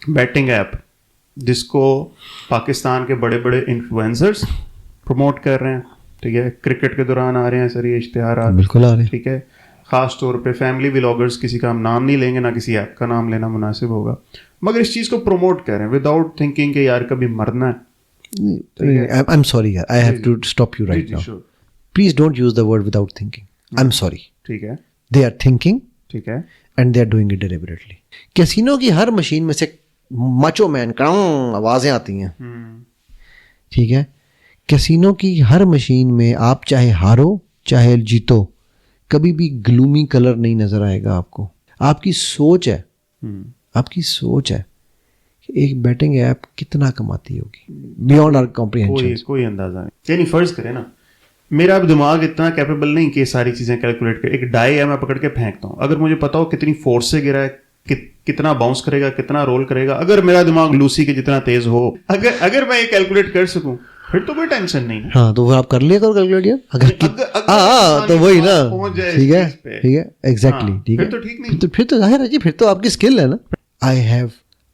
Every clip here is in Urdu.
بیٹنگ ایپ جس کو پاکستان کے بڑے بڑے انفلوئنسرز پروموٹ کر رہے ہیں, ٹھیک ہے, کرکٹ کے دوران آ رہے ہیں سر یہ اشتہارات, بالکل آ رہے ہیں, ٹھیک ہے, خاص طور پہ فیملی ولاگرز, کسی کا ہم نام نہیں لیں گے, نہ کسی ایپ کا نام لینا مناسب ہوگا, مگر اس چیز کو پروموٹ کر رہے ہیں وداؤٹ تھنکنگ کہ یار کبھی مرنا ہے. I'm sorry, I have to stop you right now. Please don't use the word without thinking. I'm sorry. ٹھیک ہے, They are thinking ٹھیک ہے, and they are doing it deliberately. Casino کی ہر مشین میں سے مچو مین کروں آوازیں آتی ہیں, ٹھیک ہے. کیسینو کی ہر مشین میں آپ چاہے ہارو چاہے جیتو, کبھی بھی گلومی کلر نہیں نظر آئے گا آپ کو. آپ کی سوچ ہے, آپ کی سوچ ہے کہ ایک بیٹنگ ایپ کتنا کماتی ہوگی بیونڈ آر کمپریہنشن. کوئی اندازہ نہیں. یعنی فرض کریں نا میرا اب دماغ اتنا کیپیبل نہیں کہ یہ ساری چیزیں کیلکولیٹ کرے. ایک ڈائی ہے, میں پکڑ کے پھینکتا ہوں, اگر مجھے پتا ہو کتنی فورس سے گرا ہے, کتنا باؤنس کرے گا, کتنا رول کرے گا, اگر میرا دماغ لوسی کے جتنا تیز ہو, اگر میں یہ کیلکولیٹ کر سکوں پھر تو کوئی ٹینشن نہیں. ہاں تو وہ آپ کر لیا کرو کیلکولیٹ یار, اگر ہاں تو وہی نا, ٹھیک ہے, ٹھیک ہے, ایگزیکٹلی, ٹھیک ہے, تو ٹھیک نہیں, تو پھر تو ظاہر ہے جی, پھر تو آپ کی اسکل ہے نا. I have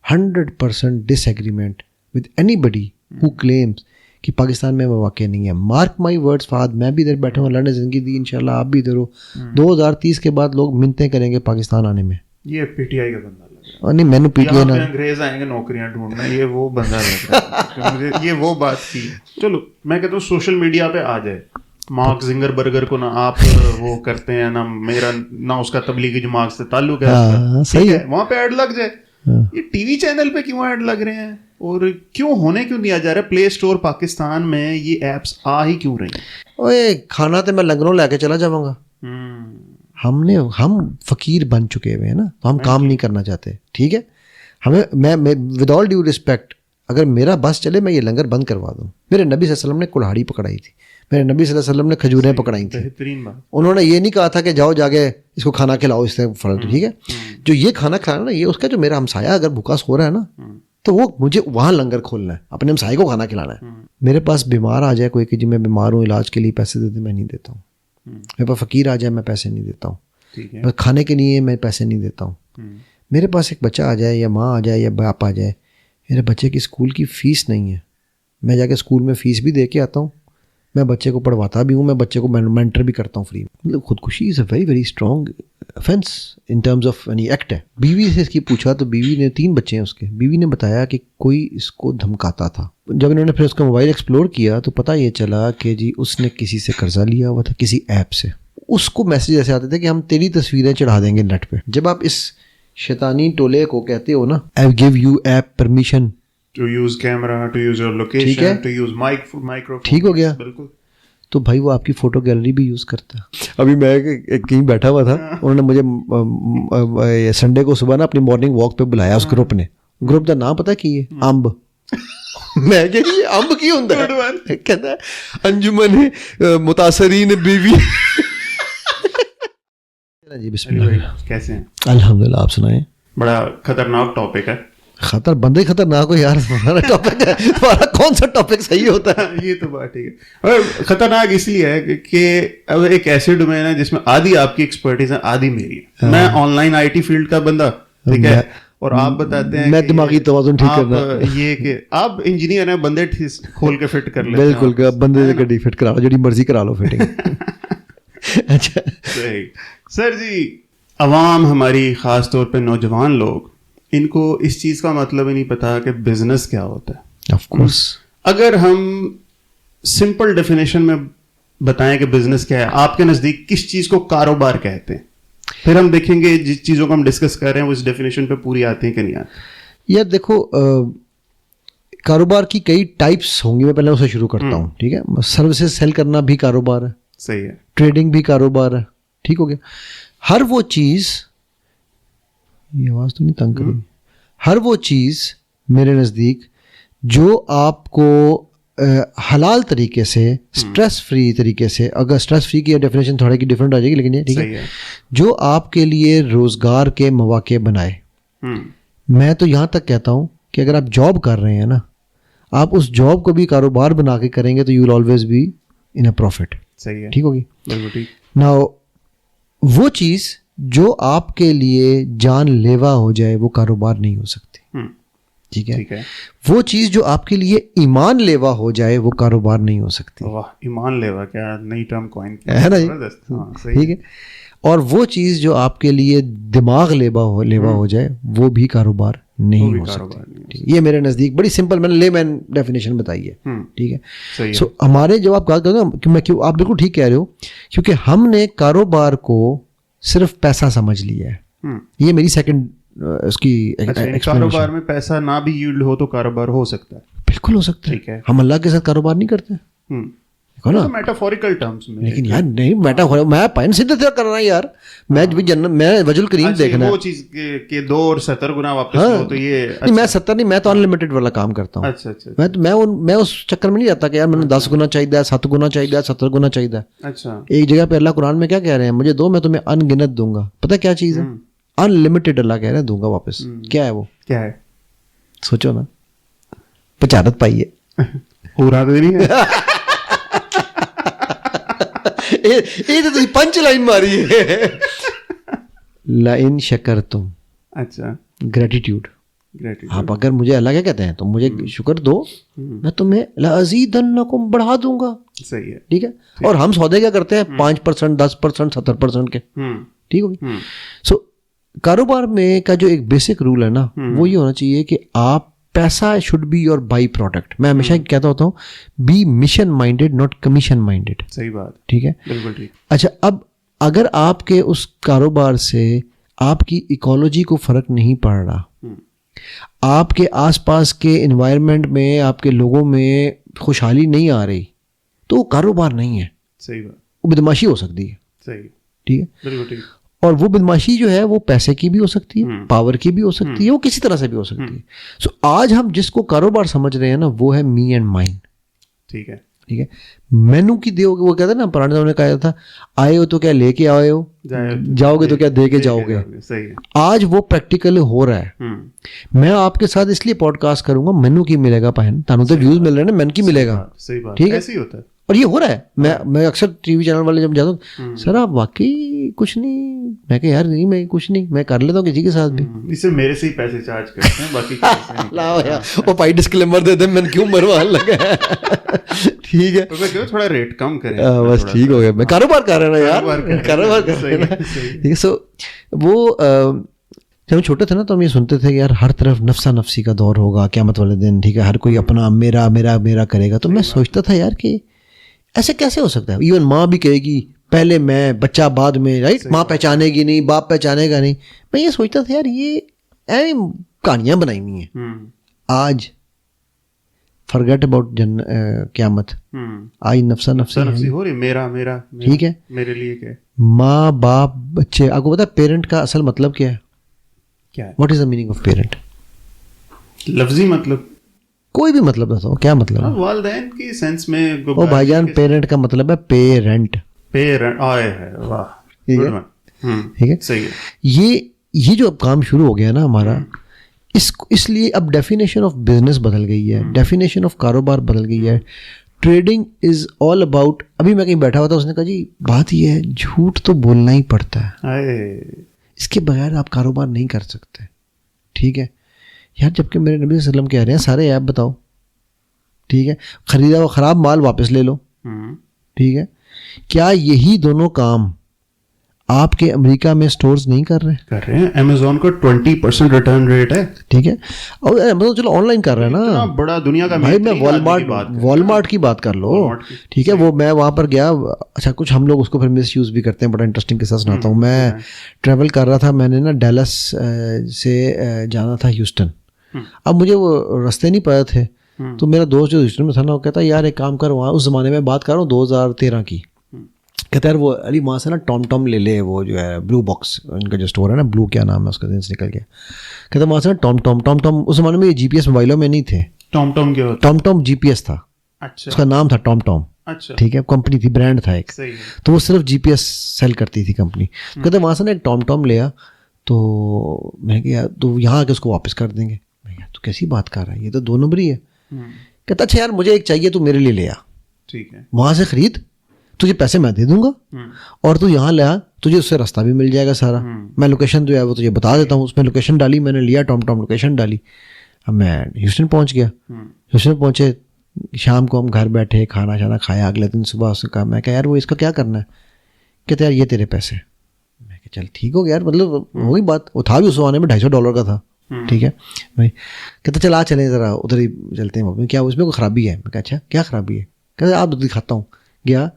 100% disagreement with anybody who claims کہ پاکستان میں واقع نہیں ہے. مارک مائی ورڈز فہد, میں بھی ادھر بیٹھا ہوں, اللہ نے زندگی دی, انشاءاللہ آپ بھی ادھر ہو. 2030 کے بعد لوگ منتیں کریں گے پاکستان آنے میں. یہ پی ٹی آئی کا بندہ لگ رہا ہے, نہیں میں نے پی ٹی آئی نا, انگریز آئیں گے نوکریاں ڈھونڈنا, یہ وہ بندہ لگ رہا ہے مجھے, یہ وہ بات کی. چلو میں کہتا ہوں سوشل میڈیا پہ آ جائے, مارک زنگر برگر کو نہ آپ وہ کرتے ہیں, نہ میرا نہ اس کا تبلیغی جماعت سے تعلق ہے, صحیح ہے, وہاں پہ ایڈ لگ جائے. یہ ٹی وی چینل پہ کیوں ایڈ لگ رہے ہیں, اور کیوں ہونے کیوں دیا جا رہا ہے؟ پلے اسٹور پاکستان میں یہ ایپس آ ہی کیوں رہی ہیں؟ اوے کھانا تو میں لنگروں لے کے چلا جاؤں گا. ہم فقیر بن چکے ہوئے ہیں نا, تو ہم کام نہیں کرنا چاہتے, ٹھیک ہے. ہمیں میں ود آل ڈیو رسپیکٹ, اگر میرا بس چلے میں یہ لنگر بند کروا دوں. میرے نبی صلی اللہ علیہ وسلم نے کلہاڑی پکڑائی تھی, میرے نبی صلی اللہ علیہ وسلم نے کھجوریں پکڑائی تھیں. بہترین بات. انہوں نے یہ نہیں کہا تھا کہ جاؤ جا کے اس کو کھانا کھلاؤ, اس سے فرق, ٹھیک ہے. جو یہ کھانا کھلانا نا, یہ اس کا جو میرا ہمسایہ اگر بھوکا سو رہا ہے نا, تو وہ مجھے وہاں لنگر کھولنا ہے, اپنے ہمسائے کو کھانا کھلانا ہے. میرے پاس بیمار آ جائے کوئی کہ جی میں بیمار ہوں, علاج کے لیے پیسے دے دیں, میں نہیں دیتا ہوں. میرے پاس فقیر آ جائے, میں پیسے نہیں دیتا ہوں. بس کھانے کے لیے میں پیسے نہیں دیتا ہوں. میرے پاس ایک بچہ آ جائے, یا ماں آ جائے, یا باپ آ جائے, میرے بچے کی اسکول کی فیس نہیں ہے, میں جا کے اسکول میں فیس بھی دے کے آتا ہوں, میں بچے کو پڑھواتا بھی ہوں, میں بچے کو مینٹر بھی کرتا ہوں فری. مطلب خودکشی is a very very strong offence in terms of یعنی ایکٹ ہے. بیوی سے اس کی پوچھا تو بیوی نے 3 بچے ہیں اس کے, بیوی نے بتایا کہ کوئی اس کو دھمکاتا تھا. جب انہوں نے پھر اس کا موبائل ایکسپلور کیا تو پتہ یہ چلا کہ جی اس نے کسی سے قرضہ لیا ہوا تھا, کسی ایپ سے. اس کو میسیج ایسے آتے تھے کہ ہم تیری تصویریں چڑھا دیں گے نیٹ پہ. جب آپ اس شیطانی ٹولے کو کہتے ہو نا, I give you app permission to use camera, to use your location, to use microphone, ٹھیک ہو گیا, بالکل. تو بھائی وہ آپ کی فوٹو گیلری بھی یوز کرتا ہے. ابھی میں کہیں بیٹھا ہوا تھا, انہوں نے مجھے سنڈے کو صبح نا اپنی مارننگ واک پہ بلایا اس گروپ نے. گروپ کا نام پتہ کی ہے, امب. میں کہ یہ امب کی ہوتا ہے, کہتا ہے انجمن متاثرین بیوی. جی بسم اللہ. کیسے ہیں؟ الحمدللہ, آپ سنائیں. بڑا خطرناک ٹاپک ہے. خطر بندے خطرناک ہو یار, تمہارا ٹاپک ہے, تمہارا کون سا ٹاپک صحیح ہوتا ہے؟ یہ تو بات ٹھیک ہے. اور خطرناک اس لیے ہے کہ اب ایک ایسے ڈومین ہے جس میں آدھی آپ کی ایکسپرٹیز ہے, آدھی میری ہے. میں on line I T field کا بندہ, ٹھیک ہے, اور آپ بتاتے ہیں میں دماغی توازن ٹھیک کرنا, یہ کہ آپ انجینئر ہیں, بندے کھول کے فٹ کر لیں. بالکل, بندے سے گڈی فٹ کرا لو, جڑی مرضی کرا لو فٹنگ. اچھا صحیح. سر جی, عوام ہماری, خاص طور پہ نوجوان لوگ, ان کو اس چیز کا مطلب ہی نہیں پتا کہ بزنس کیا ہوتا ہے. آف کورس اگر ہم سمپل ڈیفینیشن میں بتائیں کہ بزنس کیا ہے, آپ کے نزدیک کس چیز کو کاروبار کہتے ہیں, پھر ہم دیکھیں گے جس چیزوں کو ہم ڈسکس کر رہے ہیں وہ اس ڈیفینیشن پہ پوری آتی ہیں کہ نہیں آتی. یار دیکھو, کاروبار کی کئی ٹائپس ہوں گی, میں پہلے اسے شروع کرتا ہوں, ٹھیک ہے. سروسز سیل کرنا بھی کاروبار ہے, صحیح ہے. ٹریڈنگ بھی کاروبار ہے, ٹھیک ہو گیا. ہر وہ چیز, یہ آواز تو نہیں تنگ کری, ہر وہ چیز میرے نزدیک جو آپ کو حلال طریقے سے, اسٹریس فری طریقے سے, اگر اسٹریس فری کی ڈیفینیشن تھوڑے کی ڈفرینٹ آ جائے گی, لیکن یہ ٹھیک ہے, جو آپ کے لیے روزگار کے مواقع بنائے. میں تو یہاں تک کہتا ہوں کہ اگر آپ جاب کر رہے ہیں نا, آپ اس جاب کو بھی کاروبار بنا کے کریں گے تو you will always be in a profit. صحیح ہے, ٹھیک ہوگی. نا وہ چیز جو آپ کے لیے جان لیوا ہو جائے وہ کاروبار نہیں ہو سکتی. ٹھیک ہے, وہ چیز جو آپ کے لیے ایمان لیوا ہو جائے وہ کاروبار نہیں ہو سکتی. واہ, ایمان لیوا, کیا نئی ٹرم کوائن ہے نا جی, ٹھیک ہے. اور وہ چیز جو آپ کے لیے دماغ لیوا ہو جائے وہ بھی کاروبار نہیں ہو سکتی. یہ میرے نزدیک بڑی سمپل, میں نے لے مین ڈیفینیشن بتائی ہے. ٹھیک ہے, سو ہمارے جب آپ بات کرتے ہیں کہ میں کیوں, آپ بالکل ٹھیک کہہ رہے ہو, کیونکہ ہم نے کاروبار کو صرف پیسہ سمجھ لیا ہے. یہ میری سیکنڈ اس کی کاروبار میں پیسہ نہ بھی ییلڈ ہو تو کاروبار ہو سکتا ہے. بالکل ہو سکتا ہے. ہم اللہ کے ساتھ کاروبار نہیں کرتے میٹافوریکل ٹرمز میں, لیکن یار نہیں میں پین سیدھے کر رہا ہوں یار, میں وجہ الکریم دیکھنا ہے, وہ چیز کہ 2 اور 70 گنا واپس ہو, تو یہ میں 70 نہیں, میں تو ان لمیٹڈ والا کام کرتا ہوں. اچھا, میں اس چکر میں نہیں جاتا کہ یار میں نے 10 گنا چاہیے, 7 گنا چاہیے, 70 گنا چاہیے. اچھا, ایک جگہ پہ اللہ قرآن میں کیا کہہ رہے ہیں, مجھے دو میں تمہیں ان گنت دوں گا. پتہ کیا چیز ہے, ان لمیٹڈ اللہ کہہ رہے ہیں دوں گا واپس. کیا ہے وہ, کیا ہے, سوچو نا, پچارت پائیے پورا تو نہیں ہے. یہ تو پنچ لائن ماری ہے. لئن شکرتم, اچھا, گریٹیٹیوڈ. آپ اگر مجھے اللہ کیا کہتے ہیں, تم مجھے شکر دو, میں تمہیں لازیدنکم بڑھا دوں گا. صحیح ہے, ٹھیک ہے. اور ہم سودے کیا کرتے ہیں 5%, 10%, 70% کے. ٹھیک ہوگی. سو کاروبار میں کا جو ایک بیسک رول ہے نا, وہ یہ ہونا چاہیے کہ آپ پیسہ should be your by product. میں ہمیشہ کہتا ہوتا ہوں be mission minded not commission minded. صحیح بات, ٹھیک ہے, بالکل ٹھیک. اچھا, اب اگر آپ کے اس کاروبار سے آپ کی ایکولوجی کو فرق نہیں پڑ رہا, آپ کے آس پاس کے انوائرمنٹ میں آپ کے لوگوں میں خوشحالی نہیں آ رہی, تو وہ کاروبار نہیں ہے. صحیح بات, وہ بدماشی ہو سکتی ہے. صحیح, ٹھیک ہے, بالکل ٹھیک. اور وہ بدماشی جو ہے وہ پیسے کی بھی ہو سکتی ہے, پاور کی بھی ہو سکتی ہے, وہ کسی طرح سے بھی ہو سکتی ہے. سو آج ہم جس کو کاروبار سمجھ رہے ہیں نا, وہ ہے می اینڈ مائن. ٹھیک ہے, ٹھیک ہے. مینو کی دیو گے, وہ کہتے ہیں نا پرانے زمانے میں کہا جاتا تھا, آئے ہو تو کیا لے کے آئے ہو, جاؤ گے تو کیا دے کے جاؤ گے. آج وہ پریکٹیکل ہو رہا ہے. میں آپ کے ساتھ اس لیے پوڈ کاسٹ کروں گا, مینو کی ملے گا پہن, تانوں تو ویوز مل رہے ہیں نا, مین کی ملے گا. ٹھیک ہے, ایسے ہی ہوتا ہے. اور یہ ہو رہا ہے. میں اکثر ٹی وی چینل والے جب جاتا ہوں, سر آپ واقعی کچھ نہیں, میں کہ یار نہیں, میں کچھ نہیں, میں کر لیتا ہوں کسی کے ساتھ بھی. اس سے میرے سے ہی پیسے چارج کرتے ہیں, باقی وہ پائی ڈسکلیمر دے دیں, میں کیوں مروانے لگا. ٹھیک ہے, تھوڑا ریٹ کم کریں بس, ٹھیک ہو گیا. میں کاروبار کر رہا نا یار, کاروبار کر رہا نا. ٹھیک ہے. سو وہ جب ہم چھوٹے تھے نا, تو ہم یہ سنتے تھے کہ یار ہر طرف نفسا نفسی کا دور ہوگا قیامت والے دن. ٹھیک ہے, ہر کوئی اپنا میرا میرا میرا کرے گا. تو میں سوچتا تھا یار کہ ایسے کیسے ہو سکتا ہے. ایون ماں بھی کہے گی پہلے میں, بچہ بعد میں, رائٹ. ماں پہچانے گی نہیں, باپ پہچانے گا نہیں. میں یہ سوچتا تھا یار یہ کہانیاں بنائی ہوئی ہیں. آج فرگیٹ اباؤٹ قیامت, آج نفسا نفسی ہو رہی, میرا میرا. ٹھیک ہے, میرے لیے کیا ہے, ماں باپ بچے. آپ کو پتا ہے پیرنٹ کا اصل مطلب کیا ہے؟ کیا ہے, what is the meaning of parent? لفظی مطلب, کوئی بھی مطلب بتاؤ, کیا مطلب ہے؟ والدین کی سینس میں. او بھائی جان, پیرنٹ کا مطلب ہے پیرنٹ. پیرنٹ آئے ہے, واہ, ٹھیک ہے. صحیح ہے. یہ جو اب کام شروع ہو گیا نا ہمارا, اس لیے اب ڈیفینیشن آف بزنس بدل گئی ہے, ڈیفینیشن آف کاروبار بدل گئی ہے. Trading is all about. ابھی میں کہیں بیٹھا ہوا تھا, اس نے کہا جی بات یہ ہے جھوٹ تو بولنا ہی پڑتا ہے, اس کے بغیر آپ کاروبار نہیں کر سکتے. ٹھیک ہے یار, جبکہ میرے نبی صلی اللہ علیہ وسلم کہہ رہے ہیں سارے ایپ بتاؤ. ٹھیک ہے, خریدا ہوا خراب مال واپس لے لو. ٹھیک ہے, کیا یہی دونوں کام آپ کے امریکہ میں سٹورز نہیں کر رہے ہیں؟ امیزون کا 20% ریٹرن ریٹ ہے. ٹھیک ہے, اور امیزون چلو آن لائن کر رہا ہے نا, بڑا دنیا کا. بھائی میں والمارٹ کی بات کر لو. ٹھیک ہے, وہ میں وہاں پر گیا. اچھا, کچھ ہم لوگ اس کو پھر مس یوز بھی کرتے ہیں. بڑا انٹرسٹنگ قصہ سناتا ہوں. میں ٹریول کر رہا تھا, میں نے نا ڈیلس سے جانا تھا ہیوسٹن. اب مجھے وہ رستے نہیں پتا تھے, تو میرا دوست جو ہیوسٹن میں تھا نا, وہ کہتا یار ایک کام کر, وہاں اس زمانے میں بات کر رہا ہوں 2013 کی, کہتا ہے وہ علی وہاں سے نا ٹام لے, وہ جو ہے بلو باکس ان کا جو اسٹور ہے نا, بلو کیا نام ہے اس کا, دن سے نکل گیا. کہتا ہے وہاں سے نا ٹام اس زمانے میں یہ جی پی ایس موبائلوں میں نہیں تھے. ٹام جی پی ایس تھا, اس کا نام تھا ٹام. ٹھیک ہے, کمپنی تھی, برانڈ تھا ایک, تو وہ صرف جی پی ایس سیل کرتی تھی کمپنی. کہتے وہاں سے نا ایک ٹام لیا, تو میں کہ تو یہاں آ کے اس کو واپس کر دیں گے. میں تو کیسی بات کر رہا ہے, یہ تو 2 نمبر ہی ہے. کہتا اچھا یار مجھے ایک چاہیے, تو میرے لیے لے آ. ٹھیک ہے, وہاں سے خرید, تجھے پیسے میں دے دوں گا, اور تو یہاں لے آ, تجھے اس سے راستہ بھی مل جائے گا سارا. میں لوکیشن جو ہے وہ تجھے بتا دیتا ہوں. اس میں لوکیشن ڈالی میں نے, لیا ٹام لوکیشن ڈالی. میں ہیوسٹن پہنچ گیا. ہیوسٹن پہنچے, شام کو ہم گھر بیٹھے, کھانا شانا کھایا. اگلے دن صبح اس نے کہا, میں کہا یار وہ اس کا کیا کرنا ہے, کہتے یار یہ تیرے پیسے. میں کہا چل ٹھیک ہو گیا یار, مطلب وہی بات. وہ تھا بھی اس زمانے میں $250 کا تھا, ٹھیک ہے بھائی. کہتے چل چلیں ذرا ادھر ہی چلتے ہیں, کیا اس میں کوئی خرابی ہے؟ میں کہا اچھا کیا خرابی ہے؟ کہتے آپ دکھاتا ہوں. گیا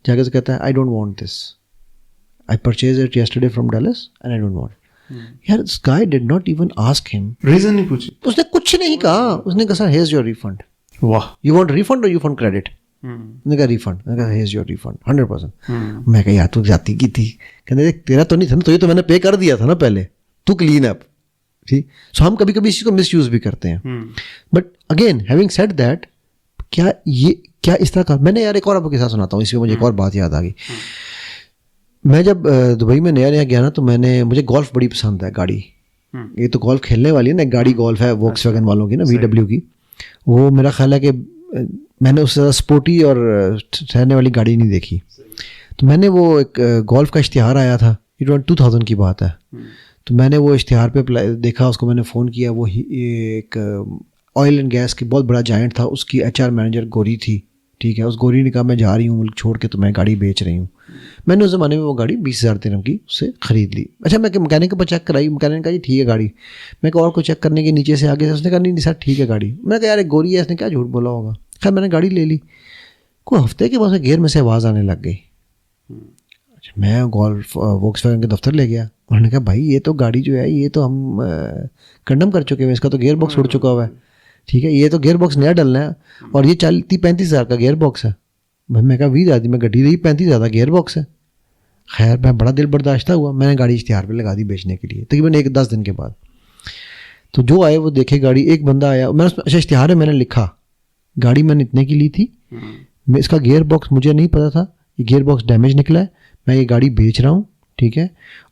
جا کے کہتا ہے I don't want this, I purchase it yesterday from deals and I don't want. یار this guy did not even ask him, reason نہیں پوچھی, اس نے کچھ نہیں کہا. اس نے کہا سر here's your refund. واہ, You want refund or you want credit? اس نے کہا ریفنڈ. میں نے کہا here's your refund 100%. میں کہا یار تو جاتی کی تھی. کہتے تیرا تو نہیں تھا نا, تو یہ تو میں نے پے کر دیا تھا نا پہلے, تو کلین اپ. ٹھیک, سو ہم کبھی کبھی اس چیز کو مس یوز بھی کرتے ہیں. But again having said that, کیا اس طرح کا, میں نے یار ایک اور آپ کے ساتھ سناتا ہوں, اس میں مجھے ایک اور بات یاد آ گئی. میں جب دبئی میں نیا گیا نا, تو مجھے گولف بڑی پسند ہے گاڑی. یہ تو گولف کھیلنے والی ہے نا, ایک گاڑی گولف ہے ووکس ویگن والوں کی نا, VW کی. وہ میرا خیال ہے کہ میں نے اس سے زیادہ اسپورٹی اور ٹھہرنے والی گاڑی نہیں دیکھی. تو میں نے وہ ایک گولف کا اشتہار آیا تھا, 2000 کی بات ہے. تو میں نے وہ اشتہار پہ دیکھا, اس کو میں نے فون کیا. وہ ایک آئل اینڈ گیس کی بہت بڑا جائنٹ تھا, اس کی HR مینیجر گوری تھی. ٹھیک ہے, اس گوری نے کہا میں جا رہی ہوں ملک چھوڑ کے, تو میں گاڑی بیچ رہی ہوں. میں نے اس زمانے میں وہ گاڑی 20,000 درہم کی اس سے خرید لی. اچھا میں مکینک کو چیک کرائی, مکینک نے کہا جی ٹھیک ہے گاڑی. میں کہا اور کو چیک کرنے کے نیچے سے آگے سے, اس نے کہا نہیں سر ٹھیک ہے گاڑی. میں نے کہا یار ایک گوری ہے, اس نے کیا جھوٹ بولا ہوگا. خیر میں نے گاڑی لے لی. کوئی ہفتے کے بعد گیئر میں سے آواز آنے لگ گئی. میں گولف ووکس ویگن کے دفتر لے گیا. انہوں نے کہا بھائی یہ تو گاڑی جو ہے یہ تو ہم کنڈم کر چکے ہیں, اس کا تو گیئر باکس اڑ چکا ہوا ہے. ٹھیک ہے, یہ تو گیئر باکس نیا ڈلنا ہے, اور یہ 35,000 کا گیئر باکس ہے. بھائی میں کہا 20,000 میں گڈی رہی, 35,000 کا گیئر باکس ہے. خیر میں بڑا دل برداشتہ ہوا, میں نے گاڑی اشتہار پہ لگا دی بیچنے کے لیے, تقریباً 10 دن کے بعد. تو جو آئے وہ دیکھے گاڑی, ایک بندہ آیا, میں اس میں اچھا اشتہار ہے میں نے لکھا, گاڑی میں نے اتنے کی لی تھی, میں اس کا گیئر باکس مجھے نہیں پتا تھا, یہ گیئر باکس ڈیمیج نکلا ہے, میں یہ گاڑی بیچ رہا ہوں. ٹھیک ہے,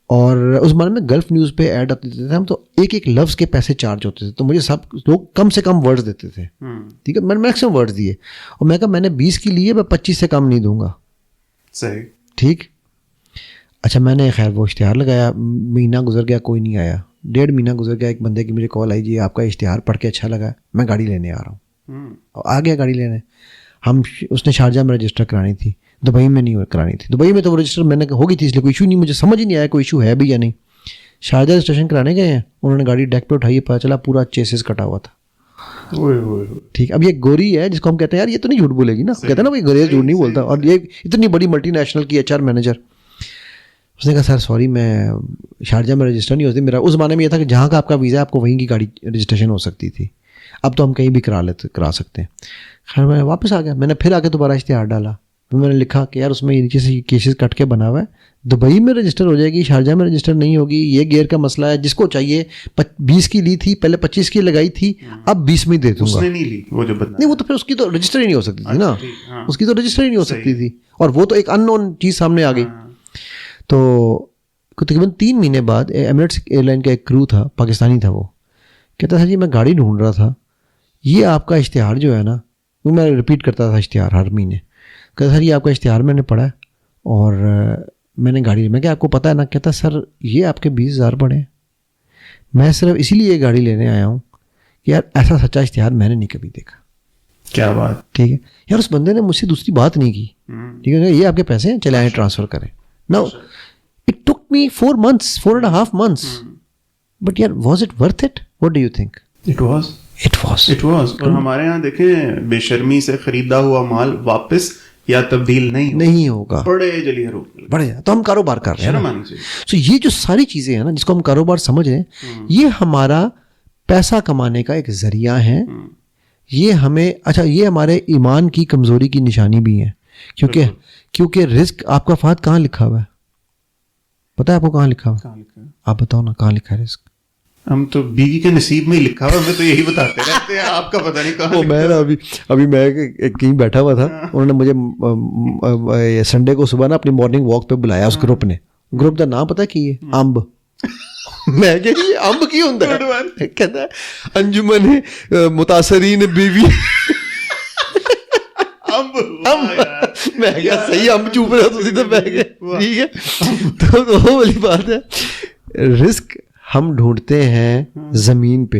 اور اس زمانے میں گلف نیوز پہ ایڈ آتے تھے ہم, تو ایک لفظ کے پیسے چارج ہوتے تھے, تو مجھے سب لوگ کم سے کم ورڈز دیتے تھے. ٹھیک ہے, میں نے میکسیمم ورڈز دیے, اور میں کہا میں نے 20 کی لی ہے, میں 25 سے کم نہیں دوں گا. صحیح, ٹھیک. اچھا میں نے خیر وہ اشتہار لگایا, مہینہ گزر گیا, کوئی نہیں آیا. 1.5 مہینہ گزر گیا, ایک بندے کی مجھے کال آئی, جی آپ کا اشتہار پڑھ کے اچھا لگا, میں گاڑی لینے آ رہا ہوں. آ گیا گاڑی لینے. اس نے شارجہ میں رجسٹر کرانی تھی, دبئی میں نہیں کرانی تھی. دبئی میں تو وہ رجسٹر میں نے ہو گئی تھی, اس لیے کوئی ایشو نہیں, مجھے سمجھ ہی نہیں آیا کوئی ایشو ہے بھی یا نہیں. شارجہ رجسٹریشن کرانے گئے ہیں, انہوں نے گاڑی ڈیک پہ اٹھائی, پتہ چلا پورا چیسز کٹا ہوا تھا. ٹھیک, اب یہ گوری ہے جس کو ہم کہتے ہیں یار یہ تو نہیں جھوٹ بولے گی نا, کہتے ہیں نا بھائی گوری جھوٹ نہیں بولتا, اور یہ اتنی بڑی ملٹی نیشنل کی HR مینیجر. اس نے کہا سر سوری میں شارجہ میں رجسٹر نہیں ہوتی, میرا اس زمانے میں یہ تھا کہ جہاں کا آپ کا ویزا ہے آپ کو وہیں کی گاڑی رجسٹریشن ہو سکتی تھی, اب تو ہم کہیں بھی کرا سکتے ہیں. خیر میں واپس آ گیا, میں نے پھر آ کے دوبارہ اشتہار ڈالا, میں نے لکھا کہ یار اس میں نیچے سے کیسز کٹ کے بنا ہوا ہے, دبئی میں رجسٹر ہو جائے گی, شارجہ میں رجسٹر نہیں ہوگی, یہ گیئر کا مسئلہ ہے, جس کو چاہیے 20 کی لی تھی, پہلے 25 کی لگائی تھی, اب 20 میں دے دوں گا. نہیں وہ تو پھر اس کی تو رجسٹر ہی نہیں ہو سکتی تھی نا, اس کی تو رجسٹر ہی نہیں ہو سکتی تھی, اور وہ تو ایک ان نون چیز سامنے آ گئی. تو تقریباً 3 مہینے بعد ایمریٹس ایئر لائن کا ایک کرو تھا, پاکستانی تھا, وہ کہتا تھا جی میں گاڑی ڈھونڈ رہا تھا, یہ آپ کا اشتہار جو ہے نا, وہ میں رپیٹ کرتا تھا اشتہار ہر مہینے, کہتا سر یہ آپ کا اشتہار میں نے پڑھا ہے اور میں نے گاڑی, میں کہ آپ کو پتہ ہے نا, کہتا سر یہ آپ کے 20,000 پڑے ہیں, میں صرف اسی لیے یہ گاڑی لینے آیا ہوں کہ یار ایسا سچا اشتہار میں نے نہیں کبھی دیکھا. کیا بات. ٹھیک ہے یار, اس بندے نے مجھ سے دوسری بات نہیں کی. ٹھیک ہے, یہ آپ کے پیسے ہیں, چلے آئیں ٹرانسفر کریں. Now it took me 4 months, 4.5 months, but یار was it worth it? What do you think? It was. اور ہمارے یہاں دیکھیں بے شرمی سے خریدا ہوا مال واپس یا تبدیل نہیں ہوگا, بڑے جلیے روک بڑے, تو ہم کاروبار کر رہے ہیں. سو یہ جو ساری چیزیں ہیں نا جس کو ہم کاروبار سمجھ رہے ہیں, یہ ہمارا پیسہ کمانے کا ایک ذریعہ ہے. یہ ہمیں اچھا, یہ ہمارے ایمان کی کمزوری کی نشانی بھی ہے, کیونکہ رزق آپ کا فہد کہاں لکھا ہوا ہے؟ پتہ ہے آپ کو کہاں لکھا ہوا ہے؟ آپ بتاؤ نا کہاں لکھا ہے رزق؟ ہم تو بیوی کے نصیب میں ہی لکھا ہوا, ہمیں تو یہی بتاتے رہتے ہیں, آپ کا پتہ نہیں کہاں. میں نا ابھی میں کہیں بیٹھا ہوا تھا, انہوں نے مجھے سنڈے کو صبح نا اپنی مارننگ واک پہ بلایا, اس گروپ نے, گروپ کا نام پتہ کی ہے؟ امب. میں کہ یہ امب کی ہوتا ہے؟ کہتا ہے انجمن متاثرین بیوی میں کیا صحیح امب چوپ رہا تو سیدھا بہ گئے. ٹھیک ہے, تو وہ والی بات ہے. رزق ہم ڈھونڈتے ہیں زمین پہ,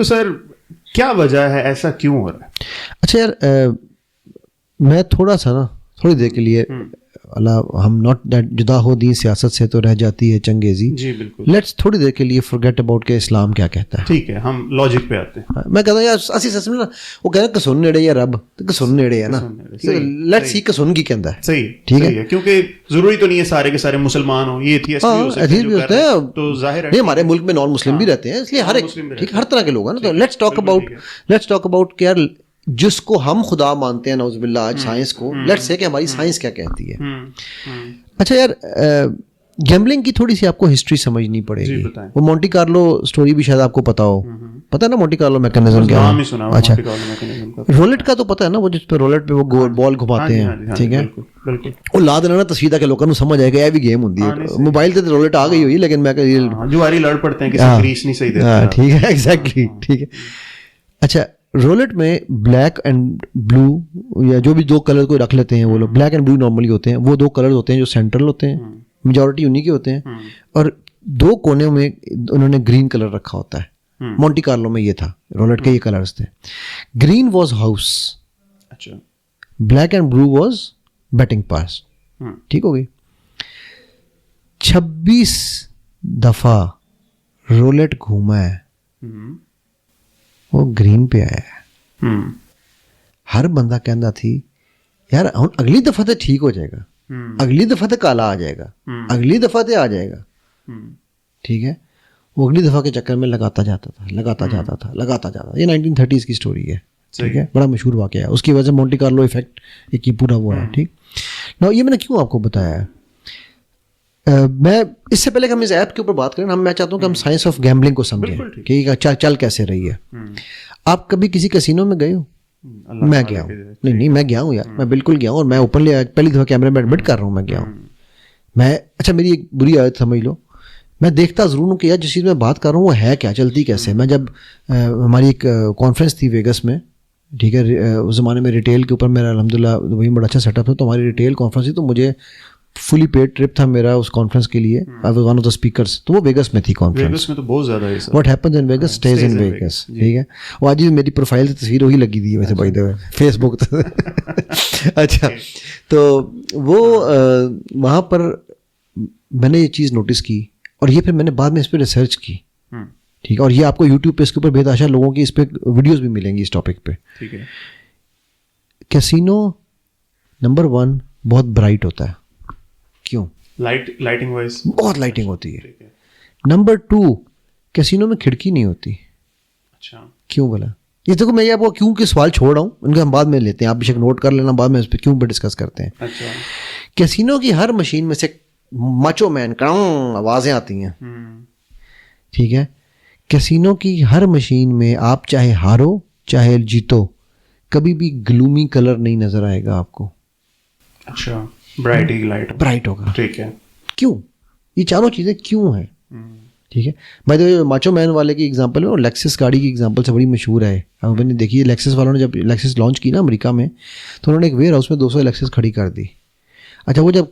تو سر کیا وجہ ہے, ایسا کیوں ہو رہا ہے؟ اچھا یار, میں تھوڑی دیر کے لیے اللہ ہم ناٹ دیٹ جدا ہو دین سیاست سے تو رہ جاتی ہے چنگیزی. جی بالکل. لیٹس تھوڑی دیر کے لیٹ فورگیٹ اباؤٹ کہ اسلام کیا کہتا ہے. ٹھیک ہے, ہم لاجک پہ آتے ہیں. میں کہتا ہوں یار اسی سچ میں نا وہ کہہ رہے ہیں کسن نیڑے یا رب, کسن نیڑے ہے نا, لیٹس سی کسن کی کہندا ہے. صحیح, ٹھیک ہے, کیونکہ ضروری تو نہیں ہے سارے کے سارے مسلمان ہوں, یہ ایتھیسٹ بھی ہوتے ہیں, تو ظاہر ہے ہمارے ملک میں نان مسلم بھی رہتے ہیں, اس لیے ہر ایک ہر طرح کے لوگ ہیں نا. تو لیٹس ٹاک اباؤٹ کہ یار جس کو ہم خدا مانتے ہیں نعوذ باللہ آج سائنس کو, لیٹس سے کہ ہماری سائنس کیا کہتی ہے. اچھا یار, گیمبلنگ کی تھوڑی سی آپ کو ہسٹری سمجھنی پڑے گی. وہ مونٹی کارلو سٹوری بھی شاید آپ کو پتا ہو, پتا ہے نا مونٹی کارلو میکانزم کیا ہے؟ اچھا, رولٹ کا تو پتا ہے نا, وہ جس پہ رولٹ پہ وہ بال گھماتے ہیں, ٹھیک ہے, وہ لا دینا نا تصویر کہ لوگوں کو سمجھ آئے گا یہ بھی گیم ہوتی ہے. موبائل سے رولٹ آ گئی ہوئی, لیکن میں جواری لڑ پڑتے ہیں, کسی گریس نہیں صحیح دیتا. ٹھیک ہے, ایگزیکٹلی, ٹھیک ہے. اچھا, رولٹ میں بلیک اینڈ بلو یا جو بھی دو کلر کو رکھ لیتے ہیں وہ لوگ, بلیک اینڈ بلو نارملی ہوتے ہیں, وہ دو کلر ہوتے ہیں جو سینٹرل ہوتے ہیں, میجورٹی انہیں کے ہوتے ہیں, اور دو کونے میں انہوں نے گرین کلر رکھا ہوتا ہے. مونٹی کارلو میں یہ تھا, رولٹ کے یہ کلرز تھے. گرین واز ہاؤس, اچھا, black and blue was batting pass. ٹھیک ہو گئی. 26 دفعہ رولٹ گھوما ہے, وہ گرین پہ آیا ہے. ہر بندہ کہندا تھی یار ہن اگلی دفعہ تے ٹھیک ہو جائے گا, اگلی دفعہ تے کالا آ جائے گا, اگلی دفعہ تے آ جائے گا. ٹھیک ہے, وہ اگلی دفعہ کے چکر میں لگاتا جاتا تھا. یہ 1930s کی سٹوری ہے. ٹھیک ہے, بڑا مشہور واقعہ ہے, اس کی وجہ سے مونٹی کارلو ایفیکٹ ایک ہی پورا ہوا ہے. ٹھیک نا, یہ میں نے کیوں آپ کو بتایا ہے, میں اس سے پہلے کہ ہم اس ایپ کے اوپر بات کریں, میں چاہتا ہوں کہ ہم سائنس آف گیمبلنگ کو سمجھیں کہ چل کیسے رہی ہے. آپ کبھی کسی کسینو میں گئے ہو؟ میں گیا ہوں. نہیں میں گیا ہوں یار, میں بالکل گیا ہوں, اور میں اوپنلی پہلی دفعہ کیمرے میں ایڈمٹ کر رہا ہوں میں گیا ہوں. میں اچھا میری ایک بری عادت سمجھ لو, میں دیکھتا ضرور ہوں کہ یار جس چیز میں بات کر رہا ہوں وہ ہے کیا, چلتی کیسے. میں جب ہماری ایک کانفرنس تھی ویگس میں, ٹھیک ہے, اس زمانے میں ریٹیل کے اوپر میرا الحمدللہ وہی بڑا اچھا سیٹ اپ تھا, تو ہماری ریٹیل کانفرنس تھی, تو مجھے فلی پیڈ ٹرپ تھا میرا اس کانفرنس کے لیے. I was one of the speakers, تو وہ ویگس میں تھی کانفرنس. ویگس میں تو بہت زیادہ ہے, what happens in Vegas stays in Vegas. ٹھیک ہے, وہ آج میری پروفائل سے تصویر وہی لگی دی ہے ویسے بائی دا وے فیس بک. اچھا, تو وہ وہاں پر میں نے یہ چیز نوٹس کی, اور یہ پھر میں نے بعد میں اس پہ ریسرچ کی. ٹھیک ہے, اور یہ آپ کو یوٹیوب پہ اس کے اوپر بے تحاشا لوگوں کی اس پہ ویڈیوز بھی ملیں گی اس ٹاپک پہ. ٹھیک ہے, کیسینو نمبر 1 بہت برائٹ ہوتا ہے. کیوں؟ لائٹنگ وائز بہت لائٹنگ ہوتی ہے. نمبر 2 کیسینو میں کھڑکی نہیں ہوتی. اچھا, کیوں بولا؟ یہ دیکھو میں یہ آپ کو کیوں کے سوال چھوڑ رہا ہوں, ان کا ہم بعد میں لیتے ہیں, آپ بے شک نوٹ کر لینا, بعد میں اس پہ کیوں پہ ڈسکس کرتے ہیں. اچھا, کیسینو کی ہر مشین میں سے ماچو مین کروں آوازیں آتی ہیں. ٹھیک ہے, کیسینو کی ہر مشین میں آپ چاہے ہارو چاہے جیتو, کبھی بھی گلومی کلر نہیں نظر آئے گا آپ کو. اچھا, برائٹ ہوگا. ٹھیک ہے, کیوں؟ یہ چاروں چیزیں کیوں ہیں؟ ٹھیک ہے, بھائی ماچو مین والے کی ایگزامپل ہے, اور لیکسس گاڑی کی ایگزامپل سے بڑی مشہور ہے. ہم نے دیکھی, لیکسس والوں نے جب لیکسس لانچ کی نا امریکہ میں, تو انہوں نے ایک ویئر ہاؤس میں 200 لیکسس کھڑی کر دی. اچھا, وہ جب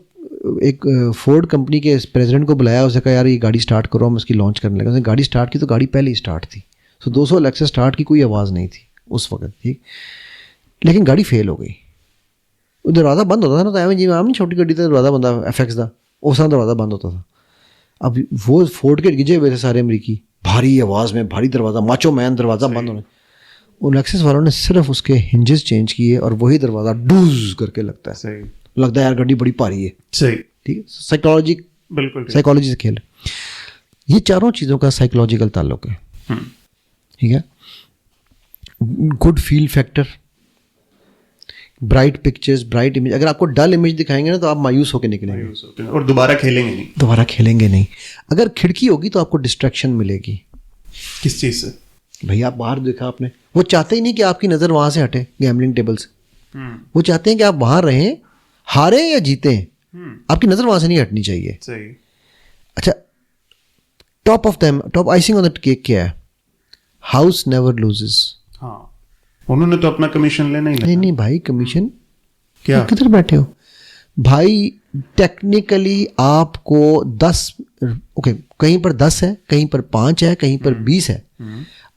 ایک فورڈ کمپنی کے پریزیڈنٹ کو بلایا, اسے کہا یار یہ گاڑی اسٹارٹ کرو, ہم اس کی لانچ کرنے لگے. اس نے گاڑی اسٹارٹ کی تو گاڑی پہلے ہی اسٹارٹ تھی. سو 200 لیکسس اسٹارٹ کی کوئی آواز نہیں تھی اس وقت. ٹھیک, لیکن گاڑی فیل ہو گئی. دروازہ بند ہوتا تھا نا, تو ایویں جی میں نہیں چھوٹی گاڑی تھا, دروازہ بندہ ایف ایکس دا اس طرح دروازہ بند ہوتا تھا. اب وہ فورڈ کے گجے ہوئے تھے سارے امریکی, بھاری آواز میں بھاری دروازہ, ماچو مین دروازہ بند ہونے. ان لیکسس والوں نے صرف اس کے ہنجز چینج کیے, اور وہی دروازہ ڈوز کر کے لگتا ہے. صحیح لگتا ہے یار گاڑی بڑی بھاری ہے. صحیح, ٹھیک ہے, سائیکالوجی, بالکل سائیکالوجی سے کھیل. یہ چاروں چیزوں کا سائیکالوجیکل تعلق ہے. ٹھیک ہے, good feel factor, bright pictures, bright image. اگر آپ کو ڈل امیج دکھائیں گے نا تو آپ مایوس ہو کے نکلیں گے, اور دوبارہ کھیلیں گے نہیں. اگر کھڑکی ہوگی تو آپ کو ڈسٹریکشن ملے گی. کس چیز سے؟ بھائی آپ باہر دیکھا آپ نے, وہ چاہتے ہی نہیں کہ آپ کی نظر وہاں سے ہٹے گیمبلنگ ٹیبل سے. وہ چاہتے ہیں کہ آپ وہاں رہیں, ہارے یا جیتے, آپ کی نظر وہاں سے نہیں ہٹنی چاہیے. صحیح. اچھا, ٹاپ آئسنگ آن دا کیک کیا ہے؟ House never loses. ہاں, انہوں نے تو اپنا کمیشن لینا ہی. نہیں بھائی, کمیشن کیا, کدھر بیٹھے ہو بھائی. ٹیکنیکلی آپ کو 10 اوکے, کہیں پر 10 ہے, کہیں پر 5 ہے, کہیں پر 20 ہے.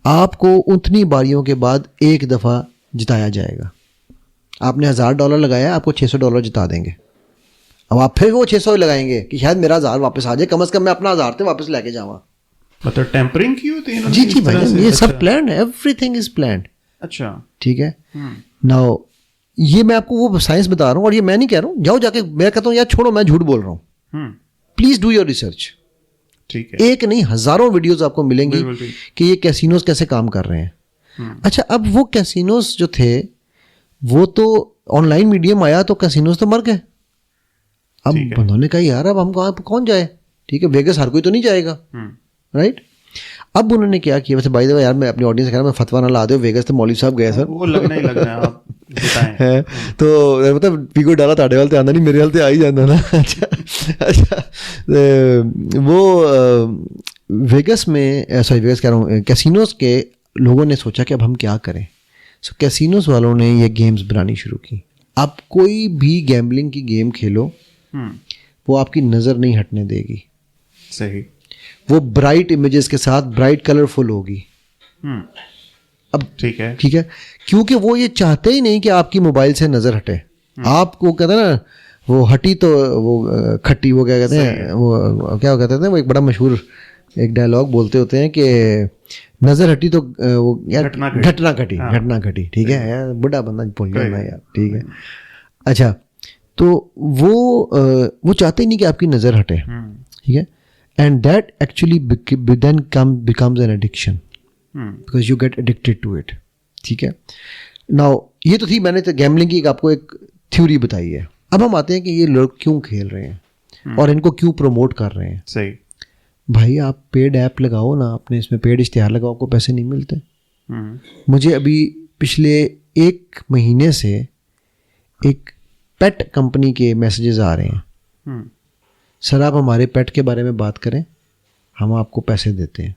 آپ کو اتنی باریوں کے بعد ایک دفعہ جتایا جائے گا. آپ نے $1000 لگایا, آپ کو $600 جتا دیں گے. اب آپ پھر وہ 600 لگائیں گے کہ شاید میرا 1000 واپس آ جائے, کم از کم میں اپنا 1000 واپس لے کے جاؤں. مطلب ٹیمپرنگ کی ہوتی ہے. جی بھائی, یہ سب پلانڈ ہے, ایوری تھنگ از پلانڈ. اچھا ٹھیک ہے. ناؤ یہ میں آپ کو وہ سائنس بتا رہا ہوں, اور یہ میں نہیں کہہ رہا ہوں, جاؤ جا کے, میں کہتا ہوں یار چھوڑو میں جھوٹ بول رہا ہوں. Please do your research. ٹھیک ہے. ایک نہیں ہزاروں ویڈیوز آپ کو ملیں گی کہ یہ کیسینوز کیسے کام کر رہے ہیں. اچھا اب وہ کیسینوز جو تھے وہ تو آن لائن میڈیم آیا تو کیسینوز تو مر گئے. اب انہوں نے کہا یار اب ہم کون جائے. ٹھیک ہے, ویگس ہر کوئی تو نہیں جائے گا, رائٹ. اب انہوں نے کیا کیا, ویسے بائی دا وے یار میں اپنی آڈینس سے کہہ رہا ہوں, میں فتوا نہ لا دو, ویگس تو مولوی صاحب گئے سر, وہ لگنا ہی لگنا ہے. آپ بتائیں. تو مطلب پیکو ڈالا تاڑے والے آنا نہیں, میرے والے آ ہی جانا نا. اچھا وہ ویگس میں, سوری ویگس کہہ رہا ہوں, کیسینوز کے لوگوں نے سوچا کہ اب ہم کیا کریں. سو کیسینوز والوں نے یہ گیمز بنانی شروع کی. آپ کوئی بھی گیمبلنگ کی گیم کھیلو وہ آپ کی نظر نہیں ہٹنے دے گی. صحیح. وہ برائٹ امیجز کے ساتھ برائٹ کلرفل ہوگی. اب ٹھیک ہے, کیونکہ وہ یہ چاہتے ہی نہیں کہ آپ کی موبائل سے نظر ہٹے. آپ کو کہتے ہیں نا وہ ہٹی تو وہ کھٹی, وہ کیا کہتے ہیں, وہ کیا کہتے ہیں, وہ ایک بڑا مشہور ایک ڈائلاگ بولتے ہوتے ہیں کہ نظر ہٹی تو وہ گھٹنا گھٹی. ٹھیک ہے یار, بڑا بندہ بھول گیا نا یار. ٹھیک ہے. اچھا تو وہ چاہتے ہی نہیں کہ آپ کی نظر ہٹے. ٹھیک ہے. And that actually then becomes an addiction because you get addicted to it. ٹھیک ہے. ناؤ یہ تو تھی, میں نے تو گیملنگ کی آپ کو ایک تھیوری بتائی ہے. اب ہم آتے ہیں کہ یہ لوگ کیوں کھیل رہے ہیں اور ان کو کیوں پروموٹ کر رہے ہیں. صحیح. بھائی آپ پیڈ ایپ لگاؤ نا, اپنے اس میں پیڈ اشتہار لگاؤ, آپ کو پیسے نہیں ملتے. مجھے ابھی پچھلے 1 مہینے سے ایک پیٹ کمپنی کے میسیجز آ رہے ہیں, سر آپ ہمارے پیٹ کے بارے میں بات کریں, ہم آپ کو پیسے دیتے ہیں.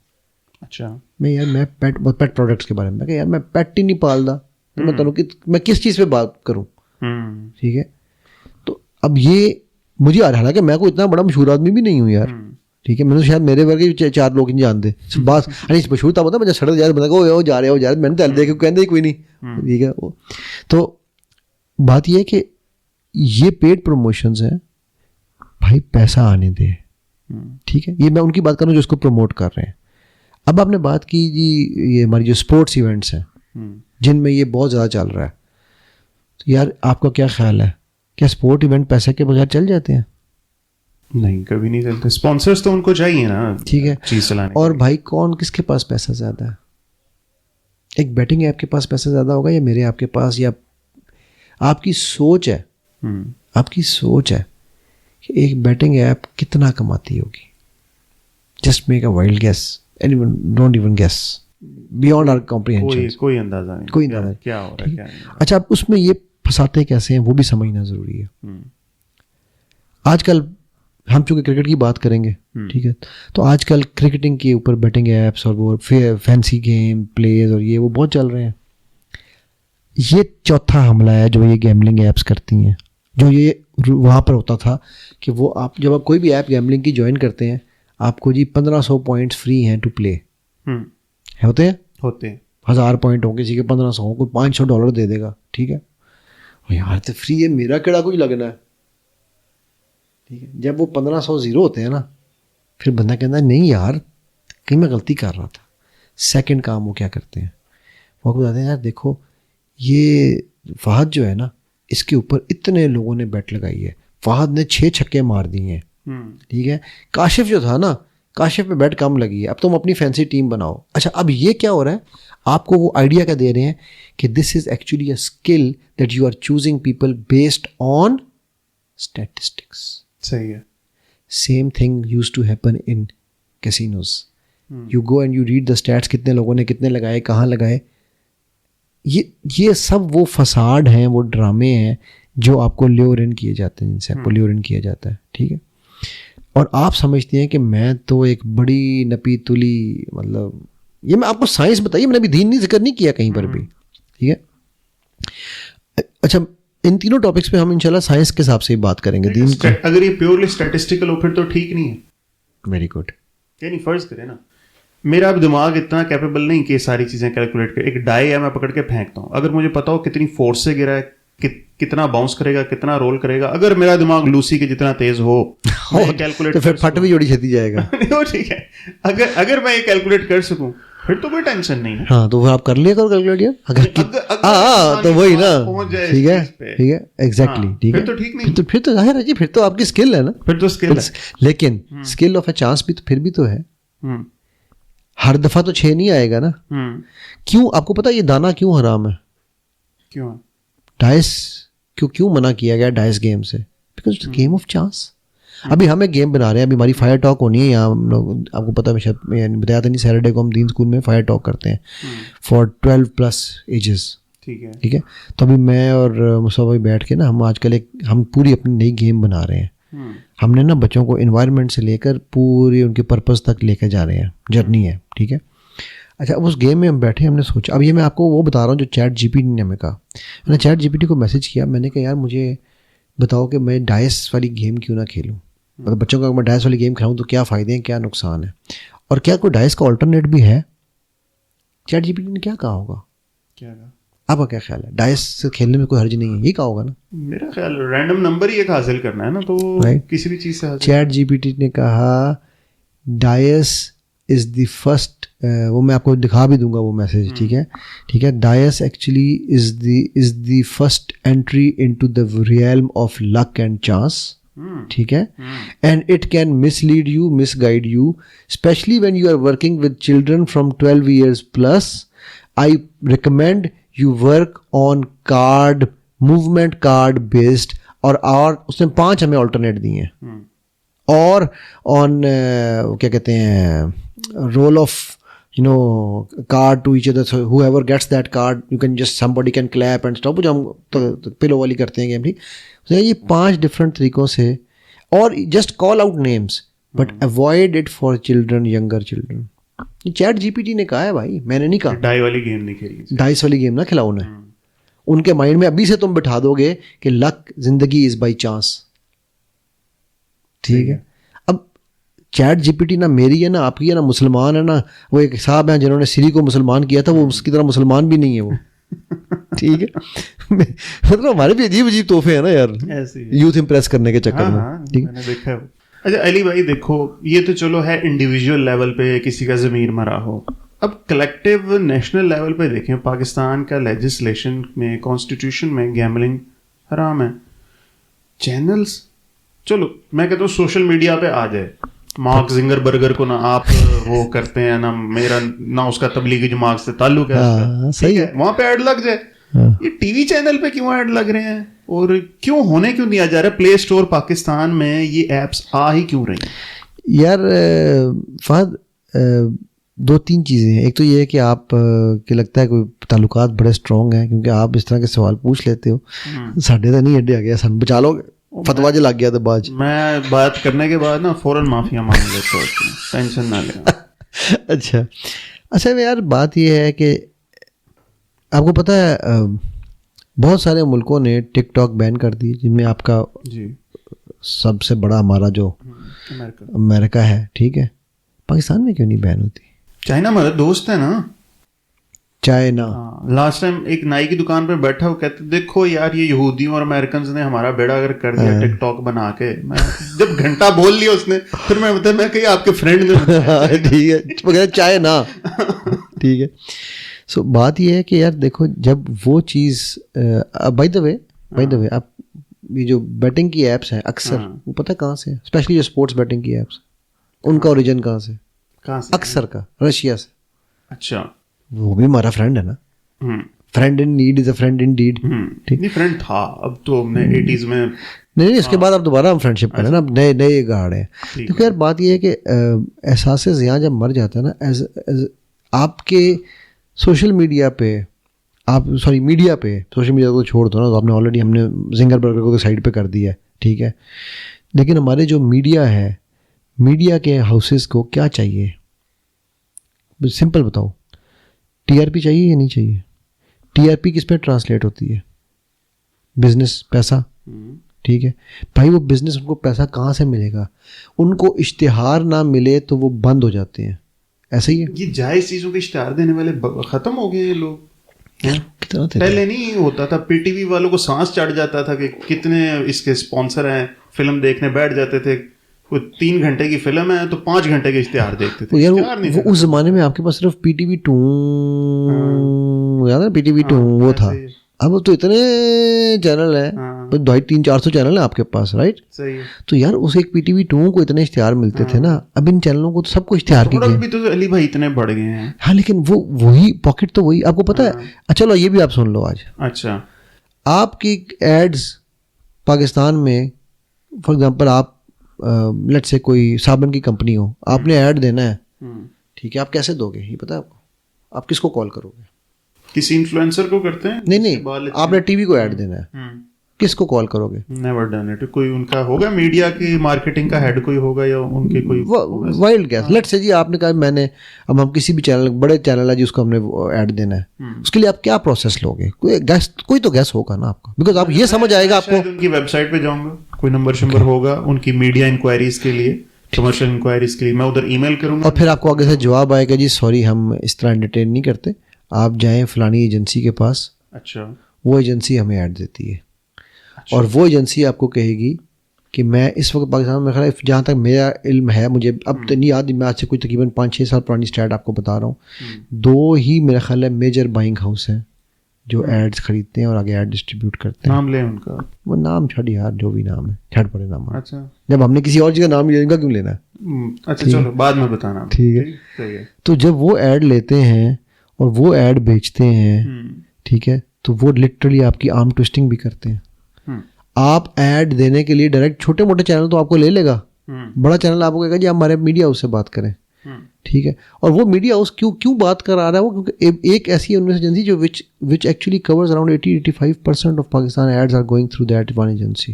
اچھا. میں پیٹ پروڈکٹس کے بارے میں, یار میں پیٹ ہی نہیں پالتا, تو میں تمہیں کہ میں کس چیز پہ بات کروں. ٹھیک ہے. تو اب یہ مجھے حالانکہ میں کوئی اتنا بڑا مشہور آدمی بھی نہیں ہوں یار. ٹھیک ہے. میں تو شاید میرے ورگے 4 لوگ نہیں جانتے. بات مشہور تھا ہوتا, مجھے سڑک جا رہا وہ جا رہے میں نے تو دیکھ کے کہنے کوئی نہیں. ٹھیک ہے. تو بات یہ ہے کہ یہ پیڈ پروموشنز ہیں بھائی, پیسہ آنے دے. ٹھیک ہے. یہ میں ان کی بات کر رہا ہوں جو اس کو پروموٹ کر رہے ہیں. اب آپ نے بات کی جی یہ ہماری جو اسپورٹس ایونٹس ہیں جن میں یہ بہت زیادہ چل رہا ہے, تو یار آپ کا کیا خیال ہے, کیا اسپورٹ ایونٹ پیسے کے بغیر چل جاتے ہیں؟ نہیں, کبھی نہیں چلتے. اسپانسرز تو ان کو چاہیے نا. ٹھیک ہے. چیز چلانے. اور بھائی کون کس کے پاس پیسہ زیادہ ہے؟ ایک بیٹنگ ایپ کے پاس پیسہ زیادہ ہوگا یا میرے آپ کے پاس, یا آپ کی سوچ ہے, آپ کی سوچ ہے کہ ایک بیٹنگ ایپ کتنا کماتی ہوگی. Just make a wild guess, don't even guess, beyond our comprehension. کوئی اندازہ نہیں, کوئی اندازہ نہیں کیا ہو رہا ہے کیا نہیں. اچھا اب اس میں یہ پھنساتے کیسے ہیں وہ بھی سمجھنا ضروری ہے. آج کل ہم چونکہ کرکٹ کی بات کریں گے, ٹھیک ہے, تو آج کل کرکٹنگ کے اوپر بیٹنگ ایپس اور وہ فینسی گیم پلیز اور یہ وہ بہت چل رہے ہیں. یہ چوتھا حملہ ہے جو یہ گیملنگ ایپس کرتی ہیں. جو یہ وہاں پر ہوتا تھا کہ وہ آپ جب آپ کوئی بھی ایپ گیملنگ کی جوائن کرتے ہیں, آپ کو جی 1500 پوائنٹس فری ہیں ٹو پلے. ہوتے ہیں 1000 پوائنٹ ہوں, کسی کے 1500 کوئی $500 دے دے گا. ٹھیک ہے. یار تو فری ہے, میرا کیڑا کچھ لگنا ہے. ٹھیک ہے. جب وہ 1500 زیرو ہوتے ہیں نا, پھر بندہ کہتا ہے نہیں یار کہیں میں غلطی کر رہا تھا. سیکنڈ کام وہ کیا کرتے ہیں, وہ آپ کو بتاتے ہیں یار دیکھو یہ فہد جو ہے نا اس کے اوپر اتنے لوگوں نے بیٹ لگائی ہے, فہد نے 6 چھکے مار دیے ہیں. ٹھیک ہے. کاشف جو تھا نا, کاشف پہ بیٹ کم لگی ہے, اب تم اپنی فینسی ٹیم بناؤ. اچھا اب یہ کیا ہو رہا ہے, آپ کو وہ آئیڈیا کیا دے رہے ہیں کہ this is actually a skill that you are choosing people based on statistics. صحیح ہے. Same thing used to happen in casinos. You go and you read the stats, کتنے لوگوں نے کتنے لگائے, کہاں لگائے. یہ سب وہ فساد ہیں, وہ ڈرامے ہیں جو آپ کو لیور ان کیے جاتے ہیں, جن سے آپ کو لیور ان کیا جاتا ہے. ٹھیک ہے. اور آپ سمجھتے ہیں کہ میں تو ایک بڑی نپی تلی, مطلب یہ میں آپ کو سائنس بتائیے, میں نے ابھی دین نہیں ذکر نہیں کیا کہیں پر بھی. ٹھیک ہے. اچھا ان تینوں ٹاپکس پہ ہم انشاءاللہ سائنس کے حساب سے ہی بات کریں گے. دین اگر یہ پیورلی اسٹیٹسٹیکل ہو پھر تو ٹھیک نہیں ہے. Very good. یعنی فرض کریں نا میرا اب دماغ اتنا کیپیبل نہیں کہ یہ ساری چیزیں کیلکولیٹ کرے. ایک ڈائی ہے, میں پکڑ کے پھینکتا ہوں, اگر مجھے پتا ہو کتنی فورس سے گرا ہے, کتنا باؤنس کرے گا, کتنا رول کرے گا, اگر میرا دماغ لوسی کے جتنا تیز ہو کیلکولیٹ, تو پھر پھٹ بھی جوڑی چھتی جائے گا. ٹھیک ہے, اگر میں یہ کیلکولیٹ کر سکوں پھر تو کوئی ٹینشن نہیں ہے. ہاں, تو وہ آپ کر لیا کرو کیلکولیٹ یار. ہاں تو وہی نا, ٹھیک ہے ٹھیک ہے, ایگزیکٹلی ٹھیک ہے. پھر تو ٹھیک نہیں, پھر تو ظاہر ہے جی, پھر تو آپ کی اسکل ہے نا, پھر تو اسکل ہے. لیکن اسکل آف اے چانس بھی تو پھر بھی تو ہے. ہر دفعہ تو 6 نہیں آئے گا نا. کیوں آپ کو پتا یہ دانا کیوں حرام ہے؟ کیوں ڈائس کیوں منع کیا گیا ڈائس گیم سے؟ Because it's game of chance. ابھی ہم ایک گیم بنا رہے ہیں, ابھی ہماری فائر ٹاک ہونی ہے یہاں. ہم لوگ آپ کو پتا ہے, میں بتایا تھا نہیں, سیٹرڈے کو ہم دین اسکول میں فائر ٹاک کرتے ہیں فار 12+ ایجز. ٹھیک ہے, تو ابھی میں اور مصطفیٰ بھائی بیٹھ کے نا ہم آج کل ہم پوری اپنی نئی گیم بنا رہے ہیں. ہم نے نا بچوں کو انوائرمنٹ سے لے کر پوری ان کے پرپز تک لے کے جا رہے ہیں, جرنی ہے. ٹھیک ہے, اچھا اب اس گیم میں ہم بیٹھے, ہم نے سوچا, اب یہ میں آپ کو وہ بتا رہا ہوں جو چیٹ جی پی ٹی نے ہمیں کہا. میں نے چیٹ جی پی ٹی کو میسج کیا, میں نے کہا یار مجھے بتاؤ کہ میں ڈائس والی گیم کیوں نہ کھیلوں, مطلب بچوں کو اگر میں ڈائس والی گیم کھلاؤں تو کیا فائدے ہیں, کیا نقصان ہے, اور کیا کوئی ڈائس کا آلٹرنیٹ بھی ہے. چیٹ جی پی ٹی نے کیا کہا ہوگا, آپ کا کیا خیال ہے؟ ڈائس سے کھیلنے میں کوئی حرج نہیں ہے, یہ کہا ہوگا نا. میرا خیال رینڈم نمبر ہی ایک حاصل کرنا ہے نا, تو کسی بھی چیز سے حاصل. چیٹ جی پی ٹی نے کہا ڈائس از دی فرسٹ, وہ میں آپ کو دکھا بھی دوں گا وہ میسج. ٹھیک ہے, dice actually is the first entry into the realm of luck and chance. ٹھیک ہے, and it can mislead you, misguide you, especially when you are working with children from 12 years plus. I recommend you work on card movement card based, اور اس نے 5 ہمیں آلٹرنیٹ دیے ہیں, اور آن کیا کہتے ہیں rule of card to each other, so whoever gets that card you can just somebody can clap and stop, جو ہم پلو والی کرتے ہیں گیم. ٹھیک, یہ 5 ڈفرینٹ طریقوں سے, اور just call out names but avoid it for children, younger children. یہ چیٹ جی پی ٹی نے کہا ہے بھائی, میں نے نہیں کہا. ڈائی والی گیم نہیں کھیلی, ڈائس والی گیم نہ کھلاؤ انہیں. ان کے مائنڈ میں ابھی سے تم بٹھا دو گے کہ لک زندگی از بائی چانس. ٹھیک ہے, اب چیٹ جی پی ٹی نہ میری ہے نہ آپ کی ہے نہ مسلمان ہے, نہ وہ ایک صاحب ہیں جنہوں نے سری کو مسلمان کیا تھا, وہ اس کی طرح مسلمان بھی نہیں ہے وہ. ٹھیک ہے, مطلب ہمارے بھی عجیب عجیب تحفے ہیں نا یار, یوتھ امپریس کرنے کے چکر میں. میں نے دیکھا ہے. اچھا علی بھائی دیکھو, یہ تو چلو ہے انڈیویجول لیول پہ کسی کا ضمیر مرا ہو, اب کلیکٹیو نیشنل لیول پہ دیکھیں, پاکستان کا لیجسلیشن میں, کانسٹیٹیوشن میں گیملنگ حرام ہے. چینلز چلو میں کہتا ہوں سوشل میڈیا پہ آ جائے, مارک زنگر برگر کو نہ آپ وہ کرتے ہیں, نہ میرا نہ اس کا تبلیغی جماعت سے تعلق ہے, صحیح ہے, وہاں پہ ایڈ لگ جائے. یہ ٹی وی چینل پہ کیوں ایڈ لگ رہے ہیں, اور کیوں ہونے کیوں دیا جا رہا ہے؟ پلے اسٹور پاکستان میں یہ ایپس آ ہی کیوں رہی ہیں یار؟ فہد 2-3 چیزیں ہیں. ایک تو یہ ہے کہ آپ کہ لگتا ہے کوئی تعلقات بڑے اسٹرانگ ہیں, کیونکہ آپ اس طرح کے سوال پوچھ لیتے ہو. ساڈے تو نہیں اڈے آ گیا, سن بچا لو, فتوا جو لگ گیا تو بعد میں بات کرنے کے بعد نا فوراً معافیا مانگ لیتا ہوں, ٹینشن نہ لیں. اچھا یار بات یہ ہے کہ آپ کو پتہ ہے بہت سارے ملکوں نے ٹک ٹاک بین کر دی, جن میں آپ کا سب سے بڑا ہمارا جو امریکہ ہے. ٹھیک ہے, پاکستان میں کیوں نہیں بین ہوتی؟ چائنا ہمارا دوست ہے نا, چائنا. لاسٹ ٹائم ایک نائی کی دکان پہ بیٹھا وہ کہتے دیکھو یار یہ یہودیوں اور امریکنز نے ہمارا بیڑا اگر کر دیا ٹک ٹاک بنا کے. میں جب گھنٹہ بول لیا اس نے, پھر میں بتا میں کہ آپ کے فرینڈ نے. ٹھیک ہے, چائنا. ٹھیک ہے, سو بات یہ ہے کہ یار دیکھو, جب وہ چیز بائی دا وے آپ یہ جو بیٹنگ کی ایپس ہیں اکثر وہ پتہ کہاں سے, اسپیشلی جو اسپورٹس بیٹنگ کی ایپس, ان کا اوریجن کہاں سے؟ اکثر کا رشیا سے. اچھا, وہ بھی ہمارا فرینڈ ہے نا, friend in need is a friend in deed. نہیں فرینڈ تھا, اب تو ہم نے 80s میں نہیں, اس کے بعد اب دوبارہ ہم فرینڈ شپ کریں نا, اب نئے گاڑ ہیں. دیکھو یار بات یہ ہے کہ احساس زیاں جب مر جاتا ہے نا, آپ کے سوشل میڈیا پہ میڈیا پہ, سوشل میڈیا کو چھوڑ دو نا, تو آپ نے آلریڈی ہم نے زنگر برگر کو تو سائڈ پہ کر دیا ہے. ٹھیک ہے, لیکن ہمارے جو میڈیا ہے, میڈیا کے ہاؤسز کو کیا چاہیے؟ سمپل بتاؤ, ٹی آر پی چاہیے یا نہیں چاہیے؟ ٹی آر پی کس پہ ٹرانسلیٹ ہوتی ہے؟ بزنس, پیسہ. ٹھیک ہے بھائی, وہ بزنس ان کو پیسہ کہاں سے ملے گا؟ ان کو اشتہار نہ ملے تو وہ بند ہو جاتے ہیں. ایسا ہی ہے. یہ جائز چیزوں کے اشتہار دینے والے ختم ہو گئے ہیں لوگ. کتنا پہلے نہیں ہوتا تھا, پی ٹی وی والوں کو سانس چڑھ جاتا تھا کہ کتنے اس کے اسپانسر ہیں, فلم دیکھنے بیٹھ جاتے تھے, کوئی 3 گھنٹے کی فلم ہے تو 5 گھنٹے کے اشتہار دیکھتے تھے. یار وہ اس زمانے میں آپ کے پاس صرف پی ٹی وی 2 یاد ہے, پی ٹی وی 2 وہ تھا. اب تو اتنے چینل ہیں, 200-400 چینل ہیں آپ کے پاس, رائٹ. تو یار اس ایک پی ٹی وی 2 کو اتنے اشتہار ملتے تھے نا, اب ان چینلوں کو تو سب کو اشتہار کی بھی تو علی بھائی اتنے بڑھ گئے ہیں. ہاں لیکن وہی پاکٹ تو وہی, آپ کو پتا ہے. چلو یہ بھی آپ سن لو آج. اچھا, آپ کی ایڈز پاکستان میں فار ایگزامپل آپ لیٹ سے کوئی صابن کی کمپنی ہو, آپ نے ایڈ دینا ہے, ٹھیک ہے, آپ کیسے دو گے یہ پتا ہے آپ کو؟ آپ کس کو کال کرو گے؟ کسی انفلوئنسر کو کرتے ہیں. نہیں, آپ نے ٹی وی کو ایڈ دینا ہے, کس کو کال کرو گے؟ Never done it. کوئی ان کا ہوگا میڈیا کی مارکیٹنگ کا ہیڈ کوئی ہوگا, یا ان کے کوئی وائلڈ گیس. لیٹ سے جی آپ نے کہا میں نے, اب ہم کسی بھی چینل, بڑے چینل ہے جس کو ہم نے ایڈ دینا ہے, اس کے لیے آپ کیا پروسیس لو گے؟ کوئی تو گیس ہوگا نا آپ کا, بیکاز آپ یہ سمجھ آئے گا آپ کو. ان کی ویب سائٹ پہ جاؤں گا, کوئی نمبر ہوگا ان کی میڈیا انکوائریز کے لیے, کمرشل انکوائریز کے لیے, میں ادھر ای میل کروں گا, اور پھر آپ کو آگے سے جواب آئے گا جی سوری ہم اس طرح انٹرٹین نہیں کرتے, آپ جائیں فلانی ایجنسی کے پاس. اچھا, وہ ایجنسی ہمیں ایڈ دیتی ہے, اور وہ ایجنسی آپ کو کہے گی کہ میں اس وقت پاکستان میں خیال جہاں تک میرا علم ہے, مجھے اب تو نہیں یاد, میں آج سے کوئی تقریباً 5-6 سال پرانی اسٹیٹ آپ کو بتا رہا ہوں, 2 ہی میرا خیال ہے میجر بائنگ ہاؤس ہیں جو ایڈز خریدتے ہیں اور آگے ایڈ ڈسٹریبیوٹ کرتے ہیں. نام لیں ان کا؟ وہ نام چھڑ یار, جو بھی نام ہے چھڑ پڑے نام. اچھا, جب ہم نے کسی اور چیز کا نام لیا, ان کا کیوں لینا ہے؟ اچھا چلو بعد میں بتانا. ٹھیک ہے. تو جب وہ ایڈ لیتے ہیں اور وہ ایڈ بیچتے ہیں, ٹھیک ہے, تو وہ لٹرلی آپ کی آرم ٹوسٹنگ بھی کرتے ہیں. آپ ایڈ دینے کے لیے ڈائریکٹ چھوٹے موٹے چینل تو آپ کو لے لے گا, بڑا چینل آپ کو کہے گا جی ہمارے میڈیا ہاؤس سے بات کریں, ٹھیک ہے. اور وہ میڈیا ہاؤس کیوں بات کرا رہا ہے وہ, کیونکہ ایک ایسی ایجنسی جو which actually covers around 80-85% of Pakistan ads are going through that one agency.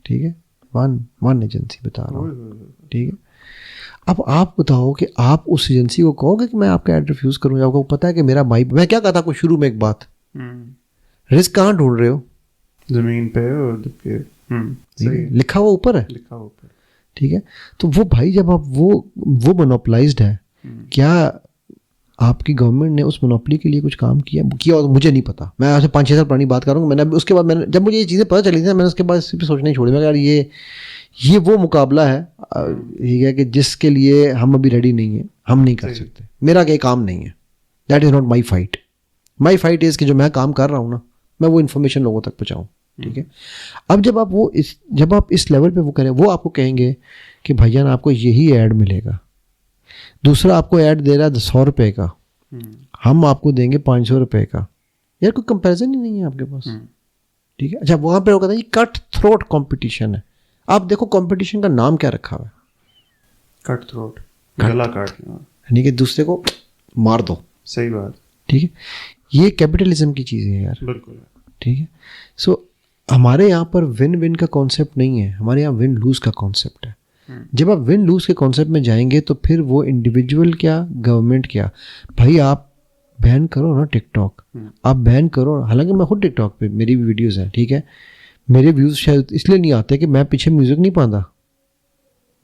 ٹھیک ہے, ون ایجنسی بتا رہا ہوں, ٹھیک ہے. اب آپ بتاؤ کہ آپ اس ایجنسی کو کہو گے کہ میں آپ کا ایڈ ریفیوز کروں, آپ کو پتا ہے کہ میرا بھائی, میں کیا کہا تھا شروع میں ایک بات, رسک کہاں ڈھونڈ رہے ہو؟ زمین پہ لکھا ہوا اوپر ہے, لکھا ہوا اوپر, ٹھیک ہے. تو وہ بھائی جب آپ وہ مونوپلائزڈ ہے, کیا آپ کی گورنمنٹ نے اس مونوپلی کے لیے کچھ کام کیا مجھے نہیں پتا. میں آپ سے 5-6 سال پرانی بات کروں گا. میں نے اس کے بعد جب مجھے یہ چیزیں پتہ چلی تھیں, میں نے اس کے بعد اس پہ سوچنا ہی چھوڑی. میں کہا یہ وہ مقابلہ ہے, ٹھیک ہے, کہ جس کے لیے ہم ابھی ریڈی نہیں ہیں, ہم نہیں کر سکتے. میرا یہ کام نہیں ہے, that is not my fight. My fight از کہ جو میں کام کر رہا ہوں نا, میں وہ انفارمیشن لوگوں تک پہنچاؤں, ٹھیک ہے. اب جب آپ اس لیول پہ وہ کریں, وہ آپ کو کہیں گے کہ بھائی جان آپ کو یہی ایڈ ملے گا, دوسرا آپ کو ایڈ دے رہا ہے 100 روپے کا, ہم آپ کو دیں گے 500 روپے کا. یار کوئی کمپیریزن ہی نہیں ہے آپ کے پاس, ٹھیک ہے. اچھا وہاں پہ وہ کہتا ہے یہ کٹ تھروٹ کمپٹیشن ہے. آپ دیکھو کمپٹیشن کا نام کیا رکھا ہوا ہے, کٹ تھروٹ, گلا کاٹنا, یعنی کہ دوسرے کو مار دو. صحیح بات, ٹھیک ہے. یہ کیپٹلزم کی چیزیں ہیں یار, بالکل, ٹھیک ہے. سو ہمارے یہاں پر ون کا کانسیپٹ نہیں ہے, ہمارے یہاں ون لوز کا کانسیپٹ ہے. جب آپ ون لوز کے کانسیپٹ میں جائیں گے تو پھر وہ انڈیویجول کیا, گورنمنٹ کیا. بھائی آپ بین کرو نا ٹک ٹاک, آپ بین کرو. حالانکہ میں خود ٹک ٹاک پہ میری بھی ویڈیوز ہیں, ٹھیک ہے. میرے ویوز شاید اس لیے نہیں آتے کہ میں پیچھے میوزک نہیں پاتا,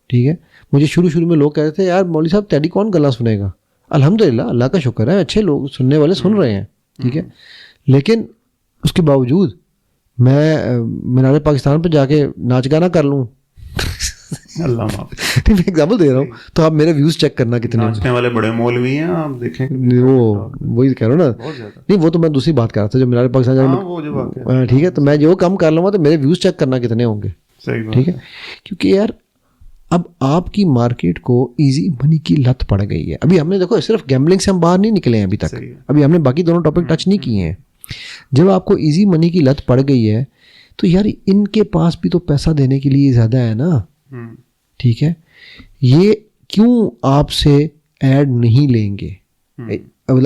ٹھیک ہے. مجھے شروع میں لوگ کہتے تھے یار مولوی صاحب تیری کون گلا سنے گا. الحمدللہ, اللہ کا شکر ہے, اچھے لوگ سننے والے سن رہے ہیں, ٹھیک ہے. لیکن اس کے باوجود میں مینار پاکستان پہ جا کے ناچ گانا کر لوں, اللہ معاف, میں ایگزامپل دے رہا ہوں, تو آپ میرے ویوز چیک کرنا کتنے ناچنے والے بڑے مولوی ہیں, آپ دیکھیں. وہی کہہ رہا ہوں نا, نہیں وہ تو میں دوسری بات کر رہا تھا جو مینار پاکستان جا, ٹھیک ہے. تو میں جو کم کر لوں گا تو میرے ویوز چیک کرنا کتنے ہوں گے, ٹھیک ہے. کیونکہ یار اب آپ کی مارکیٹ کو ایزی منی کی لت پڑ گئی ہے. ابھی ہم نے دیکھو صرف گیمبلنگ سے ہم باہر نہیں نکلے ہیں ابھی تک, ابھی ہم نے باقی دونوں ٹاپک ٹچ نہیں کیے ہیں. جب آپ کو ایزی منی کی لت پڑ گئی ہے تو یار ان کے پاس بھی تو پیسہ دینے کے لیے زیادہ ہے نا, ٹھیک ہے. یہ کیوں آپ سے ایڈ نہیں لیں گے,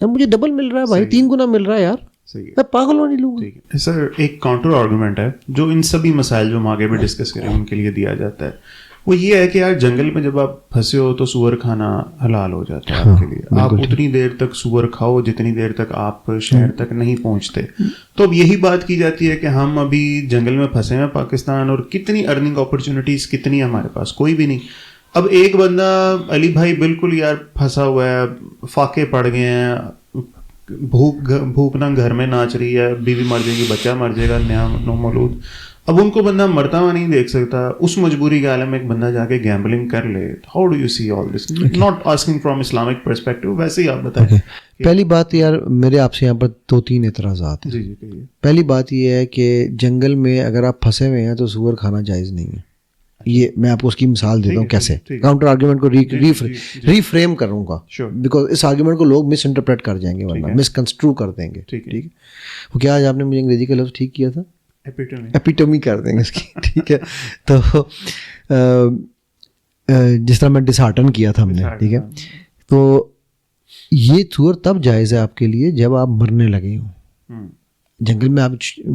اب مجھے ڈبل مل رہا ہے بھائی, 3 گنا مل رہا ہے یار. صحیح ہے. میں پاگل ہونے لوں گا. ٹھیک ہے سر, ایک کاؤنٹر آرگومنٹ ہے جو ان سبھی مسائل جو ہم آگے بھی ڈسکس کریں ان کے لیے دیا جاتا ہے, وہ یہ ہے کہ یار جنگل میں جب آپ پھنسے ہو تو سور کھانا حلال ہو جاتا ہے آپ کے لیے. آپ اتنی دیر تک سور کھاؤ جتنی دیر تک آپ شہر تک نہیں پہنچتے. تو اب یہی بات کی جاتی ہے کہ ہم ابھی جنگل میں پھنسے ہیں پاکستان, اور کتنی ارننگ اپرچونیٹیز کتنی ہمارے پاس, کوئی بھی نہیں. اب ایک بندہ علی بھائی بالکل یار پھنسا ہوا ہے, فاقے پڑ گئے ہیں, بھوک نہ گھر میں ناچ رہی ہے, بیوی مر جائے گی, بچہ مر جائے گا, نو مولود. اب ان کو بندہ مرتا ہوا نہیں دیکھ سکتا. اس مجبوری کے عالم میں ایک بندہ جا کے گیمبلنگ کر لے. How do you see all this, not asking from Islamic perspective, ویسے ہی آپ بتائیں. پہلی بات یار میرے آپ سے یہاں پر 2-3 اعتراضات ہیں. جی جی کہیے. پہلی بات یہ ہے کہ جنگل میں اگر آپ پھنسے ہوئے ہیں تو سور کھانا جائز نہیں ہے. یہ میں آپ کو اس کی مثال دیتا ہوں کیسے. کاؤنٹر آرگیومنٹ کو ری فریم کروں گا, بیکاز اس آرگیومنٹ کو لوگ مس انٹرپریٹ کر جائیں گے, ورنہ مس کنسٹرو کر دیں گے. ٹھیک ہے, وہ کیا آج آپ نے مجھے انگریزی کا لفظ ٹھیک کیا تھا, ایپیٹومی کر دیں گے اس کی. ٹھیک ہے, تو جس طرح میں ڈسہارٹن کیا تھا ہم نے. ٹھیک ہے, تو یہ سور تب جائز ہے آپ کے لیے جب آپ مرنے لگے ہوں. جنگل میں آپ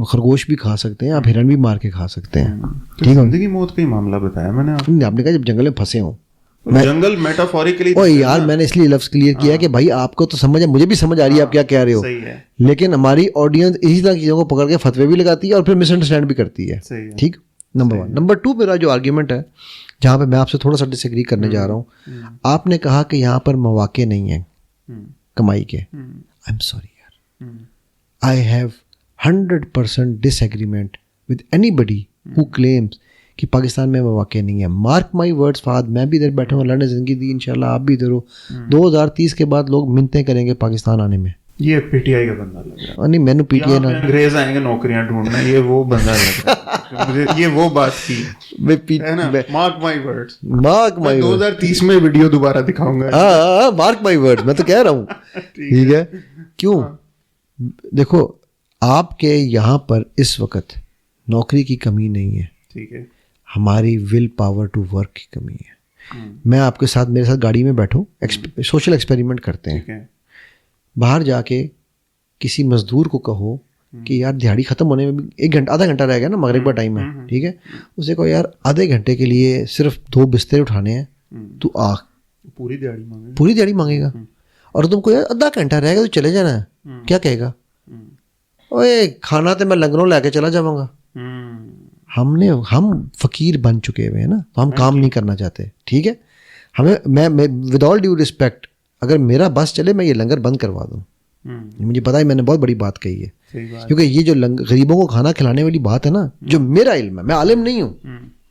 خرگوش بھی کھا سکتے ہیں, آپ ہرن بھی مار کے کھا سکتے ہیں. ٹھیک ہے, زندگی موت کا ہی معاملہ بتایا میں نے. آپ نے کہا جب جنگل میں پھنسے ہوں, جنگل میٹافوریکلی. او یار میں نے اس لیے لفظ کلیئر کیا کہ بھائی آپ کو تو سمجھ ہے, مجھے بھی سمجھ آ رہی ہے آپ کیا کہہ رہے ہو, لیکن ہماری آڈینس اسی طرح چیزوں کو پکڑ کے فتوے بھی لگاتی ہے اور پھر مس انڈرسٹینڈ بھی کرتی ہے. ٹھیک, نمبر 1. نمبر 2, میرا جو آرگیومنٹ ہے جہاں پہ میں آپ سے تھوڑا سا ڈس ایگری کرنے جا رہا ہوں, آپ نے کہا کہ یہاں پر مواقع نہیں ہیں کمائی کے. آئی ایم سوری یار, I have 100% disagreement with anybody who claims کہ پاکستان میں مواقع نہیں ہے. مارک مائی ورڈز فہد, میں بھی ادھر بیٹھا ہوں, اللہ نے زندگی دی, انشاءاللہ آپ بھی ادھر ہو. 2030 کے بعد لوگ منتیں کریں گے پاکستان آنے میں. یہ پی ٹی آئی کا بندہ لگ رہا ہے. نہیں میں نے پی ٹی آئی انگریز آئیں گے نوکریاں ڈھونڈنا, یہ وہ بندہ لگ رہا ہے مجھے. یہ وہ بات کی ہے نا, mark my words, mark my 2030 میں ویڈیو دوبارہ دکھاؤں گا. ہاں مارک مائی ورڈز, میں تو کہہ رہا ہوں. ٹھیک ہے, کیوں دیکھو آپ کے یہاں پر اس وقت نوکری کی کمی نہیں ہے. ٹھیک ہے, ہماری ول پاور ٹو ورک کی کمی ہے. میں آپ کے ساتھ, میرے ساتھ گاڑی میں بیٹھو, سوشل ایکسپیریمنٹ کرتے ہیں. باہر جا کے کسی مزدور کو کہو کہ یار دیہڑی ختم ہونے میں 1 گھنٹہ آدھا گھنٹہ رہ گیا نا, مغرب کا ٹائم ہے. ٹھیک ہے, اسے کہو یار آدھے گھنٹے کے لیے صرف 2 بستر اٹھانے ہیں, تو آ, پوری دیہڑی مانگے گا. اور تم کو یار آدھا گھنٹہ رہ گیا تو چلے جانا ہے, کیا کہے گا, اوے کھانا تو میں لنگروں لے کے چلا جاؤں گا. ہم فقیر بن چکے ہوئے ہیں نا, تو ہم کام نہیں کرنا چاہتے. ٹھیک ہے, ہمیں میں ود آل ڈیو رسپیکٹ, اگر میرا بس چلے میں یہ لنگر بند کروا دوں. مجھے پتا ہے میں نے بہت بڑی بات کہی ہے, کیونکہ یہ جو غریبوں کو کھانا کھلانے والی بات ہے نا, جو میرا علم ہے, میں عالم نہیں ہوں,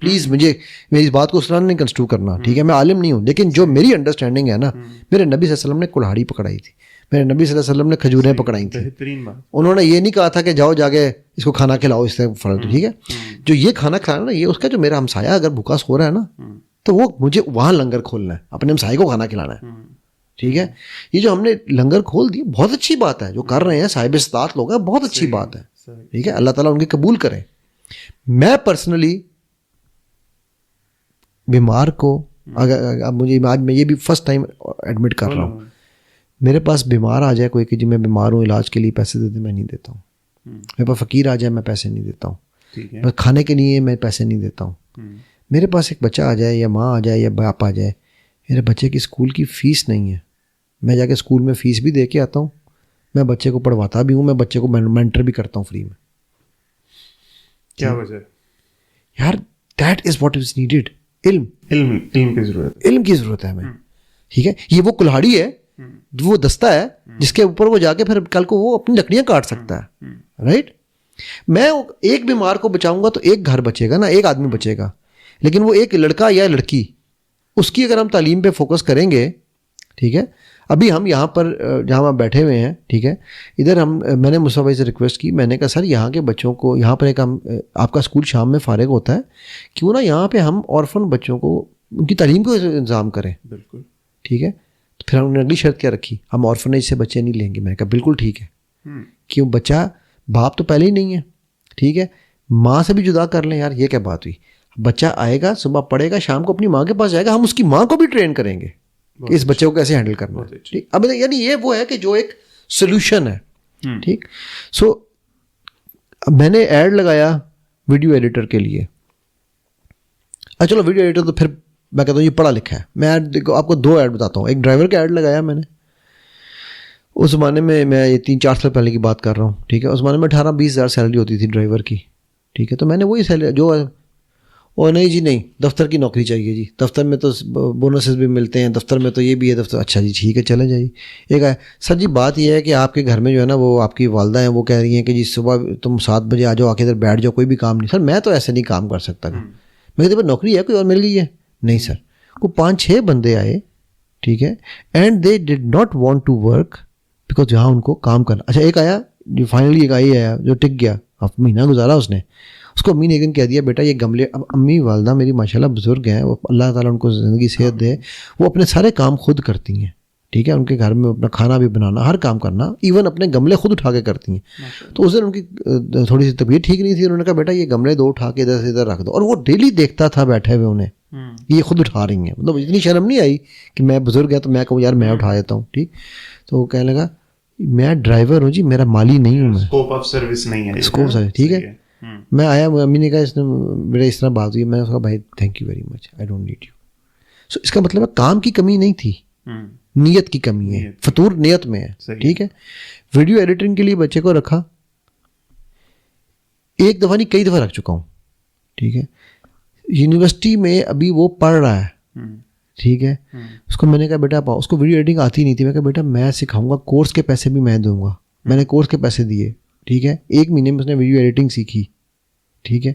پلیز مجھے میری اس بات کو اس طرح نہیں کنسٹرو کرنا. ٹھیک ہے, میں عالم نہیں ہوں, لیکن جو میری انڈرسٹینڈنگ ہے نا, میرے نبی صلی اللہ علیہ وسلم نے کلہاڑی پکڑائی تھی, میرے نبی صلی اللہ علیہ وسلم نے کھجوریں پکڑائی تھیں. انہوں نے یہ نہیں کہا تھا کہ جاؤ جا کے اس کو کھانا کھلاؤ, اس سے فرق. ٹھیک ہے, جو یہ کھانا کھلانا نا, یہ اس کا جو میرا ہمسایہ اگر بھوکا سو رہا ہے نا, تو وہ مجھے وہاں لنگر کھولنا ہے, اپنے ہمسائے کو کھانا کھلانا ہے. ٹھیک ہے, یہ جو ہم نے لنگر کھول دی بہت اچھی بات ہے, جو کر رہے ہیں صاحب استطاعت لوگ ہیں, بہت اچھی بات ہے. ٹھیک ہے, اللہ تعالیٰ ان کی قبول کرے. میں پرسنلی بیمار کو, اگر مجھے آج میں یہ بھی فرسٹ ٹائم ایڈمٹ کر رہا ہوں, میرے پاس بیمار آ جائے کوئی کہ جی میں بیمار ہوں, علاج کے لیے پیسے دے دیں, میں نہیں دیتا ہوں. میرے پاس فقیر آ جائے, میں پیسے نہیں دیتا ہوں. بس کھانے کے لیے میں پیسے نہیں دیتا ہوں. میرے پاس ایک بچہ آ جائے, یا ماں آ جائے, یا باپ آ جائے, میرے بچے کی اسکول کی فیس نہیں ہے, میں جا کے اسکول میں فیس بھی دے کے آتا ہوں, میں بچے کو پڑھواتا بھی ہوں, میں بچے کو مینٹر بھی کرتا ہوں فری میں. کیا وجہ یار, that is what is needed. علم کی ضرورت ہے ہمیں. ٹھیک ہے, یہ وہ کلہاڑی ہے, وہ دستہ ہے جس کے اوپر وہ جا کے پھر کل کو وہ اپنی لکڑیاں کاٹ سکتا ہے. رائٹ, میں ایک بیمار کو بچاؤں گا تو ایک گھر بچے گا نا, ایک آدمی بچے گا. لیکن وہ ایک لڑکا یا لڑکی, اس کی اگر ہم تعلیم پہ فوکس کریں گے. ٹھیک ہے, ابھی ہم یہاں پر جہاں ہم بیٹھے ہوئے ہیں, ٹھیک ہے, ادھر میں نے مصطفیٰ بھائی سے ریکویسٹ کی, میں نے کہا سر یہاں کے بچوں کو, یہاں پر ایک آپ کا اسکول شام میں فارغ ہوتا ہے, کیوں نہ یہاں پہ ہم آرفن بچوں کو ان کی تعلیم کو انتظام کریں. بالکل ٹھیک ہے, تو پھر ہم نے اگلی شرط کیا رکھی, ہم آرفنیج سے بچے نہیں لیں گے. میں نے کہا بالکل ٹھیک ہے, کیوں بچہ باپ تو پہلے ہی نہیں ہے. ٹھیک ہے, ماں سے بھی جدا کر لیں. یار یہ کیا بات ہوئی, بچہ آئے گا, صبح پڑھے گا, شام کو اپنی ماں کے پاس جائے گا, ہم اس کی ماں کو بھی ٹرین کریں گے کہ اس بچے کو کیسے ہینڈل کرنا ہے. اب یعنی یہ وہ ہے کہ جو ایک سولوشن ہے. ٹھیک. سو میں نے ایڈ لگایا ویڈیو ایڈیٹر کے لیے. چلو ویڈیو ایڈیٹر تو پھر میں کہتا ہوں یہ پڑھا لکھا ہے. میں آپ کو 2 ایڈ بتاتا ہوں. ایک ڈرائیور کا ایڈ لگایا میں نے. اس زمانے میں یہ 3-4 سال پہلے کی بات کر رہا ہوں, ٹھیک ہے. اس زمانے میں 18-20 ہزار سیلری ہوتی تھی ڈرائیور کی, ٹھیک ہے. تو میں نے وہی سیلری جو نہیں جی نہیں دفتر کی نوکری چاہیے جی, دفتر میں تو بونسز بھی ملتے ہیں, دفتر میں تو یہ بھی ہے دفتر. اچھا جی ٹھیک ہے چلے جائیے. ایک ہے سر جی بات یہ ہے کہ آپ کے گھر میں جو ہے نا وہ آپ کی والدہ ہیں, وہ کہہ رہی ہیں کہ جی صبح تم 7 بجے آ جاؤ, آ کے ادھر بیٹھ جاؤ, کوئی بھی کام نہیں. سر میں تو ایسے نہیں کام کر سکتا. میں کہتے نوکری ہے کوئی اور مل گئی ہے؟ نہیں سر. وہ 5-6 بندے آئے, ٹھیک ہے, and they did not want to work because جہاں ان کو کام کرنا. اچھا ایک آیا جو فائنلی ایک آیا جو ٹک گیا, مہینہ گزارا اس نے. اس کو امی نے ایک دن کہہ دیا بیٹا یہ گملے, اب امی والدہ میری ماشاءاللہ بزرگ ہیں, وہ اللہ تعالیٰ ان کو زندگی صحت دے, وہ اپنے سارے کام خود کرتی ہیں, ٹھیک ہے. ان کے گھر میں اپنا کھانا بھی بنانا, ہر کام کرنا, ایون اپنے گملے خود اٹھا کے کرتی ہیں. تو اس دن ان کی تھوڑی سی طبیعت ٹھیک نہیں تھی, انہوں نے کہا بیٹا یہ گملے 2 اٹھا کے ادھر سے ادھر رکھ دو. اور وہ ڈیلی دیکھتا تھا بیٹھے ہوئے انہیں, یہ خود اٹھا رہی ہیں. مطلب اتنی شرم نہیں آئی کہ میں بزرگ ہے تو میں کہوں یار میں اٹھا دیتا ہوں, ٹھیک. تو وہ کہنے لگا میں ڈرائیور ہوں جی, میرا مالی نہیں ہوں, میں اسکوپ آف سروس نہیں ہے, اسکوپ سروس, ٹھیک ہے. میں آیا, امی نے کہا اس نے میرے اس طرح بات ہوئی, میں نے کہا بھائی thank you very much, I don't need you. So اس کا مطلب ہے کام کی کمی نہیں تھی, نیت کی کمی ہے, فطور نیت میں ہے, ٹھیک ہے. ویڈیو ایڈیٹنگ کے لیے بچے کو رکھا, ایک دفعہ نہیں کئی دفعہ رکھ چکا ہوں, ٹھیک ہے. یونیورسٹی میں ابھی وہ پڑھ رہا ہے, ٹھیک ہے. اس کو میں نے کہا بیٹا آپ, اس کو ویڈیو ایڈیٹنگ آتی نہیں تھی. میں کہا بیٹا میں سکھاؤں گا, کورس کے پیسے بھی میں دوں گا. میں نے کورس کے پیسے دیے, ٹھیک ہے. 1 مہینے میں اس نے ویڈیو ایڈیٹنگ سیکھی, ٹھیک ہے.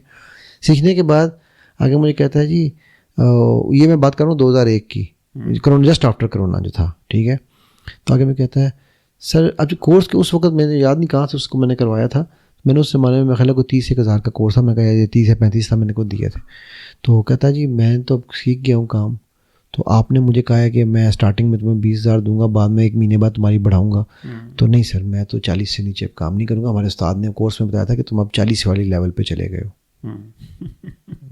سیکھنے کے بعد آگے مجھے کہتا ہے جی یہ میں بات کر رہا ہوں 2001 کی, کرونا جسٹ آفٹر کرونا جو تھا, ٹھیک ہے. تو آگے میں کہتا ہے سر اب جو کورس کے اس وقت میں نے یاد نہیں کہاں سے اس کو میں نے کروایا تھا, میں نے اس زمانے میں خیال ہے کوئی 30,000 کا کورس تھا. میں کہا یہ 30 یا 35 تھا, میں نے کو دیے تھے. تو وہ کہتا ہے جی میں تو سیکھ گیا ہوں کام, تو آپ نے مجھے کہا ہے کہ میں اسٹارٹنگ میں تمہیں 20,000 دوں گا, بعد میں 1 مہینے بعد تمہاری بڑھاؤں گا. تو نہیں سر میں تو 40 سے نیچے کام نہیں کروں گا. ہمارے استاد نے کورس میں بتایا تھا کہ تم اب 40 والی لیول پہ چلے گئے ہو.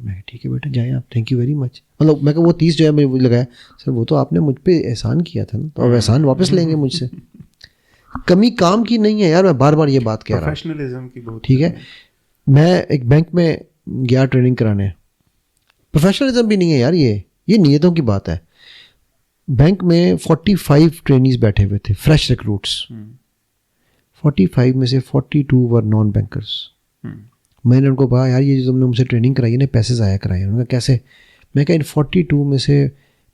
میں ٹھیک ہے بیٹا جائیں آپ, تھینک یو ویری مچ. مطلب میں کہ وہ 30 جو ہے مجھے لگایا, سر وہ تو آپ نے مجھ پہ احسان کیا تھا نا, تو اب احسان واپس لیں گے مجھ سے. کمی کام کی نہیں ہے یار, میں بار بار یہ بات کہہ رہا ہوں, ٹھیک ہے. میں ایک بینک میں گیا ٹریننگ کرانے, پروفیشنلزم بھی نہیں ہے یار, یہ نیتوں کی بات ہے. بینک میں 45 ٹرینیز بیٹھے ہوئے تھے, فریش ریکروٹس. 45 میں سے 42 ور نان بینکرس. میں نے ان کو کہا یار یہ جو تم نے مجھ سے ٹریننگ کرائی ہے نا, پیسے ضائع کرائے. انہوں نے کہا کیسے؟ میں کہا ان 42 میں سے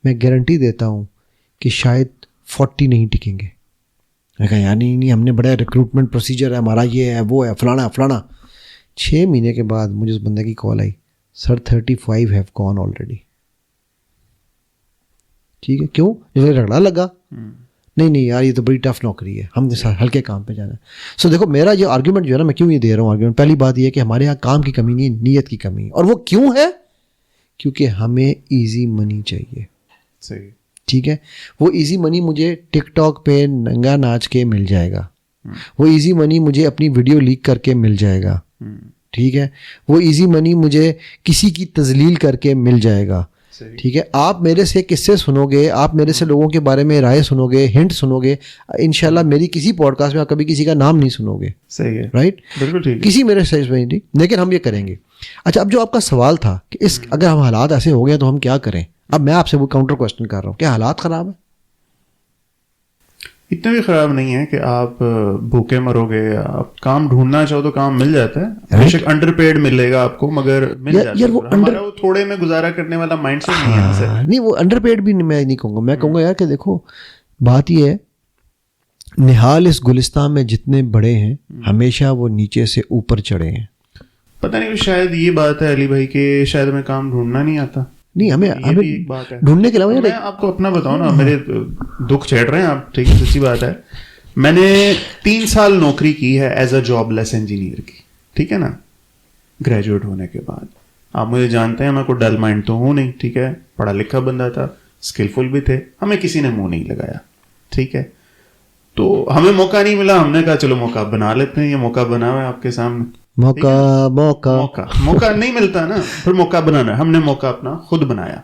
میں گارنٹی دیتا ہوں کہ شاید 40 نہیں ٹکیں گے. میں کہا یار نہیں ہم نے بڑا ریکروٹمنٹ پروسیجر ہے ہمارا, یہ ہے وہ ہے فلانا فلانا. 6 مہینے کے بعد مجھے اس بندے کی کال آئی, سر 35 ہیو گون آلریڈی. ٹھیک ہے, کیوں؟ جو رگڑا لگا, نہیں یار یہ تو بڑی ٹف نوکری ہے, ہم ہلکے کام پہ جانا ہے. سو دیکھو میرا یہ آرگیومنٹ جو ہے نا, میں کیوں یہ دے رہا ہوں آرگیومنٹ, پہلی بات یہ ہے کہ ہمارے یہاں کام کی کمی نہیں ہے, نیت کی کمی ہے. اور وہ کیوں ہے؟ کیونکہ ہمیں ایزی منی چاہیے. صحیح, ٹھیک ہے. وہ ایزی منی مجھے ٹک ٹاک پہ ننگا ناچ کے مل جائے گا, وہ ایزی منی مجھے اپنی ویڈیو لیک کر کے مل جائے گا, ٹھیک ہے. وہ ایزی منی مجھے کسی کی تذلیل کر کے مل جائے گا, ٹھیک ہے. آپ میرے سے قصے سنو گے, آپ میرے سے لوگوں کے بارے میں رائے سنو گے, ہنٹ سنو گے, انشاءاللہ میری کسی پوڈ کاسٹ میں آپ کبھی کسی کا نام نہیں سنو گے. صحیح ہے, رائٹ, بالکل ٹھیک, کسی میرے سائز میں نہیں, لیکن ہم یہ کریں گے. اچھا اب جو آپ کا سوال تھا کہ اس اگر ہم حالات ایسے ہو گئے تو ہم کیا کریں, اب میں آپ سے وہ کاؤنٹر کوشچن کر رہا ہوں, کیا حالات خراب ہیں؟ اتنے بھی خراب نہیں ہے کہ آپ بھوکے مرو گے. آپ کام ڈھونڈنا چاہو تو کام مل جاتا ہے, بے شک انڈر پیڈ ملے گا آپ کو, مگر مل جاتا ہے. ہمارا وہ تھوڑے میں گزارا کرنے والا مائنڈ سیٹ نہیں ہے. نہیں وہ انڈر پیڈ بھی میں نہیں کہوں گا, میں کہوں گا یار کہ دیکھو بات یہ ہے, نہال اس گلستان میں جتنے بڑے ہیں ہمیشہ وہ نیچے سے اوپر چڑھے ہیں. پتہ نہیں شاید یہ بات ہے علی بھائی کہ شاید ہمیں کام ڈھونڈنا نہیں آتا. نہیں ہمیں ڈھونڈنے کے علاوہ میں آپ کو اپنا بتاؤں نا, میرے دکھ چھیڑ رہے ہیں آپ, ٹھیک ہے, سچی بات ہے. میں نے 3 سال نوکری کی ہے as a job less engineer کی, ٹھیک ہے نا, گریجویٹ ہونے کے بعد. آپ مجھے جانتے ہیں میں کوئی ڈل مائنڈ تو ہوں نہیں, ٹھیک ہے, پڑھا لکھا بندہ تھا, اسکلفل بھی تھے, ہمیں کسی نے منہ نہیں لگایا, ٹھیک ہے. تو ہمیں موقع نہیں ملا, ہم نے کہا چلو موقع بنا لیتے ہیں, یہ موقع بنا ہوا ہے آپ کے سامنے. موقع نہیں ملتا نا, پھر موقع بنانا, ہم نے موقع اپنا خود بنایا,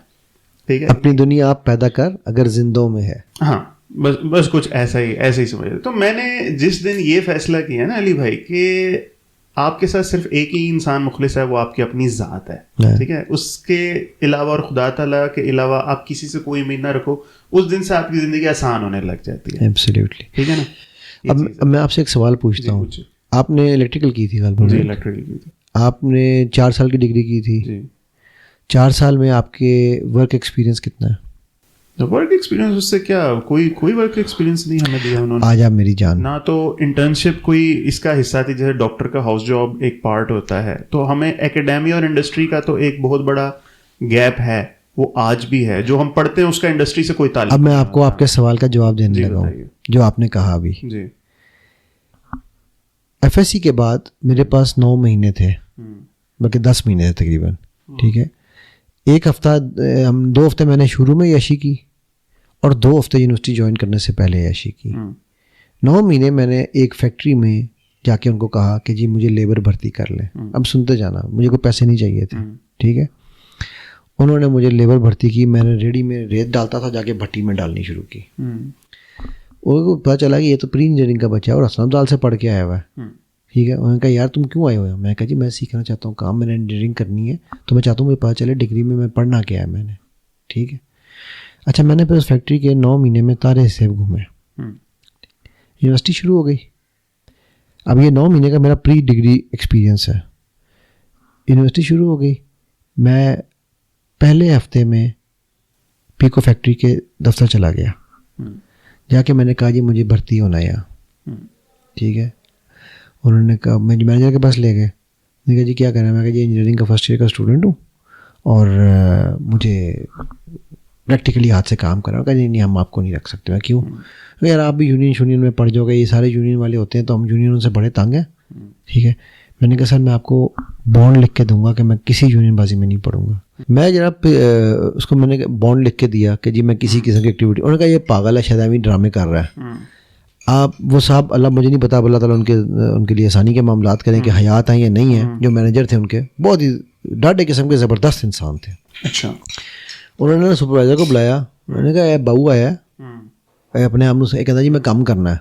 ٹھیک ہے. اپنی دنیا آپ پیدا کر اگر زندوں میں ہے. ہاں, بس کچھ ایسا ہی سمجھ. تو میں نے جس دن یہ فیصلہ کیا نا علی بھائی کہ آپ کے ساتھ صرف ایک ہی انسان مخلص ہے, وہ آپ کی اپنی ذات ہے, ٹھیک ہے, اس کے علاوہ اور خدا تعالیٰ کے علاوہ آپ کسی سے کوئی امید نہ رکھو, اس دن سے آپ کی زندگی آسان ہونے لگ جاتی ہے. ایبسلیوٹلی, ٹھیک ہے نا. اب میں آپ سے ایک سوال پوچھتا ہوں, آپ نے الیکٹریکل کی تھی غالباً؟ جی الیکٹریکل کی تھی. آپ نے 4 سال کی ڈگری کی تھی. جی 4 سال میں آپ کے ورک ایکسپیرینس کتنا ہے؟ ورک ایکسپیرینس اس سے کیا, کوئی ورک ایکسپیرینس نہیں ہمیں دیا انہوں نے. آج آپ میری جان. نہ تو انٹرنشپ کوئی اس کا حصہ تھی, جیسے ڈاکٹر کا ہاؤس جاب ایک پارٹ ہوتا ہے, تو ہمیں اکیڈیمیا اور انڈسٹری کا تو ایک بہت بڑا گیپ ہے, وہ آج بھی ہے. جو ہم پڑھتے ہیں اس کا انڈسٹری سے کوئی تعلق. اب میں آپ کو آپ کے سوال کا جواب دینے لگا ہوں جو آپ نے کہا ابھی. جی ایف ایس سی کے بعد میرے پاس 9 مہینے تھے, بلکہ 10 مہینے تھے تقریباً, ٹھیک ہے. 1 ہفتہ 2 ہفتے میں نے شروع میں عیاشی کی, اور 2 ہفتے یونیورسٹی جوائن کرنے سے پہلے عیاشی کی. 9 مہینے میں نے ایک فیکٹری میں جا کے ان کو کہا کہ جی مجھے لیبر بھرتی کر لیں. اب سنتے جانا, مجھے کوئی پیسے نہیں چاہیے تھے, ٹھیک ہے. انہوں نے مجھے لیبر بھرتی کی, میں نے ریڈی میں ریت ڈالتا تھا, جا کے بھٹی میں ڈالنی شروع کی. ان کو پتا چلا کہ یہ تو پری انجینئرنگ کا بچہ ہے اور اسلام دال سے پڑھ کے آیا ہوا ہے, ٹھیک ہے. انہوں نے کہا یار تم کیوں آئے ہوئے ہو؟ میں نے کہا جی میں سیکھنا چاہتا ہوں کام, میں نے انجینئرنگ کرنی ہے, تو میں چاہتا ہوں مجھے پتا چلے ڈگری میں پڑھنا کیا ہے میں نے, ٹھیک ہے. اچھا, میں نے پھر اس فیکٹری کے 9 مہینے میں تارے سیب گھومے. یونیورسٹی شروع ہو گئی. اب یہ 9 مہینے کا میرا پری ڈگری ایکسپیرینس ہے. یونیورسٹی شروع ہو گئی, میں پہلے ہفتے میں پیکو فیکٹری کے دفتر چلا گیا. جا کے میں نے کہا جی مجھے بھرتی ہونا ہے یہاں, ٹھیک ہے. انہوں نے کہا, میں مینیجر کے پاس لے گئے, میں نے کہا جی کیا کرنا ہے؟ میں کہا جی انجینئرنگ کا فرسٹ ایئر کا اسٹوڈنٹ ہوں اور مجھے پریکٹیکلی ہاتھ سے کام کرا. کہا جی نہیں ہم آپ کو نہیں رکھ سکتے. میں کیوں؟ یار آپ بھی یونین میں پڑھ جاؤ گے, یہ سارے یونین والے ہوتے ہیں تو ہم یونین سے بڑے تنگ ہیں, ٹھیک ہے. میں نے کہا سر میں آپ کو بانڈ لکھ کے دوں گا کہ میں کسی یونین بازی میں نہیں پڑھوں گا. میں جناب اس کو میں نے بانڈ لکھ کے دیا کہ جی میں کسی قسم کی ایکٹیویٹی. انہوں نے کہا یہ پاگل ہے, شاید ڈرامے کر رہا ہے. آپ وہ صاحب اللہ مجھے نہیں پتا, اللہ تعالیٰ ان کے لیے آسانی کے معاملات کریں کہ حیات ہیں یا نہیں ہیں. جو مینیجر تھے ان کے بہت ہی ڈاڈے قسم کے زبردست انسان تھے. اچھا. انہوں نے سپروائزر کو بلایا, میں نے کہا اے بہو آیا اپنے آپ سے کہتا جی میں کام کرنا ہے,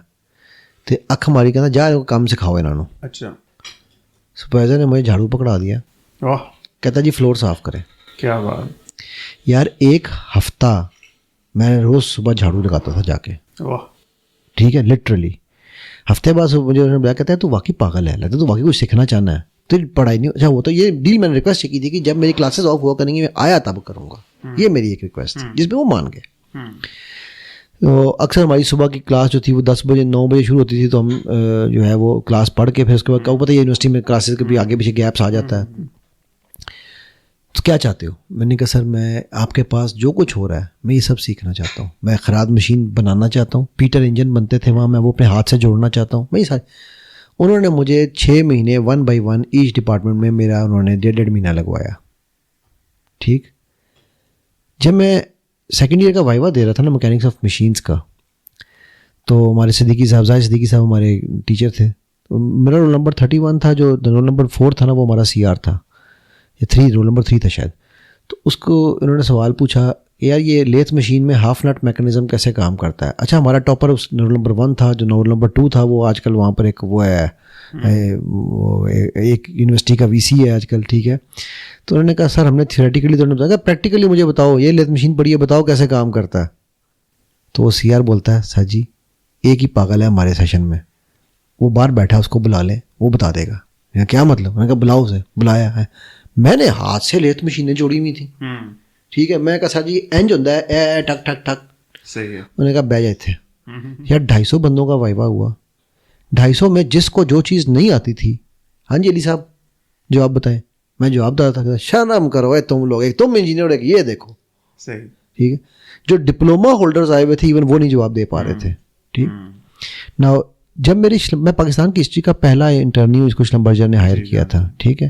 تو اکھ ماری کہتا جا کام سکھاؤ انہوں. اچھا. سپروائزر نے مجھے جھاڑو پکڑا دیا, کہتا جی فلور صاف کریں. کیا بات یار, 1 ہفتہ میں روز صبح جھاڑو لگاتا تھا جا کے, ٹھیک ہے, لٹرلی. ہفتے بعد مجھے انہوں نے بلایا, کہتا ہے تو واقعی پاگل ہے, لگتا ہے تو واقعی کچھ سیکھنا چاہنا ہے, تو پڑھائی نہیں. اچھا وہ تو یہ ڈیل میں نے ریکویسٹ کی تھی کہ جب میری کلاسز آف ہوا کریں گی میں آیا تب کروں گا, یہ میری ایک ریکویسٹ تھی جس پہ وہ مان گئے. تو اکثر ہماری صبح کی کلاس جو تھی وہ 10 بجے 9 بجے شروع ہوتی تھی, تو ہم جو ہے وہ کلاس پڑھ کے پھر اس کے بعد پتہ ہے یونیورسٹی میں کلاسز کے بھی آگے پیچھے گیپس آ جاتا ہے. تو کیا چاہتے ہو؟ میں نے کہا سر میں آپ کے پاس جو کچھ ہو رہا ہے میں یہ سب سیکھنا چاہتا ہوں, میں خراج مشین بنانا چاہتا ہوں, پیٹر انجن بنتے تھے وہاں, میں وہ اپنے ہاتھ سے جوڑنا چاہتا ہوں, میں یہ سارے. انہوں نے مجھے 6 مہینے 1 بائی 1 ایچ ڈپارٹمنٹ میں میرا انہوں نے 1.5 مہینہ لگوایا, ٹھیک. جب میں سیکنڈ ایئر کا وائیوا دے رہا تھا نا میکینکس آف مشینس کا, تو ہمارے صدیقی صاحب زاہد صدیقی صاحب ہمارے ٹیچر تھے. میرا رول نمبر 31 تھا, جو رول نمبر 4 تھا نا وہ ہمارا CR تھا, یا 3 رول نمبر 3 تھا شاید. تو اس کو انہوں نے سوال پوچھا یار یہ لیتھ مشین میں ہاف نٹ میکانزم کیسے کام کرتا ہے. اچھا ہمارا ٹاپر اس رول نمبر 1 تھا, جو رول نمبر 2 تھا وہ آج کل وہاں پر ایک وہ ہے ایک یونیورسٹی کا VC ہے آج کل, ٹھیک ہے. تو انہوں نے کہا سر ہم نے تھیوریٹیکلی تو نہیں بتایا, پریکٹیکلی مجھے بتاؤ یہ لیتھ مشین پڑھی ہے, بتاؤ کیسے کام کرتا ہے. تو وہ CR بولتا ہے سر جی ایک ہی پاگل ہے ہمارے سیشن میں, وہ باہر بیٹھا, اس کو بلا لیں وہ بتا دے گا. کیا مطلب؟ میں نے کہا بلاؤ اسے. بلایا ہے, میں نے ہاتھ سے لیتھ مشینیں جوڑی ہوئی تھیں, ٹھیک ہے. میں کہا سر جی اینج ہوتا ہے اے ٹک ٹک ٹک, صحیح ہے. میں نے کہا بہ جائے تھے یار. 250 بندوں کا وائیوا ہوا, 250 میں جس کو جو چیز نہیں آتی تھی, ہاں جی علی صاحب جواب بتائیں. میں جواب دیتا تھا شرم کرو اے تم لوگ, ایک تم انجینئر ایک یہ دیکھو, صحیح, ٹھیک ہے. جو ڈپلوما ہولڈرز آئے ہوئے تھے ایون وہ نہیں جواب دے پا رہے تھے, ٹھیک. نا جب میں پاکستان کی ہسٹری کا پہلا انٹرنیو اس کو شلمبرجر نے ہائر کیا تھا, ٹھیک ہے.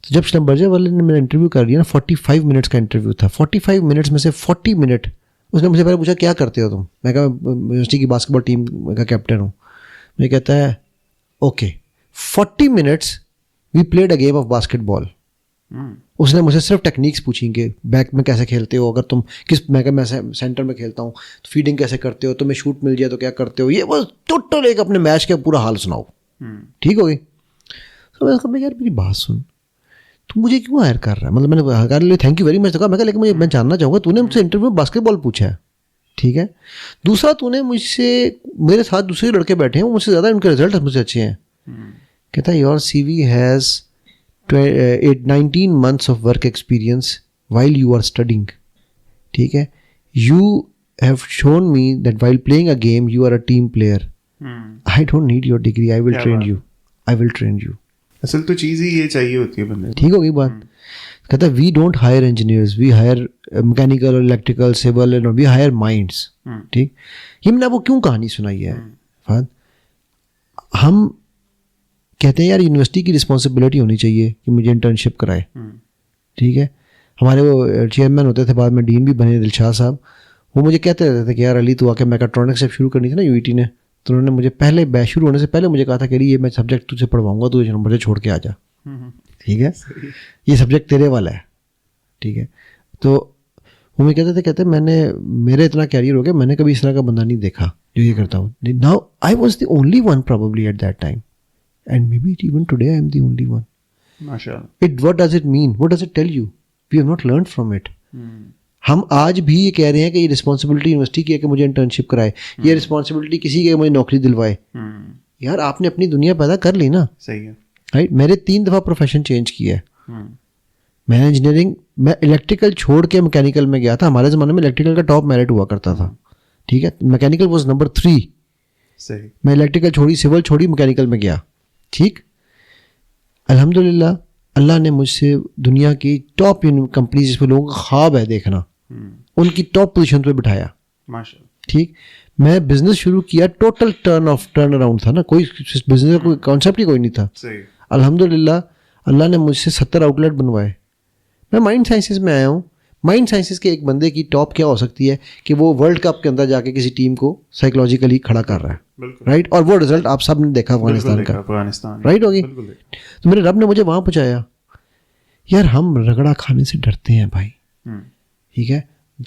تو جب شلمبرجر والے نے میرا انٹرویو کر لیا نا, 45 منٹس کا انٹرویو تھا. 45 منٹس میں سے 40 منٹ اس نے مجھے پہلے پوچھا کیا کرتے ہو تم. میں کہا یونیورسٹی کی باسکٹ بال ٹیم کا کیپٹن ہوں. مجھے کہتا ہے okay 40 minutes we played a game of basketball. اس نے مجھ سے صرف ٹیکنیکس پوچھی کہ بیک میں کیسے کھیلتے ہو, اگر تم میں سینٹر میں کھیلتا ہوں تو فیڈنگ کیسے کرتے ہو, تمہیں شوٹ مل جائے تو کیا کرتے ہو, یہ بس ٹوٹل ایک اپنے میچ کا پورا حال سناؤ. ٹھیک ہوگی. تو میں نے کہا یار میری بات سن, تو مجھے کیوں ہائر کر رہا ہے, مطلب میں نے کہا تھینک یو ویری مچ, کہا میں لیکن میں جاننا چاہوں گا تو نے مجھ سے انٹرویو میں باسکٹ بال پوچھا ہے, ٹھیک ہے, دوسرا تو نے مجھ سے, میرے ساتھ دوسرے لڑکے بیٹھے ہیں مجھ سے زیادہ ان کے رزلٹ مجھ سے اچھے ہیں. کہتا ہے your C V has 19 months of work experience while you are studying. ٹھیک ہے, you have shown me that while playing a game you are a team player. I don't need your degree, I will train you. I will train you. اصل تو چیز ہی یہ چاہیے ہوتی ہے بندے. ٹھیک ہوگی بات. کہتا ہے we don't hire engineers, we hire mechanical, electrical, civil, we hire minds. ٹھیک, یہ میں نے آپ کو کیوں کہانی سنائی ہے فہد, ہم کہتے ہیں یار یونیورسٹی کی رسپانسبلٹی ہونی چاہیے کہ مجھے انٹرنشپ کرائے. ٹھیک ہے, ہمارے وہ چیئرمین ہوتے تھے, بعد میں ڈین بھی بنے دلشاد صاحب, وہ مجھے کہتے رہتے تھے کہ یار علی تو آ کے میکاٹرونکس سے شروع کرنی تھی نا یو ای ٹی نے, تو انہوں نے مجھے پہلے بیچ شروع ہونے سے پہلے مجھے کہا تھا کہ یہ میں سبجیکٹ تجھے پڑھواؤں گا, تو یہ نمبر سے چھوڑ کے آ جا. ٹھیک ہے, یہ سبجیکٹ تیرے والا ہے. ٹھیک ہے, تو وہ مجھے کہتے تھے میں نے, میرے اتنا کیریئر ہو گیا, میں نے کبھی اس طرح کا بندہ نہیں دیکھا جو یہ کرتا ہوں. Now I was the only one probably at that time. And maybe even today I am the only one. MashaAllah. What does it mean? What does it tell you? We have not learned from it. ہم آج بھی یہ کہہ رہے ہیں کہ یہ رسپانسبلٹی یونیورسٹی کی ہے کہ مجھے انٹرنشپ کرائے, یہ رسپانسبلٹی کسی کی ہے کہ مجھے نوکری دلوائے. یار آپ نے اپنی دنیا پیدا کر لی نا. صحیح ہے. رائٹ, میرے 3 دفعہ پروفیشن چینج کیا ہے. میں نے انجینئرنگ, میں الیکٹریکل چھوڑ کے میکینیکل میں گیا تھا. ہمارے زمانے میں الیکٹریکل کا ٹاپ میرٹ ہوا کرتا تھا. ٹھیک ہے, میکینیکل واز نمبر 3. صحیح. میں الیکٹریکل چھوڑی, سول چھوڑی, میکینیکل میں گیا. ٹھیک, الحمد للہ اللہ نے مجھ سے دنیا کی ٹاپ کمپنیز جس پہ لوگوں کا خواب ہے دیکھنا, ان کی ٹاپ پوزیشن پہ بٹھایا. ٹھیک, میں بزنس شروع کیا, ٹوٹل ٹرن اراؤنڈ تھا نا, کوئی بزنس کا کوئی کانسیپٹ ہی کوئی نہیں تھا. الحمد للہ اللہ نے مجھ سے 70 آؤٹ لیٹ بنوائے. میں مائنڈ سائنسز میں آیا ہوں. مائنڈ سائنسز کے ایک بندے کی ٹاپ کیا ہو سکتی ہے کہ وہ ورلڈ کپ کے اندر جا کے کسی ٹیم کو سائیکولوجیکلی کھڑا کر رہا ہے. رائٹ, اور وہ رزلٹ آپ سب نے دیکھا افغانستان کا. رائٹ ہوگی. تو میرے رب نے مجھے وہاں پہنچایا. یار ہم رگڑا کھانے سے ڈرتے ہیں بھائی. ٹھیک ہے,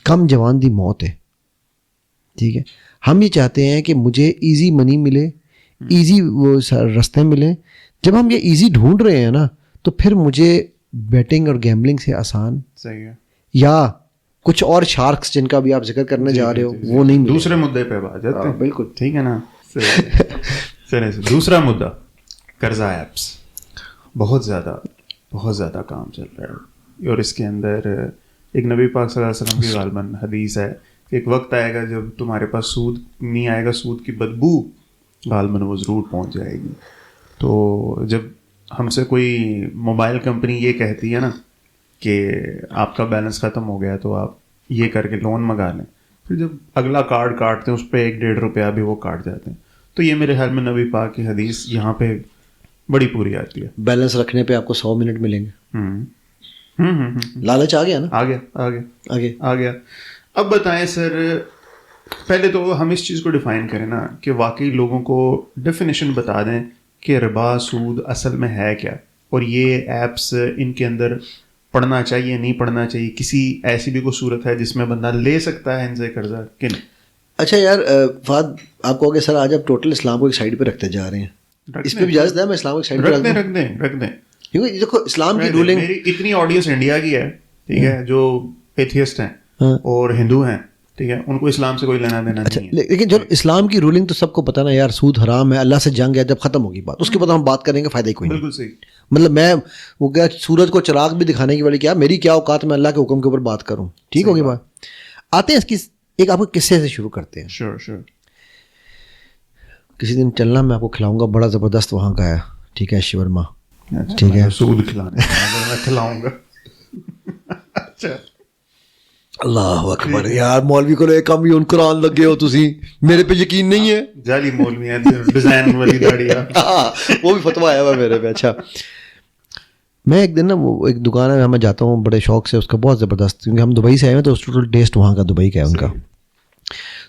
کم جوان دی موت ہے. ٹھیک ہے, ہم یہ چاہتے ہیں کہ مجھے ایزی منی ملے, ایزی وہ رستے ملیں. جب ہم یہ ایزی ڈھونڈ رہے ہیں نا, تو پھر مجھے بیٹنگ اور گیمبلنگ سے آسان یا کچھ اور شارکس جن کا بھی آپ ذکر کرنے جا رہے ہو وہ نہیں. دوسرے مدعے پہ بات جاتے ہیں. بالکل ٹھیک ہے نا. دوسرا مدعا قرضہ ایپس. بہت زیادہ کام چل رہا ہے, اور اس کے اندر ایک نبی پاک صلی اللہ علیہ وسلم کی غالباً حدیث ہے کہ ایک وقت آئے گا جب تمہارے پاس سود نہیں آئے گا, سود کی بدبو غالباً وہ ضرور پہنچ جائے گی. تو جب ہم سے کوئی موبائل کمپنی یہ کہتی ہے نا کہ آپ کا بیلنس ختم ہو گیا تو آپ یہ کر کے لون منگا لیں, پھر جب اگلا کارڈ کاٹتے ہیں اس پہ 1-1.5 روپیہ بھی وہ کاٹ جاتے ہیں. تو یہ میرے خیال میں نبی پاک کی حدیث یہاں پہ بڑی پوری آتی ہے. بیلنس رکھنے پہ آپ کو 100 منٹ ملیں گے. لالچ آ گیا نا, آ گیا. اب بتائیں سر, پہلے تو ہم اس چیز کو ڈیفائن کریں نا کہ واقعی لوگوں کو ڈیفینیشن بتا دیں کہ ربا, سود اصل میں ہے کیا, اور یہ ایپس ان کے اندر پڑھنا چاہیے نہیں پڑھنا چاہیے, کسی ایسی بھی کوئی صورت ہے جس میں بندہ لے سکتا ہے ان سے قرضہ کہ نہیں. اچھا یار فہد, آپ کو کہ سر آج آپ ٹوٹل اسلام کو ایک سائڈ پہ رکھتے جا رہے ہیں, اس پہ بھی اجازت ہے میں اسلام کو ایک سائڈ پہ رکھ دیں کیونکہ دیکھو اسلام کی رولنگ, میری اتنی آڈینس انڈیا کی ہے, ٹھیک ہے, جو ایتھیسٹ ہیں اور ہندو ہیں, ٹھیک ہے, ان کو اسلام سے کوئی لینا دینا نہیں ہے. لیکن جب اسلام کی رولنگ تو سب کو پتہ نا یار, سود حرام ہے, اللہ سے جنگ ہے, جب ختم ہوگی بات اس کے بعد ہم بات کریں گے, فائدہ ہی کوئی نہیں. بالکل صحیح. مطلب میں وہ کیا سورج کو چراغ بھی دکھانے کی والی کیا, میری کیا اوقات میں اللہ کے حکم کے اوپر بات کروں. ٹھیک ہوگی بات. آتے ہیں اس کی ایک آپ کو قصے سے شروع کرتے ہیں. شور. کسی دن چلنا میں آپ کو کھلاؤں گا, بڑا زبردست وہاں کا ہے, ٹھیک ہے, شورما. ٹھیک ہے, سود کھلانے میں کھلاؤں گا. اچھا, اللہ اکبر یار, مولوی کو لے کم یون قرآن لگے ہو تسی, میرے پہ یقین نہیں ہے. جعلی مولوی ہیں, ڈیزائن والی داڑھی, وہ بھی فتویٰ آیا ہوا میرے پہ. اچھا, میں ایک دن نا وہ ایک دکان ہے, میں جاتا ہوں بڑے شوق سے, اس کا بہت زبردست, کیونکہ ہم دبئی سے آئے ہیں تو ٹوٹل ٹیسٹ وہاں کا دبئی کا ہے ان کا.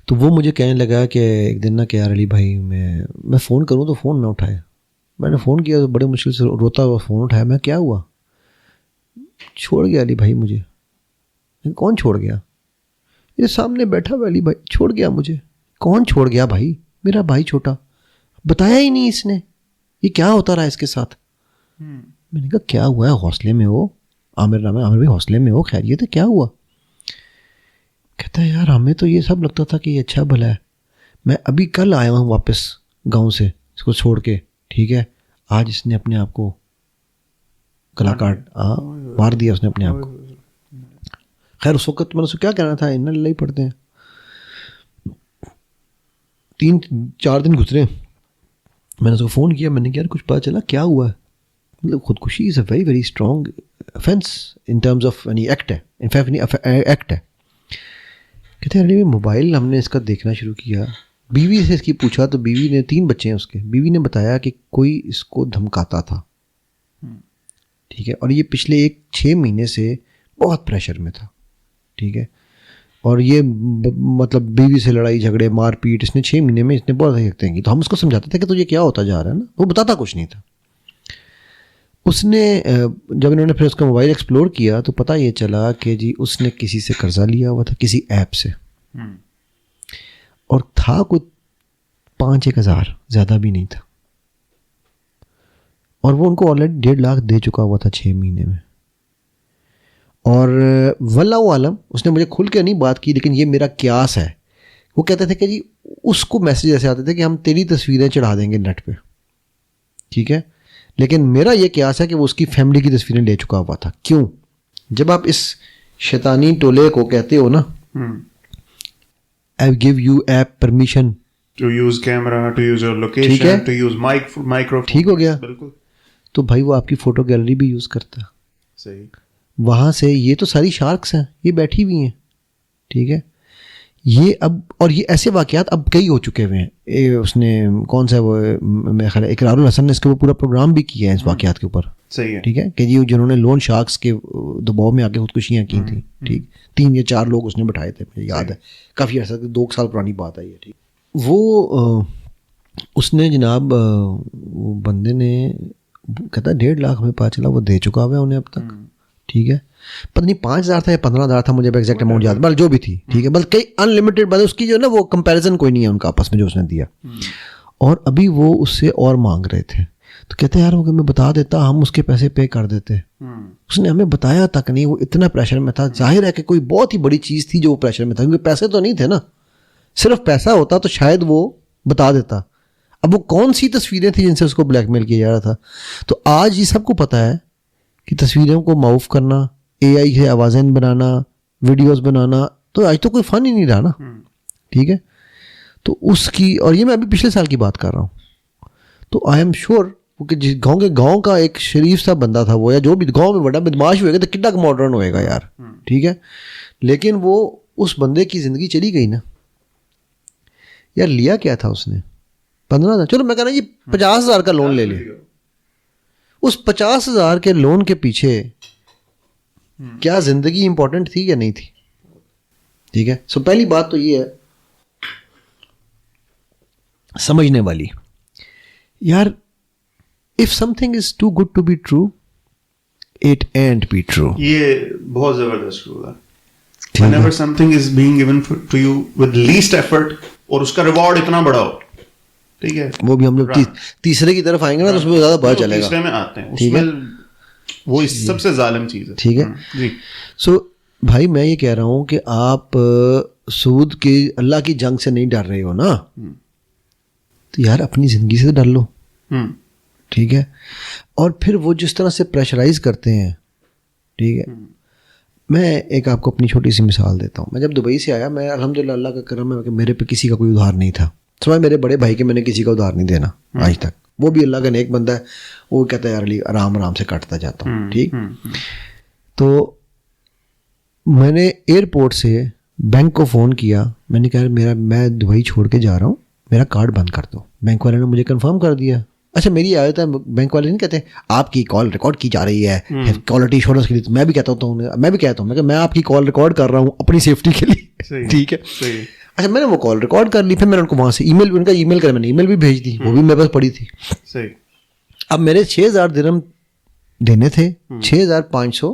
تو وہ مجھے کہنے لگا کہ ایک دن نا کہ یار علی بھائی میں فون کروں تو فون نہ اٹھائے. میں نے فون کیا تو بڑے مشکل سے روتا ہوا فون اٹھایا. میں کیا ہوا, چھوڑ گیا علی بھائی مجھے. کون چھوڑ گیا؟ یہ سامنے بیٹھا ہوا علی بھائی چھوڑ گیا مجھے. کون چھوڑ گیا بھائی؟ میرا بھائی چھوٹا. بتایا ہی نہیں اس نے. یہ کیا ہوتا رہا اس کے ساتھ؟ میں نے کہا کیا ہوا ہے؟ حوصلے میں ہو عامر. نام ہے عامر بھائی. حوصلے میں ہو، خیریت ہے؟ کیا ہوا؟ کہتا ہے یار ہمیں تو یہ سب لگتا تھا کہ یہ اچھا بھلا ہے. میں ابھی کل آیا ہوں واپس گاؤں سے اس کو چھوڑ کے. ٹھیک ہے، آج اس نے اپنے آپ کو گلا کاٹ مار دیا اس نے اپنے آپ کو. خیر اس وقت میں نے اس کو کیا کہنا تھا، انا للہ ہی پڑھتے ہیں. 3-4 دن گزرے، میں نے اس کو فون کیا. میں نے کہا کچھ پتا چلا کیا ہوا ہے؟ مطلب خودکشی is a very very strong offense in terms of یعنی ایکٹ ہے. انفیکٹ ایکٹ ہے. کہتے ہیں موبائل ہم نے اس کا دیکھنا شروع کیا. بیوی سے اس کی پوچھا تو بیوی نے 3 بچے ہیں اس کے. بیوی نے بتایا کہ کوئی اس کو دھمکاتا تھا. ٹھیک ہے، اور یہ پچھلے 6 مہینے سے بہت پریشر میں تھا. ٹھیک ہے، اور یہ مطلب بیوی سے لڑائی جھگڑے مار پیٹ اس نے 6 مہینے میں اس نے بہت ہیکتے ہیں کی. تو ہم اس کو سمجھاتے تھے کہ تو یہ کیا ہوتا جا رہا ہے نا. وہ بتاتا کچھ نہیں تھا. اس نے جب انہوں نے پھر اس کا موبائل ایکسپلور کیا تو پتہ یہ چلا کہ جی اس نے کسی سے قرضہ لیا ہوا تھا، کسی ایپ سے. اور تھا کوئی 5-1 ہزار، زیادہ بھی نہیں تھا. اور وہ ان کو آلریڈی 1.5 لاکھ دے چکا ہوا تھا 6 مہینے میں. اور واللہ عالم اس نے مجھے کھل کے نہیں بات کی، لیکن یہ میرا قیاس ہے. وہ کہتے تھے کہ جی اس کو میسیج ایسے آتے تھے کہ ہم تیری تصویریں چڑھا دیں گے نیٹ پہ. ٹھیک ہے، لیکن میرا یہ قیاس ہے کہ وہ اس کی فیملی کی تصویریں لے چکا ہوا تھا. کیوں؟ جب آپ اس شیطانی ٹولے کو کہتے ہو نا I give you app permission to use camera, to use your location, to use microphone. ٹھیک ہو گیا. بالکل. تو بھائی وہ آپ کی فوٹو گیلری بھی یوز کرتا. صحیح. وہاں سے یہ تو ساری شارکس ہیں، یہ بیٹھی ہوئی ہیں. ٹھیک ہے، یہ اب اور یہ ایسے واقعات اب کئی ہو چکے ہوئے ہیں. اس نے کون سا وہ میرا خیال ہے اقرار الحسن نے اس کے اوپر پورا پروگرام بھی کیا ہے اس واقعات کے اوپر. صحیح ہے. ٹھیک ہے، کہ جی جنہوں نے لون شارکس کے دباؤ میں آ کے خودکشیاں کی تھیں. ٹھیک، 3 یا 4 لوگ اس نے بٹھائے تھے، مجھے یاد ہے. کافی عرصہ 2 سال پرانی بات ہے یہ. ٹھیک، وہ اس نے جناب وہ بندے نے کہتا 1.5 لاکھ ہمیں پتا چلا وہ دے چکا ہوا ہے انہیں اب تک. ٹھیک ہے، پتہ نہیں 5,000 تھا یا 15,000 تھا، مجھے ایگزیکٹ اماؤنٹ یاد بل جو بھی تھی. ٹھیک ہے، بلکہ انلمیٹڈ بس اس کی جو ہے نا وہ کمپیریزن کوئی نہیں ہے ان کا آپس میں جو اس نے دیا. اور ابھی وہ اس سے اور مانگ رہے تھے. تو کہتے ہیں یار وہ میں بتا دیتا ہم اس کے پیسے پے کر دیتے. اس نے ہمیں بتایا تک نہیں. وہ اتنا پریشر میں تھا. ظاہر ہے کہ کوئی بہت ہی بڑی چیز تھی جو وہ پریشر میں تھا، کیونکہ پیسے تو نہیں تھے نا. صرف پیسہ ہوتا تو شاید وہ بتا دیتا. اب وہ کون سی تصویریں تھیں جن سے اس کو بلیک میل کیا جا رہا تھا. تو آج یہ سب کو پتہ ہے کہ تصویروں کو معاف کرنا، AI سے آوازیں بنانا، ویڈیوز بنانا، تو آج تو کوئی فن ہی نہیں رہا نا. ٹھیک ہے، تو اس کی، اور یہ میں ابھی پچھلے سال کی بات کر رہا ہوں. تو آئی ایم شیور کہ جس گاؤں کا ایک شریف سا بندہ تھا وہ، یا جو بھی گاؤں میں بڑا بدماش ہوئے گا تو کتنا ماڈرن ہوئے گا یار. ٹھیک ہے، لیکن وہ اس بندے کی زندگی چلی گئی نا یار. لیا کیا تھا اس نے؟ 15,000. چلو میں کہنا یہ 50,000 کا لون لے لے. اس 50,000 کے لون کے پیچھے کیا زندگی امپورٹنٹ تھی یا نہیں تھی؟ ٹھیک ہے، سو پہلی بات تو یہ ہے سمجھنے والی یار. if something is too good to be true it ain't be true. یہ بہت زبردست رول ہے. whenever something is being given to you with least effort اور اس کا ریوارڈ اتنا بڑا ہو. ٹھیک ہے، وہ بھی ہم لوگ تیسرے کی طرف آئیں گے نا تو اس میں زیادہ پتا چلے گا. تیسرے میں آتے ہیں، اس میں وہ سب سے ظالم چیز ہے. ٹھیک ہے جی. سو بھائی میں یہ کہہ رہا ہوں کہ آپ سود کی اللہ کی جنگ سے نہیں ڈر رہے ہو نا، تو یار اپنی زندگی سے ڈر لو. ٹھیک ہے، اور پھر وہ جس طرح سے پریشرائز کرتے ہیں. ٹھیک ہے، میں ایک آپ کو اپنی چھوٹی سی مثال دیتا ہوں. میں جب دبئی سے آیا، میں الحمدللہ اللہ کا کرم ہے کہ میرے پہ کسی کا کوئی ادھار نہیں تھا. سوائے میرے بڑے بھائی کے میں نے کسی کا ادھار نہیں دینا آج تک. وہ بھی اللہ کا نیک بندہ ہے، وہ کہتا ہے یار علی آرام آرام سے کاٹتا جاتا ہوں. ٹھیک، تو میں نے ایئرپورٹ سے بینک کو فون کیا. میں نے کہا میں دبئی چھوڑ کے جا رہا ہوں، میرا کارڈ بند کر دو. بینک والے نے مجھے کنفرم کر دیا. اچھا میری عادت ہے، بینک والے نہیں کہتے آپ کی کال ریکارڈ کی جا رہی ہے کوالٹی ایشورنس کے لیے. میں بھی کہتا ہوں کہ میں آپ کی کال ریکارڈ کر رہا ہوں اپنی سیفٹی کے لیے. ٹھیک ہے، اچھا میں نے وہ کال ریکارڈ کر لی. پھر میں نے ان کو وہاں سے ای میل، ان کا ای میل کر، میں نے ای میل بھی بھیج دی، وہ بھی میرے پاس پڑی تھی. صحیح. اب میرے 6,000 درہم دینے تھے، 6,500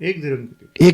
1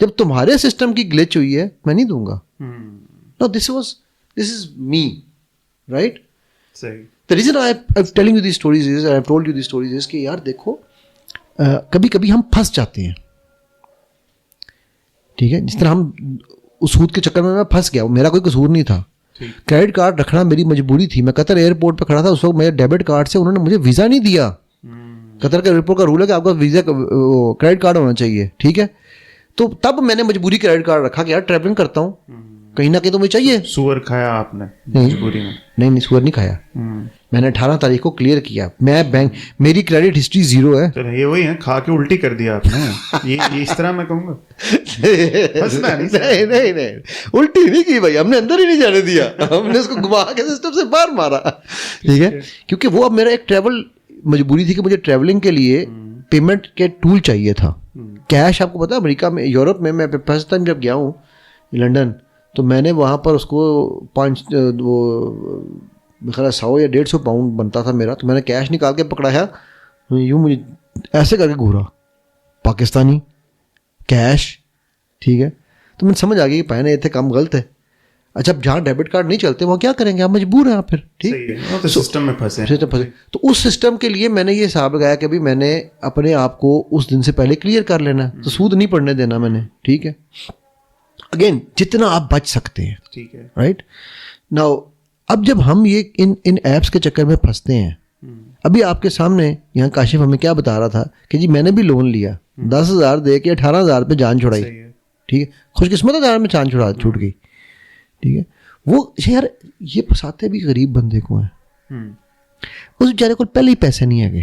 جب تمہارے سسٹم کی گلچ ہوئی ہے میں نہیں دوں گا. No, this is me, right? صحیح. The reason I'm telling you these stories is, I've told you these stories is کہ یار دیکھو کبھی کبھی ہم پھنس جاتے ہیں, ٹھیک ہے, جس طرح ہم اس سود کے چکر میں پھنس گیا, میرا کوئی قصور نہیں تھا. کریڈٹ کارڈ رکھنا میری مجبوری تھی. میں قطر ایئرپورٹ پہ کھڑا تھا اس وقت, میرے ڈیبٹ کارڈ سے انہوں نے مجھے ویزا نہیں دیا. قطر کا ایئرپورٹ کا رول ہے کہ آپ کا ویزا کریڈٹ کارڈ ہونا چاہیے, ٹھیک ہے. تو تب میں نے مجبوری کریڈٹ کارڈ رکھا کہ یار ٹریولنگ کرتا ہوں, کہیں نہ کہیں تو مجھے چاہیے. سور کھایا آپ نے مجبوری میں؟ نہیں سور نہیں کھایا. میں نے 18 تاریخ کو کلیئر کیا. میں بینک, میری کریڈٹ ہسٹری 0 ہے. چلو یہ وہی ہے, کھا کے الٹی کر دیا آپ نے, یہ اس طرح میں کہوں گا. نہیں الٹی نہیں کی بھائی, ہم نے اندر ہی نہیں جانے دیا, ہم نے اس کو گھما کے سسٹم سے باہر مارا, ٹھیک ہے. کیونکہ وہ اب میرا ایک ٹریول مجبوری تھی کہ مجھے ٹریولنگ کے لیے پیمنٹ کے ٹول چاہیے تھا. کیش آپ کو پتا امریکہ میں, یورپ میں فرسٹ ٹائم جب گیا ہوں لنڈن, تو میں نے وہاں پر اس کو 100 یا 150 پاؤنڈ بنتا تھا میرا, تو میں نے کیش نکال کے پکڑایا, یوں مجھے ایسے کر کے گھورا, پاکستانی کیش, ٹھیک ہے. تو مجھے سمجھ آ گئی کہ پہنے اتنے کام غلط ہے. اچھا اب جہاں ڈیبٹ کارڈ نہیں چلتے وہاں کیا کریں گے, آپ مجبور ہیں آپ پھر, ٹھیک, سسٹم میں پھنسے. تو اس سسٹم کے لیے میں نے یہ حساب لگایا کہ میں نے اپنے آپ کو اس دن سے پہلے کلیئر کر لینا, تو سود نہیں پڑنے دینا میں نے, ٹھیک ہے. اگین جتنا آپ بچ سکتے ہیں, ٹھیک ہے, رائٹ ناؤ. اب جب ہم یہ ان ایپس کے چکر میں پھنستے ہیں, ابھی آپ کے سامنے یہاں کاشف ہمیں کیا بتا رہا تھا کہ جی میں نے بھی لون لیا, 10,000 دے کے 18,000 پہ جان چھڑائی, ٹھیک ہے. خوش قسمت ہے میں جان چھوٹ گئی, ٹھیک ہے. وہ یار یہ پھنساتے بھی غریب بندے کو ہیں. اس بیچارے کو پہلے ہی پیسے نہیں آگے,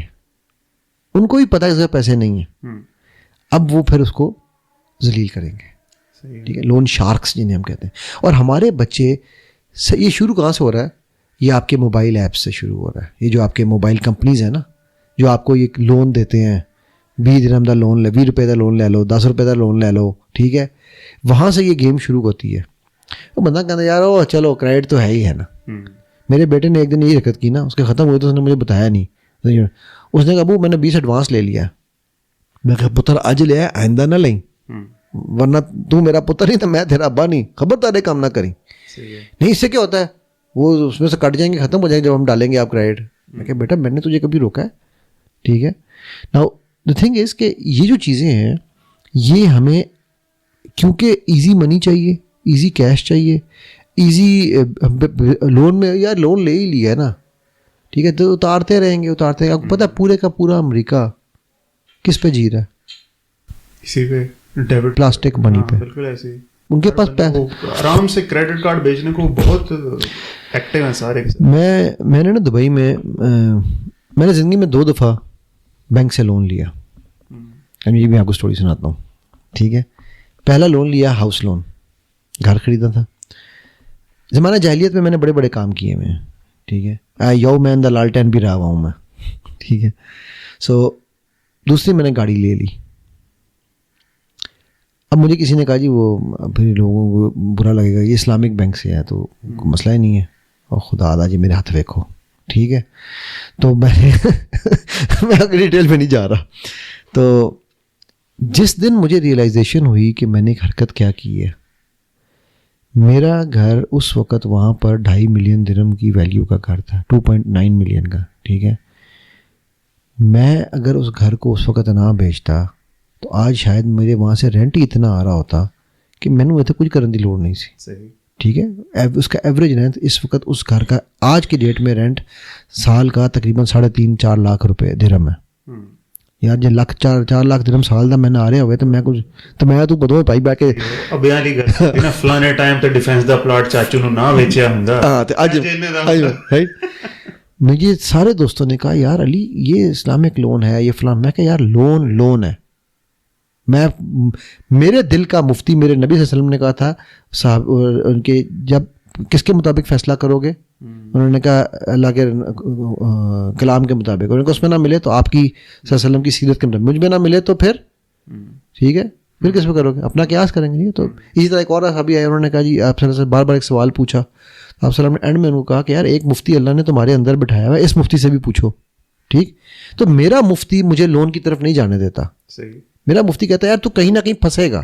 ان کو بھی پتا ہے اس کے پیسے نہیں ہیں, اب وہ پھر اس کو ذلیل کریں گے, ٹھیک ہے. لون شارکس جنہیں ہم کہتے ہیں. اور ہمارے بچے, یہ شروع کہاں سے ہو رہا ہے, یہ آپ کے موبائل ایپس سے شروع ہو رہا ہے. یہ جو آپ کے موبائل کمپنیز ہیں نا, جو آپ کو یہ لون دیتے ہیں, 20 درہم کا لون لے, 20 روپے کا لون لے لو, 10 روپے کا لون لے لو, ٹھیک ہے. وہاں سے یہ گیم شروع ہوتی ہے. وہ بندہ کہتا ہے یار وہ چلو کریڈٹ تو ہے ہی ہے نا. میرے بیٹے نے ایک دن یہی حرکت کی نا, اس کے ختم ہوئے تو اس نے مجھے بتایا نہیں. اس نے کہا ابو میں نے 20 ایڈوانس لے لیا. میں کہا پتر آج لے آیا, آئندہ نہ لیں, ورنہ تو میرا پتر نہیں تو میں تیرا ابا نہیں, خبردار کام نہ کریں. نہیں اس سے کیا ہوتا ہے, وہ اس میں سے کٹ جائیں گے, ختم ہو جائیں گے جب ہم ڈالیں گے آپ کریڈٹ. میں کہا بیٹا میں نے تجھے کبھی روکا ہے, ٹھیک ہے. ناؤ دی تھنگ از کہ یہ جو چیزیں ہیں یہ ہمیں, کیونکہ ایزی منی چاہیے, ایزی کیش چاہیے, ایزی لون میں, یار لون لے ہی لیا ہے نا, ٹھیک ہے, تو اتارتے رہیں گے. آپ کو پتہ ہے پورے کا پورا امریکہ کس پہ جی رہا ہے, اسی پہ, ڈیبٹ پلاسٹک منی پہ. بالکل ایسے ان کے پاس آرام سے کریڈٹ کارڈ بیچنے کو بہت ایکٹیو ہیں سارے. میں نے نا دبئی میں نے زندگی میں 2 دفعہ بینک سے لون لیا. یہ بھی آپ کو اسٹوری سناتا ہوں, ٹھیک ہے. پہلا لون لیا ہاؤس لون, گھر خریدا تھا. زمانہ جاہلیت میں نے بڑے بڑے کام کیے میں, ٹھیک ہے. یو مین دا لالٹین بھی رہا ہوا ہوں میں, ٹھیک ہے. سو دوسری میں نے گاڑی لے لی. اب مجھے کسی نے کہا جی وہ پھر لوگوں کو برا لگے گا, یہ اسلامک بینک سے ہے تو کوئی مسئلہ ہی نہیں ہے, اور خدا آدھا جی میرے ہاتھ دیکھو, ٹھیک ہے. تو میں ڈیٹیل میں نہیں جا رہا. تو جس دن مجھے ریئلائزیشن ہوئی کہ میں نے ایک حرکت کیا کی ہے, میرا گھر اس وقت وہاں پر 2.5 ملین درہم کی ویلیو کا گھر تھا, 2.9 ملین کا, ٹھیک ہے. میں اگر اس گھر کو اس وقت نہ بیچتا تو آج شاید میرے وہاں سے رینٹ ہی اتنا آ رہا ہوتا کہ میں نے اتنے کچھ کرنے کی لوڑ نہیں سی, ٹھیک ہے. اس کا ایوریج رینٹ اس وقت اس گھر کا آج کی ڈیٹ میں رینٹ سال کا تقریباً 3.5-4 لاکھ روپے درہم ہے. یار جب 4 لاکھ درہم سال دا میں نے آ رہے ہوئے تو میں کچھ تو میں تو بدو پائی بہ کے بیاں نہیں کرتے نا فلانے ٹائم تے ڈیفینس دا پلاٹ چاچو نو نہ ویچیا ہوندا. ہاں تے اج مجھے سارے دوستوں نے کہا یار علی یہ اسلامک لون ہے, یہ فلاں. میں کہا یار لون ہے. میں میرے دل کا مفتی میرے نبی صلی اللہ علیہ وسلم نے کہا تھا صاحب ان کے, جب کس کے مطابق فیصلہ کرو گے, انہوں نے کہا اللہ کے کلام کے مطابق. انہوں نے کہا اس میں نہ ملے تو آپ کی صلی اللہ علیہ وسلم کی سیرت کے مطابق, مجھ میں نہ ملے تو پھر ٹھیک ہے, پھر کس پہ کرو گے, اپنا قیاس کریں گے. تو اسی طرح ایک اور صحابی آئے, انہوں نے کہا جی آپ صلی اللہ علیہ وسلم بار بار ایک سوال پوچھا. آپ صلی اللہ علیہ وسلم نے اینڈ میں ان کو کہا کہ یار ایک مفتی اللہ نے تمہارے اندر بٹھایا ہوا ہے, اس مفتی سے بھی پوچھو, ٹھیک. تو میرا مفتی مجھے لون کی طرف نہیں جانے دیتا. میرا مفتی کہتا ہے یار تو کہیں نہ کہیں پھنسے گا,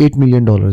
$8 million,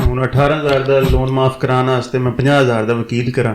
ਹੁਣ 18,000 ਦਾ ਲੋਨ ਮਾਫ ਕਰਾਉਣ ਵਾਸਤੇ ਮੈਂ 50,000 ਦਾ ਵਕੀਲ ਕਰਾਂ.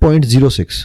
0.06.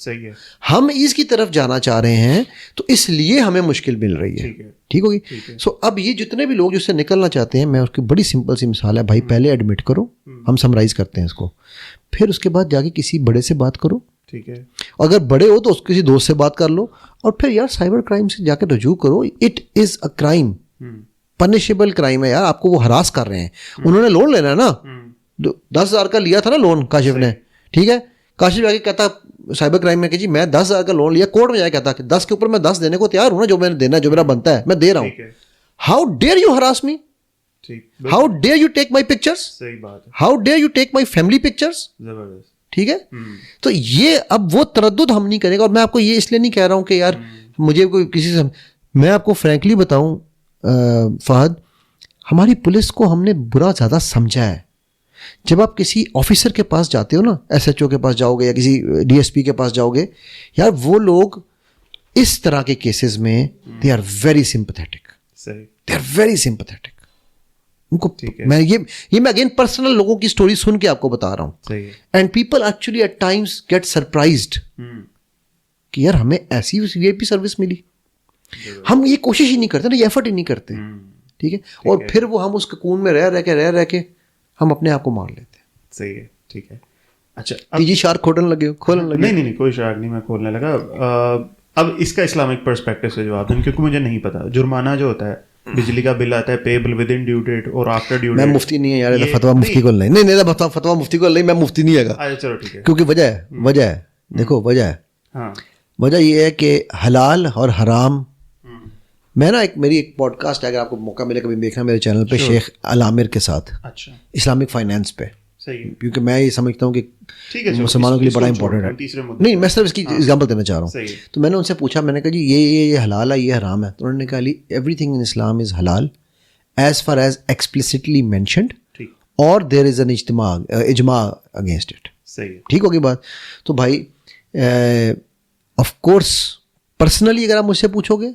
صحیح ہے. ہم ایز کی طرف جانا چاہ رہے ہیں تو اس لیے ہمیں مشکل مل رہی ہے. ٹھیک ہوگی. سو اب یہ جتنے بھی لوگ جو اس سے نکلنا چاہتے ہیں, میں اس کی بڑی سمپل سی مثال ہے بھائی, پہلے ایڈمٹ کرو, ہم سمرائز کرتے ہیں اس کو, پھر اس کے بعد جا کے کسی بڑے سے بات کرو. ٹھیک ہے. اگر بڑے ہو تو کسی دوست سے بات کر لو, اور پھر یار سائبر کرائم سے جا کے رجوع کرو. It is a crime, punishable crime ہے یار. آپ کو وہ ہراس کر رہے ہیں, انہوں نے لون لینا ہے نا, 10,000 کا لیا تھا نا لون کاشف نے. ٹھیک ہے, کاشف جا کے کہتا سائبر کرائم میں کہ جی میں 10,000 کا لون لیا, کورٹ میں جا کے کہتا کہ 10 کے اوپر میں 10 دینے کو تیار ہوں نا, جو میں نے دینا, جو میرا بنتا ہے میں دے رہا ہوں. How dare you harass me, how dare you take my pictures, how dare you take my family pictures. ٹھیک ہے. تو یہ اب وہ تردد ہم نہیں کریں گے. اور میں آپ کو یہ اس لیے نہیں کہہ رہا ہوں کہ یار مجھے کوئی کسی سے, میں آپ کو فرینکلی بتاؤں فہد, ہماری پولیس کو ہم نے برا زیادہ سمجھا ہے. جب آپ کسی آفیسر کے پاس جاتے ہو نا, ایس ایچ او کے پاس جاؤ گے یا کسی ڈی ایس پی کے پاس جاؤ گے, یار وہ لوگ اس طرح کے کیسز میں they are very sympathetic, they are very sympathetic. ان کو میں یہ میں اگین پرسنل لوگوں کی اسٹوری سن کے آپ کو بتا رہا ہوں. And people actually at times get surprised کہ یار ہمیں ایسی وی آئی پی سروس ملی. ہم یہ کوشش ہی نہیں کرتے نا, یہ ایفرٹ ہی نہیں کرتے. ٹھیک ہے. اور پھر وہ ہم اس ککون میں رہ کے ہم اپنے آپ کو مار لیتے ہیں. صحیح ہے. ٹھیک ہے. اچھا جی شارک کھولنے لگے. نہیں کوئی شارک نہیں, میں کھولنے لگا. اب اس کا اسلامک پرسپیکٹو سے جواب دیں, کیونکہ مجھے نہیں پتا. جرمانہ جو ہوتا ہے, بجلی کا بل آتا ہے payable within due date اور آفٹر ڈیو ڈیٹ. میں مفتی نہیں ہے یار, فتویٰ مفتی کو نہیں, فتویٰ مفتی کو نہیں, میں مفتی نہیں ہے گا. چلو ٹھیک ہے. کیونکہ وجہ ہے دیکھو, وجہ ہے, وجہ یہ ہے کہ حلال اور حرام. میں نا میری ایک پوڈ کاسٹ ہے, اگر آپ کو موقع ملے کبھی دیکھنا میرے چینل پہ, شیخ العامر کے ساتھ, اسلامک فائنینس پہ. کیونکہ میں یہ سمجھتا ہوں کہ مسلمانوں کے لیے بڑا امپورٹنٹ ہے. نہیں, میں صرف اس کی ایگزامپل دینا چاہ رہا ہوں. تو میں نے ان سے پوچھا, میں نے کہا جی یہ حلال ہے, یہ حرام ہے. تو انہوں نے کہا ایوری تھنگ ان اسلام از حلال as far as explicitly mentioned, اور دیر از این اجماع اگینسٹ اٹ. ٹھیک ہوگی بات. تو بھائی آف کورس پرسنلی اگر آپ مجھ سے پوچھو گے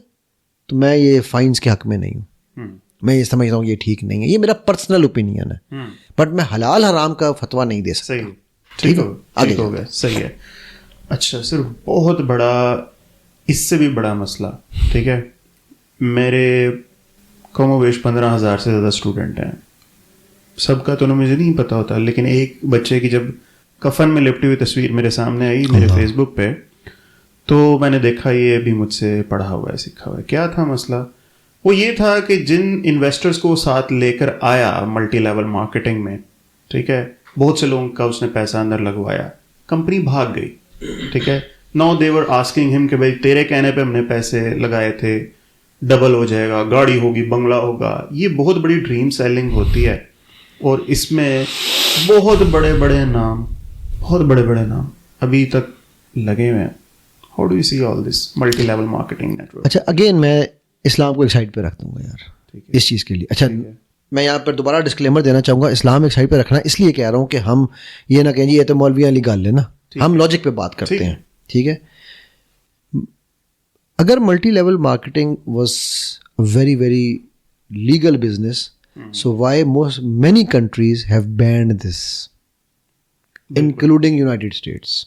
تو میں یہ فائنس کے حق میں نہیں ہوں. میں یہ سمجھتا ہوں یہ ٹھیک نہیں ہے, یہ میرا پرسنل اوپینین ہے, بٹ میں حلال حرام کا فتویٰ نہیں دے سکتا. ٹھیک ہو گیا. صحیح ہے. اچھا سر, بہت بڑا, اس سے بھی بڑا مسئلہ. ٹھیک ہے, میرے کم و بیش 15,000 سے زیادہ اسٹوڈنٹ ہیں. سب کا تو مجھے نہیں پتا ہوتا, لیکن ایک بچے کی جب کفن میں لپٹی ہوئی تصویر میرے سامنے آئی میرے فیس بک پہ, تو میں نے دیکھا یہ بھی مجھ سے پڑھا ہوا ہے, سیکھا ہوا ہے. کیا تھا مسئلہ؟ وہ یہ تھا کہ جن انویسٹرز کو ساتھ لے کر آیا ملٹی لیول مارکیٹنگ میں, ٹھیک ہے, بہت سے لوگوں کا اس نے پیسہ اندر لگوایا, کمپنی بھاگ گئی. ٹھیک ہے. ناؤ دے ور آسکنگ ہم کہ بھائی تیرے کہنے پہ ہم نے پیسے لگائے تھے, ڈبل ہو جائے گا, گاڑی ہوگی, بنگلہ ہوگا. یہ بہت بڑی ڈریم سیلنگ ہوتی ہے, اور اس میں بہت بڑے بڑے نام ابھی تک لگے ہوئے ہیں. How do you see all this multi level marketing network? اچھا اگین میں اسلام کو ایک سائڈ پہ رکھ دوں گا یار اس چیز کے لیے. اچھا میں یہاں پر دوبارہ ڈسکلیمر دینا چاہوں گا, اسلام ایک سائڈ پہ رکھنا اس لیے کہہ رہا ہوں کہ ہم یہ نہ کہیں جی یہ تو مولویوں والی گال ہے نا, ہم لاجک پہ بات کرتے ہیں. ٹھیک ہے. اگر multi level marketing was very very legal business, so why many countries have banned this including United States,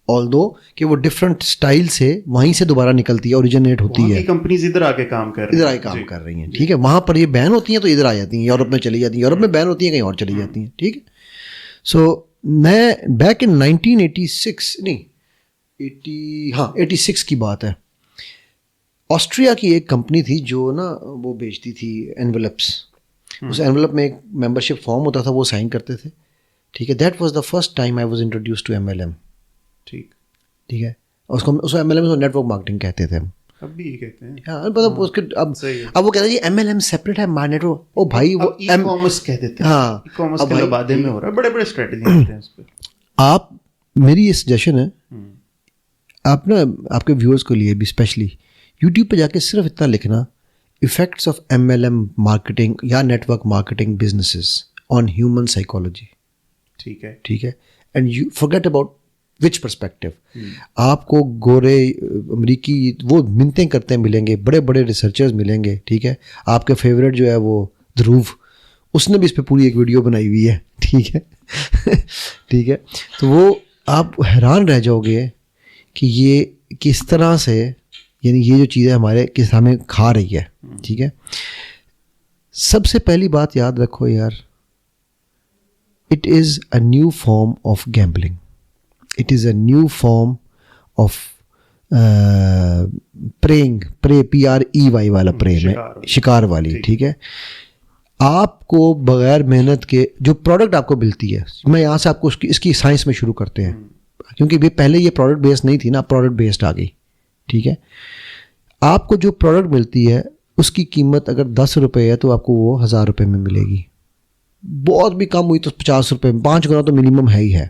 although کہ وہ ڈفرنٹ اسٹائل سے وہیں سے دوبارہ نکلتی ہے, اوریجنیٹ ہوتی ہے. کمپنیز ادھر آ کے کام کر رہی ہیں. ٹھیک ہے, وہاں پر یہ بین ہوتی ہیں تو ادھر آ جاتی ہیں, یورپ میں چلی جاتی ہیں, یورپ میں بین ہوتی ہیں کہیں اور چلی جاتی ہیں. ٹھیک ہے. سو میں بیک ان 1986 نہیں 86 کی بات ہے, آسٹریا کی ایک کمپنی تھی جو نا وہ بیچتی تھی انویلپس. اس انویلپ میں ایک ممبرشپ فارم ہوتا تھا, وہ سائن کرتے تھے. ٹھیک ہے. That was the first time I was introduce to MLM. ٹھیک ہے. اس کو MLM نیٹ ورک مارکیٹنگ کہتے تھے ہم, اب بھی کہتے ہیں. ہاں مطلب اس کے اب وہ کہتے ہیں جی MLM سیپریٹ ہے مائی نیٹ ورک. او بھائی وہ ای کامرس کہہ دیتے ہیں. ہاں ای کامرس کے لبادے میں ہو رہا ہے, بڑے بڑے اسٹریٹجی ہوتے ہیں اس پہ. آپ میری یہ سجیشن ہے, آپ نا آپ کے ویورز کے لیے بھی اسپیشلی یوٹیوب پہ جا کے صرف اتنا لکھنا ایفیکٹس آف MLM مارکیٹنگ یا network marketing businesses on human psychology. ٹھیک ہے. And you forget about which perspective. آپ کو گورے امریکی وہ منتیں کرتے ملیں گے, بڑے بڑے ریسرچرز ملیں گے. ٹھیک ہے. آپ کے فیوریٹ جو ہے وہ دھروو, اس نے بھی اس پہ پوری ایک ویڈیو بنائی ہوئی ہے. ٹھیک ہے. ٹھیک ہے. تو وہ آپ حیران رہ جاؤ گے کہ یہ کس طرح سے، یعنی یہ جو چیزیں ہمارے کس ہمیں کھا رہی ہے. ٹھیک ہے، سب سے پہلی بات یاد رکھو یار، it is a new form of gambling, it is a new form of praying, PREY والا پریم ہے، شکار والی. ٹھیک ہے، آپ کو بغیر محنت کے جو پروڈکٹ آپ کو ملتی ہے، میں یہاں سے آپ کو اس کی سائنس میں شروع کرتے ہیں، کیونکہ یہ پہلے یہ پروڈکٹ بیسڈ نہیں تھی نا، پروڈکٹ بیسڈ آ گئی. ٹھیک ہے، آپ کو جو پروڈکٹ ملتی ہے اس کی قیمت اگر 10 روپے ہے تو آپ کو وہ 1000 روپے میں ملے گی. بہت بھی کم ہوئی تو 50 روپے میں، 5 گنا تو منیمم ہے ہی ہے.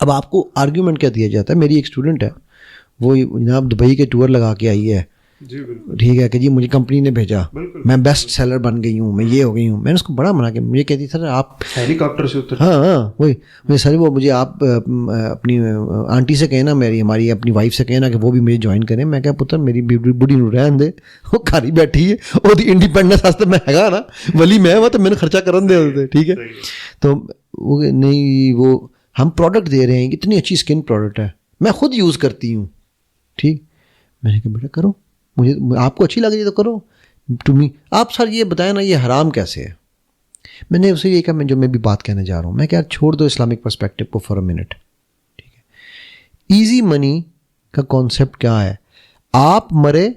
اب آپ کو آرگیومنٹ کیا دیا جاتا ہے. میری ایک اسٹوڈنٹ ہے، وہ جناب دبئی کے ٹور لگا کے آئی ہے. ٹھیک ہے کہ جی مجھے کمپنی نے بھیجا، میں بیسٹ سیلر بن گئی ہوں، میں یہ ہو گئی ہوں. میں نے اس کو بڑا منع کیا، مجھے کہتی سر آپ ہیلی کاپٹر سے اتر. ہاں وہی سر، وہ مجھے آپ اپنی آنٹی سے کہنا، ہماری اپنی وائف سے کہنا کہ وہ بھی مجھے جوائن کریں. میں کہا پتر میری بڑھی نو رہن دے، وہ گھر بیٹھی ہے، وہ انڈیپینڈنس واسطے میں ہے نا، ولی میں وہ تو میں نے خرچہ کرن دے ہوتے. ٹھیک ہے، تو وہ نہیں، وہ ہم پروڈکٹ دے رہے ہیں، اتنی اچھی اسکن پروڈکٹ ہے، میں خود یوز کرتی ہوں. ٹھیک، میں نے کہا بیٹا کرو، مجھے آپ کو اچھی لگ رہی ہے تو کرو. تمہیں آپ سر یہ بتائیں نا یہ حرام کیسے ہے. میں نے اسے یہ کہا، جو میں بھی بات کہنے جا رہا ہوں، میں کہا چھوڑ دو اسلامک پرسپیکٹو کو فار اے منٹ. ٹھیک ہے، ایزی منی کا کانسیپٹ کیا ہے؟ آپ مرے،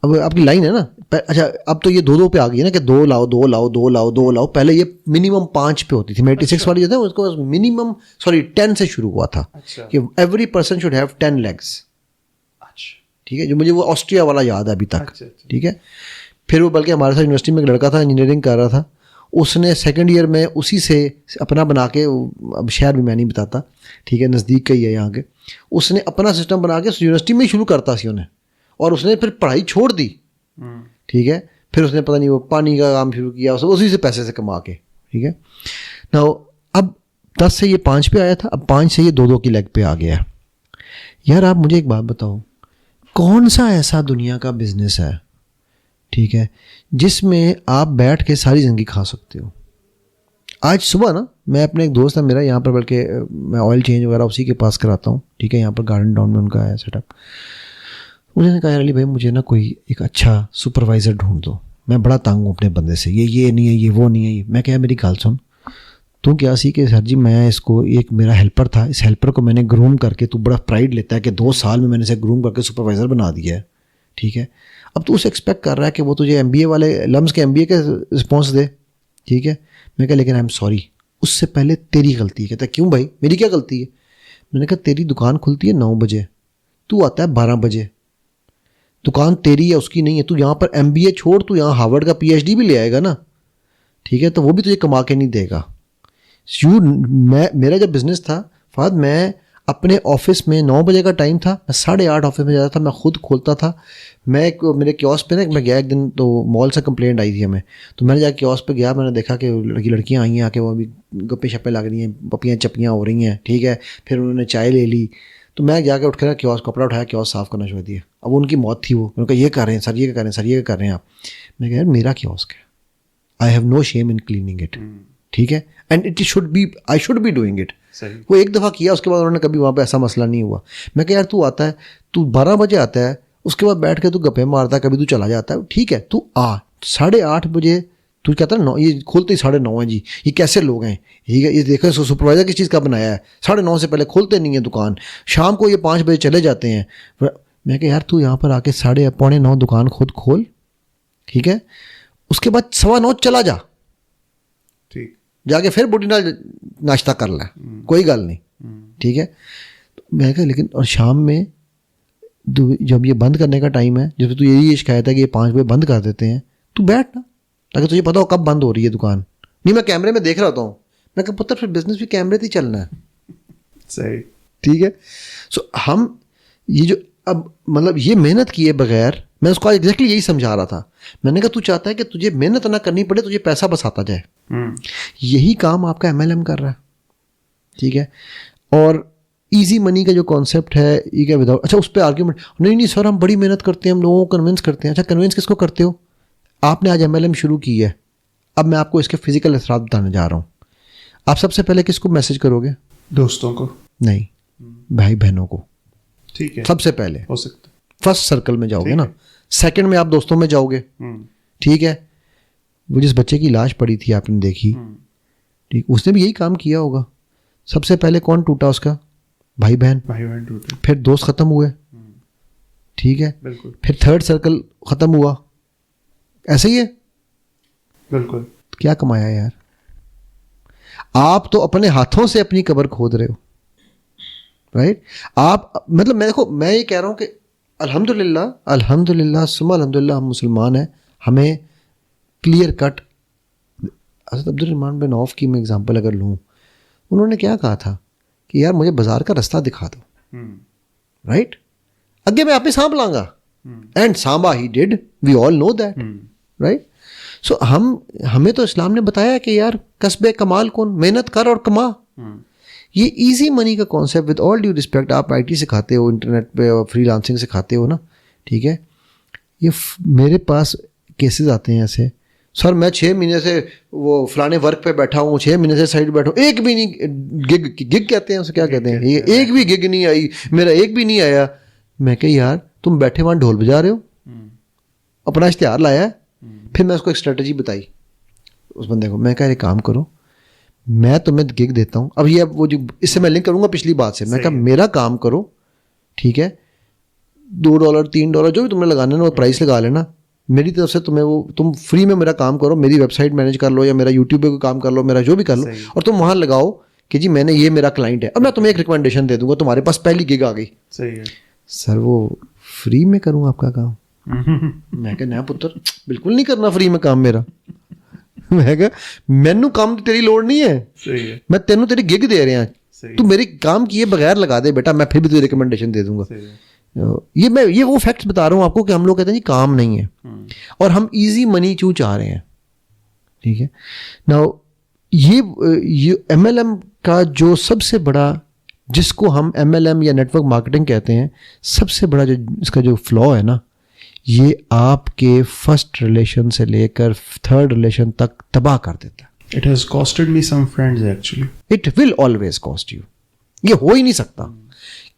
اب آپ کی لائن ہے نا، اچھا اب تو یہ 2 پہ آ گئی ہے نا کہ 2 لاؤ 2 لاؤ 2 لاؤ 2 لاؤ. پہلے یہ منیمم 5 پہ ہوتی تھی. 86 والی جو تھا اس کو منیمم 10 سے شروع ہوا تھا کہ every person should have 10 legs. ٹھیک ہے، جو مجھے وہ آسٹریا والا یاد ہے ابھی تک. ٹھیک ہے، پھر وہ بلکہ ہمارے ساتھ یونیورسٹی میں ایک لڑکا تھا، انجینئرنگ کر رہا تھا، اس نے سیکنڈ ایئر میں اسی سے اپنا بنا کے، اب شہر بھی میں نہیں بتاتا، ٹھیک ہے نزدیک کا ہی ہے یہاں کے، اس نے اپنا سسٹم بنا کے یونیورسٹی میں ہی شروع کرتا سی انہیں، اور اس نے پھر پڑھائی چھوڑ دی. ٹھیک ہے، پھر اس نے پتہ نہیں وہ پانی کا کام شروع کیا، اسی سے پیسے سے کما کے. ٹھیک ہے، نا اب 10 سے یہ 5 پہ آیا تھا، اب 5 سے یہ 2 کی لیگ پہ آ گیا. یار آپ مجھے ایک بات بتاؤ، کون سا ایسا دنیا کا بزنس ہے، ٹھیک ہے، جس میں آپ بیٹھ کے ساری زندگی کھا سکتے ہو؟ آج صبح نا میں اپنے ایک دوست ہے میرا یہاں پر، بلکہ میں آئل چینج وغیرہ اسی کے پاس کراتا ہوں. ٹھیک ہے، یہاں پر گارڈن ڈاؤن میں ان کا ہے سیٹ اپ. انہوں نے کہا یار علی بھائی مجھے نا کوئی ایک اچھا سپروائزر ڈھونڈ دو، میں بڑا تنگ ہوں اپنے بندے سے، یہ نہیں ہے، یہ وہ نہیں ہے. میں کہا میری گال سن، تو کیا سی کہ سر جی میں اس کو، ایک میرا ہیلپر تھا، اس ہیلپر کو میں نے گروم کر کے، تو بڑا پرائڈ لیتا ہے کہ 2 سال میں نے اسے گروم کر کے سپروائزر بنا دیا ہے. ٹھیک ہے، اب تو اسے ایکسپیکٹ کر رہا ہے کہ وہ تجھے MBA والے لمس کے MBA کے رسپانس دے. ٹھیک ہے، میں کہا لیکن آئی ایم سوری، اس سے پہلے تیری غلطی ہے. کہتا ہے کیوں بھائی میری کیا غلطی ہے؟ میں نے کہا تیری دکان کھلتی ہے 9 بجے، تو آتا ہے 12 بجے، دکان تیری ہے اس کی نہیں ہے. تو یہاں پر MBA چھوڑ، تو یہاں ہارورڈ کا PhD بھی لے آئے گا نا. ٹھیک ہے، تو وہ بھی تجھے کما کے نہیں دے گا. میرا جب بزنس تھا فہد، میں اپنے آفس میں 9 بجے کا ٹائم تھا، میں 8:30 آفس میں جاتا تھا، میں خود کھولتا تھا. میں میرے کیوس پہ نا، میں گیا ایک دن تو مال سے کمپلینٹ آئی تھی ہمیں، تو میں نے جا کے کیوس پہ گیا، میں نے دیکھا کہ لڑکیاں آئی ہیں آ کے، وہ ابھی گپے شپے لگ رہی ہیں، پپیاں چپیاں ہو رہی ہیں. ٹھیک ہے، پھر انہوں نے چائے لے لی، تو میں جا کے اٹھ کر کیوس کپڑا اٹھایا، کیوس صاف کرنا چھوڑ دیا. اب ان کی موت تھی، وہ انہوں نے کہا یہ کر رہے ہیں سر، یہ کر رہے ہیں سر، یہ کر رہے ہیں آپ. میں کہا یار میرا کیوسک ہے، I have no shame in cleaning it. ٹھیک ہے، and it should be, I should be doing it. وہ ایک دفعہ کیا، اس کے بعد انہوں نے کبھی وہاں پہ ایسا مسئلہ نہیں ہوا. میں کہا یار تو آتا ہے، تو 12 بجے آتا ہے، اس کے بعد بیٹھ کے تو گپے مارتا ہے، کبھی تو چلا جاتا ہے. ٹھیک ہے، تو 8:30 بجے تو کہتا ہے 9، یہ کھولتے ہی 9:30 ہے جی، یہ کیسے لوگ ہیں. ٹھیک ہے، یہ دیکھیں سپروائزر کس چیز کا بنایا ہے، 9:30 سے پہلے کھولتے نہیں ہیں دکان، شام کو یہ 5 بجے چلے جاتے ہیں. میں کہا یار تو یہاں پر آ کے 8:45 دکان خود کھول. ٹھیک ہے، اس کے بعد 9:15 چلا جا، ٹھیک، جا کے پھر بوٹی نال ناشتہ کر لیں، کوئی گل نہیں. ٹھیک ہے، میں کہا لیکن اور شام میں جب یہ بند کرنے کا ٹائم ہے، جب تو یہی شکایت ہے کہ یہ 5 بجے بند کر دیتے ہیں، تو بیٹھ نا تاکہ تجھے پتا ہو کب بند ہو رہی ہے دکان. نہیں میں کیمرے میں دیکھ رہا ہوتا ہوں. میں کہا پتہ پھر بزنس بھی کیمرے سے ہی چلنا ہے. صحیح. ٹھیک ہے، سو ہم یہ جو اب مطلب یہ محنت کیے بغیر، میں اس کو ایگزیکٹلی یہی سمجھا رہا تھا. میں نے کہا تو چاہتا ہے کہ تجھے محنت نہ کرنی پڑے، تجھے پیسہ بس آتا جائے. یہی کام آپ کا MLM کر رہا ہے. ٹھیک ہے، اور ایزی منی کا جو کانسیپٹ ہے یہ کیا وداؤٹ، اچھا اس پہ آرگیومنٹ نہیں سر ہم بڑی محنت کرتے ہیں، ہم لوگوں کو کنونس کرتے ہیں. اچھا کنونس کس کو کرتے ہو؟ آپ نے آج MLM شروع کی ہے، اب میں آپ کو اس کے فزیکل اثرات بتانے جا رہا ہوں. آپ سب سے پہلے کس کو میسج کرو گے؟ دوستوں کو نہیں, بھائی بہنوں کو. ٹھیک ہے, سب سے پہلے ہو سکتا فرسٹ سرکل میں جاؤ گے نا, سیکنڈ میں آپ دوستوں میں جاؤ گے. ٹھیک ہے, وہ جس بچے کی لاش پڑی تھی آپ نے دیکھی, ٹھیک, اس نے بھی یہی کام کیا ہوگا. سب سے پہلے کون ٹوٹا اس کا؟ بھائی بہن ٹوٹے, پھر دوست ختم ہوئے. ٹھیک ہے, بالکل پھر تھرڈ سرکل ختم ہوا. ایسے ہی ہے. بالکل. کیا کمایا یار؟ آپ تو اپنے ہاتھوں سے اپنی قبر کھود رہے ہو, رائٹ. آپ مطلب میں یہ کہہ رہا ہوں کہ الحمد للہ ثم الحمد للہ ہم مسلمان ہیں. ہمیں کلیئر کٹ حضرت عبد الرحمن بن عوف کی میں اگزامپل اگر لوں, انہوں نے کیا کہا تھا کہ یار مجھے بازار کا رستہ دکھا دو, رائٹ, اگے میں آپ ہی سانپ لاؤں گا. اینڈ سانبا ہی dead, we all know that, right. So ہمیں تو اسلام نے بتایا کہ یار کسب کمال کون, محنت کر اور کما. یہ ایزی منی کا concept with all due respect, آپ آئی ٹی سکھاتے ہو, انٹرنیٹ پہ فری لانسنگ سکھاتے ہو نا, ٹھیک ہے. یہ میرے پاس کیسز آتے ہیں ایسے, سر میں 6 مہینے سے وہ فلانے ورک پہ بیٹھا ہوں, 6 مہینے سے سائٹ بیٹھا ہوں, ایک بھی نہیں گگ کہتے ہیں اسے, کیا کہتے ہیں, یہ ایک بھی گگ نہیں آئی, میرا ایک بھی نہیں آیا. میں کہ یار تم بیٹھے وہاں ڈھول بجا رہے ہو, اپنا اشتہار لایا ہے. پھر میں اس کو ایک اسٹریٹجی بتائی اس بندے کو, میں کہا یہ کام کرو, میں تمہیں گگ دیتا ہوں. اب یہ وہ جو اس سے میں لنک کروں گا پچھلی بات سے, میں کہا میرا کام کرو, ٹھیک ہے, $2 $3 جو بھی تم نے لگانا ہے وہ پرائز لگا لینا, میری طرف سے تمہیں وہ تم فری میں میرا کام کرو, میری ویب سائٹ مینیج کر لو یا میرا یوٹیوب پہ کوئی کام کر لو, میرا جو بھی کر لو, اور تم وہاں لگاؤ کہ جی میں نے یہ میرا کلائنٹ ہے, اور میں تمہیں ایک ریکمنڈیشن دے دوں گا, تمہارے پاس پہلی گگ آ گئی. صحیح ہے سر وہ فری میں کروں آپ کا کام؟ میں کہ نیا پتر بالکل نہیں کرنا فری میں کام میرا. میں کہ مینو کام تیری لوڑ نہیں ہے, میں تینوں تیری گگ دے رہے ہیں, تو میری کام کیے بغیر لگا دے بیٹا, میں پھر بھی تجھے ریکمنڈیشن دے دوں گا. یہ وہ فیکٹس بتا رہا ہوں آپ کو کہ ہم لوگ کہتے ہیں جی کام نہیں ہے, اور ہم ایزی منی کیوں چاہ رہے ہیں. ٹھیک ہے نا, یہ ایم ایل ایم کا جو سب سے بڑا, جس کو ہم ایم ایل ایم یا نیٹ ورک مارکیٹنگ کہتے ہیں, سب سے بڑا جو اس کا جو فلو ہے نا, یہ آپ کے فرسٹ ریلیشن سے لے کر تھرڈ ریلیشن تک تباہ کر دیتا ہے. It has costed me some friends actually. It will always cost you. یہ ہو ہی نہیں سکتا,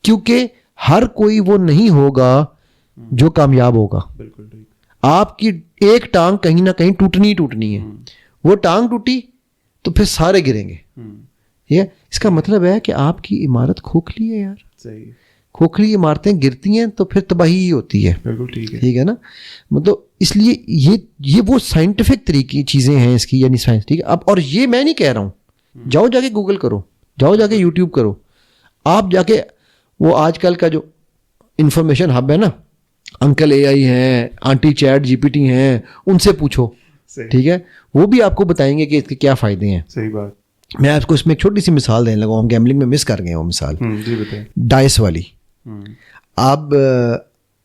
کیونکہ ہر کوئی وہ نہیں ہوگا جو کامیاب ہوگا. بالکل ٹھیک. آپ کی ایک ٹانگ کہیں نہ کہیں ٹوٹنی ہے, وہ ٹانگ ٹوٹی تو پھر سارے گریں گے. یہ اس کا مطلب ہے کہ آپ کی عمارت کھوکھلی ہے یار. صحیح. کھوکھلی عمارتیں گرتی ہیں تو پھر تباہی ہی ہوتی ہے. بالکل ٹھیک ہے. ٹھیک ہے نا, مطلب اس لیے یہ وہ سائنٹیفک طریقے چیزیں ہیں اس کی, یعنی سائنس. ٹھیک ہے, اب اور یہ میں نہیں کہہ رہا ہوں, جاؤ جا کے گوگل کرو, جاؤ جا کے یوٹیوب کرو, آپ جا کے وہ آج کل کا جو انفارمیشن ہب ہے نا, انکل اے آئی ہیں, aunty chat G P T ہیں, ان سے پوچھو. ٹھیک ہے, وہ بھی آپ کو بتائیں گے کہ اس کے کیا فائدے ہیں. صحیح بات. میں آپ کو اس میں ایک چھوٹی سی مثال دینے لگا ہوں, ہم گیملنگ میں مس کر گئے ہوں مثال. جی بتائیں. ڈائس والی. آپ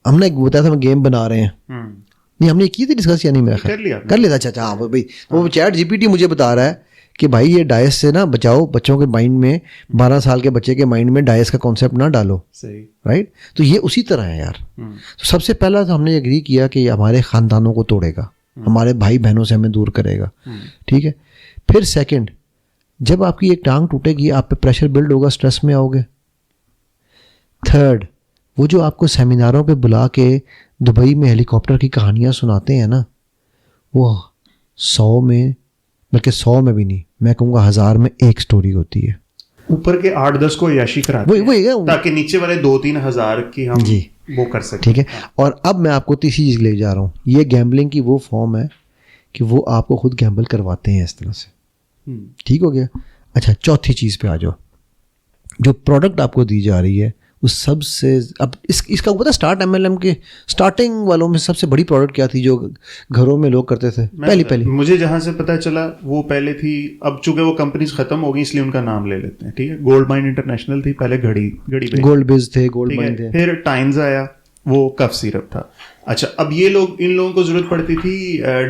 ہم نے بتایا تھا ہم گیم بنا رہے ہیں, نہیں ہم نے کی تھی ڈسکس یا نہیں, میرا خیال کر لیا تھا. اچھا ہاں بھائی, وہ چیٹ جی پی ٹی مجھے بتا رہا ہے کہ بھائی یہ ڈائس سے نا بچاؤ, بچوں کے مائنڈ میں 12 سال کے بچے کے مائنڈ میں ڈائس کا کانسیپٹ نہ ڈالو. صحیح. رائٹ, تو یہ اسی طرح ہے یار. تو سب سے پہلا تو ہم نے ایگری کیا کہ یہ ہمارے خاندانوں کو توڑے گا, ہمارے بھائی بہنوں سے ہمیں دور کرے گا. ٹھیک ہے, پھر سیکنڈ, جب آپ کی ایک ٹانگ ٹوٹے گی آپ پہ پریشر بلڈ ہوگا, اسٹریس میں آؤ گے. تھرڈ, وہ جو آپ کو سیمیناروں پہ بلا کے دبئی میں ہیلی کاپٹر کی کہانیاں سناتے ہیں نا, وہ 100 میں بلکہ 100 میں بھی نہیں, میں کہوں گا 1000 میں ایک سٹوری ہوتی ہے. اوپر کے 8-10 کو عیاشی کراتے ہیں تاکہ نیچے والے 2-3 ہزار کی ہم وہ کر سکیں. ٹھیک ہے, اور اب میں آپ کو تیسری چیز لے جا رہا ہوں, یہ گیمبلنگ کی وہ فارم ہے کہ وہ آپ کو خود گیمبل کرواتے ہیں اس طرح سے. ٹھیک ہو گیا. اچھا, چوتھی چیز پہ آ جاؤ, جو پروڈکٹ آپ کو دی جا رہی ہے اس سب سے, اب اس کا پتہ اسٹارٹ ایم ایل ایم کے اسٹارٹنگ والوں میں سب سے بڑی پروڈکٹ کیا تھی جو گھروں میں لوگ کرتے تھے پہلی مجھے جہاں سے پتہ چلا وہ پہلے تھی, اب چونکہ وہ کمپنیز ختم ہو گئی اس لیے ان کا نام لے لیتے ہیں. ٹھیک ہے, گولڈ مائن انٹرنیشنل تھی پہلے, گھڑی پہ گولڈ بیز تھے, گولڈ مائن تھے. پھر ٹائمز آیا, وہ کف سیرپ تھا. اچھا, اب یہ لوگ ان لوگوں کو ضرورت پڑتی تھی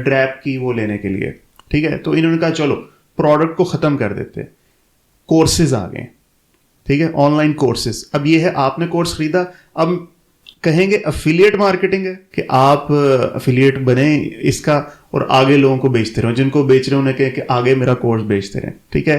ڈریپ کی وہ لینے کے لیے. ٹھیک ہے, تو انہوں نے کہا چلو پروڈکٹ کو ختم کر دیتے, کورسز آ گئے. ٹھیک ہے, آن لائن کورسز. اب یہ ہے آپ نے کورس خریدا, اب کہیں گے افیلیٹ مارکیٹنگ ہے کہ آپ افیلیٹ بنیں اس کا اور آگے لوگوں کو بیچتے رہو, جن کو بیچ رہے ہیں انہیں کہیں کہ آگے میرا کورس بیچتے رہیں. ٹھیک ہے,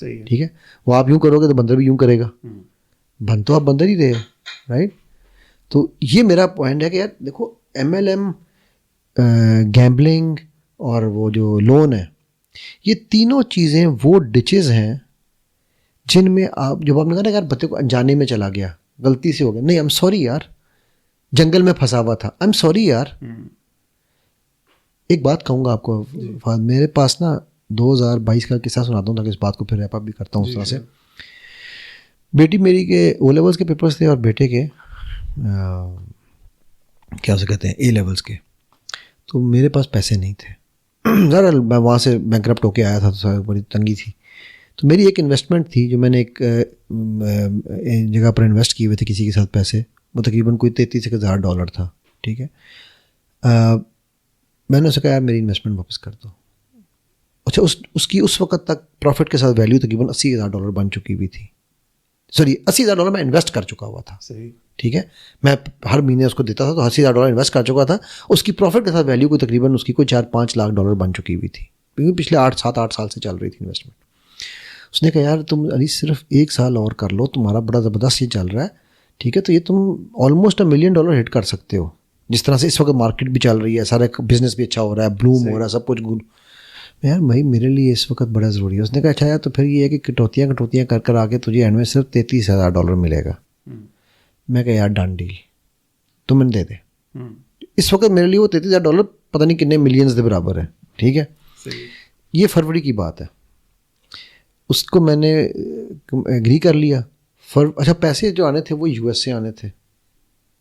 صحیح ہے. ٹھیک ہے. وہ آپ یوں کرو گے تو بندر بھی یوں کرے گا. بن تو آپ بندر ہی رہے, رائٹ. تو یہ میرا پوائنٹ ہے کہ یار دیکھو MLM, گیمبلنگ اور وہ جو لون ہے, یہ تینوں چیزیں وہ ڈچز ہیں جن میں آپ جب آپ نے کہا نا یار بچے کو انجانے میں چلا گیا, غلطی سے ہو گیا, نہیں ایم سوری یار, جنگل میں پھنسا ہوا تھا, ایم سوری یار. ایک بات کہوں گا آپ کو فہد, میرے پاس نا 2022 کا قصہ سناتا ہوں تاکہ اس بات کو پھر ریپ اپ بھی کرتا ہوں اس طرح سے. بیٹی میری کے او لیولس کے پیپرز تھے اور بیٹے کے کیا اسے کہتے ہیں اے لیولس کے. تو میرے پاس پیسے نہیں تھے ذرا, میں وہاں سے بینکرپٹ ہو کے آیا تھا تو بڑی تنگی تھی. تو میری ایک انویسٹمنٹ تھی جو میں نے ایک جگہ پر انویسٹ کیے ہوئے تھے کسی کے ساتھ پیسے, وہ تقریباً کوئی $33,000 تھا. ٹھیک ہے. میں نے اسے کہا یار میری انویسٹمنٹ واپس کر دو. اچھا اس کی اس وقت تک پروفٹ کے ساتھ ویلیو تقریباً $80,000 بن چکی ہوئی تھی. سوری $80,000 میں انویسٹ کر چکا ہوا تھا. صحیح. ٹھیک ہے. میں ہر مہینے اس کو دیتا تھا تو $80,000 انویسٹ کر چکا تھا. اس کی پروفٹ کے ساتھ ویلیو کو تقریباً اس کی کوئی $4-5 لاکھ بن چکی ہوئی تھی, کیونکہ پچھلے 7-8 سال سے چل رہی تھی انویسٹمنٹ. اس نے کہا یار تم علی صرف 1 سال اور کر لو, تمہارا بڑا زبردست یہ چل رہا ہے. ٹھیک ہے. تو یہ تم آلموسٹ $1 ملین ہٹ کر سکتے ہو, جس طرح سے اس وقت مارکیٹ بھی چل رہی ہے, سارا بزنس بھی اچھا ہو رہا ہے, بلوم ہو رہا ہے, سب کچھ گڈ. یار بھائی میرے لیے اس وقت بڑا ضروری ہے. اس نے کہا اچھا یار تو پھر یہ ہے کہ کٹوتیاں کر کر آگے تجھے اینڈ میں صرف $33,000 ملے گا. میں کہا یار ڈن ڈیل, تم نے دے دے. اس وقت میرے لیے وہ $33,000 پتہ نہیں کتنے ملینز کے برابر ہے. ٹھیک ہے. یہ فروری کی بات ہے. اس کو میں نے ایگری کر لیا. اچھا پیسے جو آنے تھے وہ US سے آنے تھے.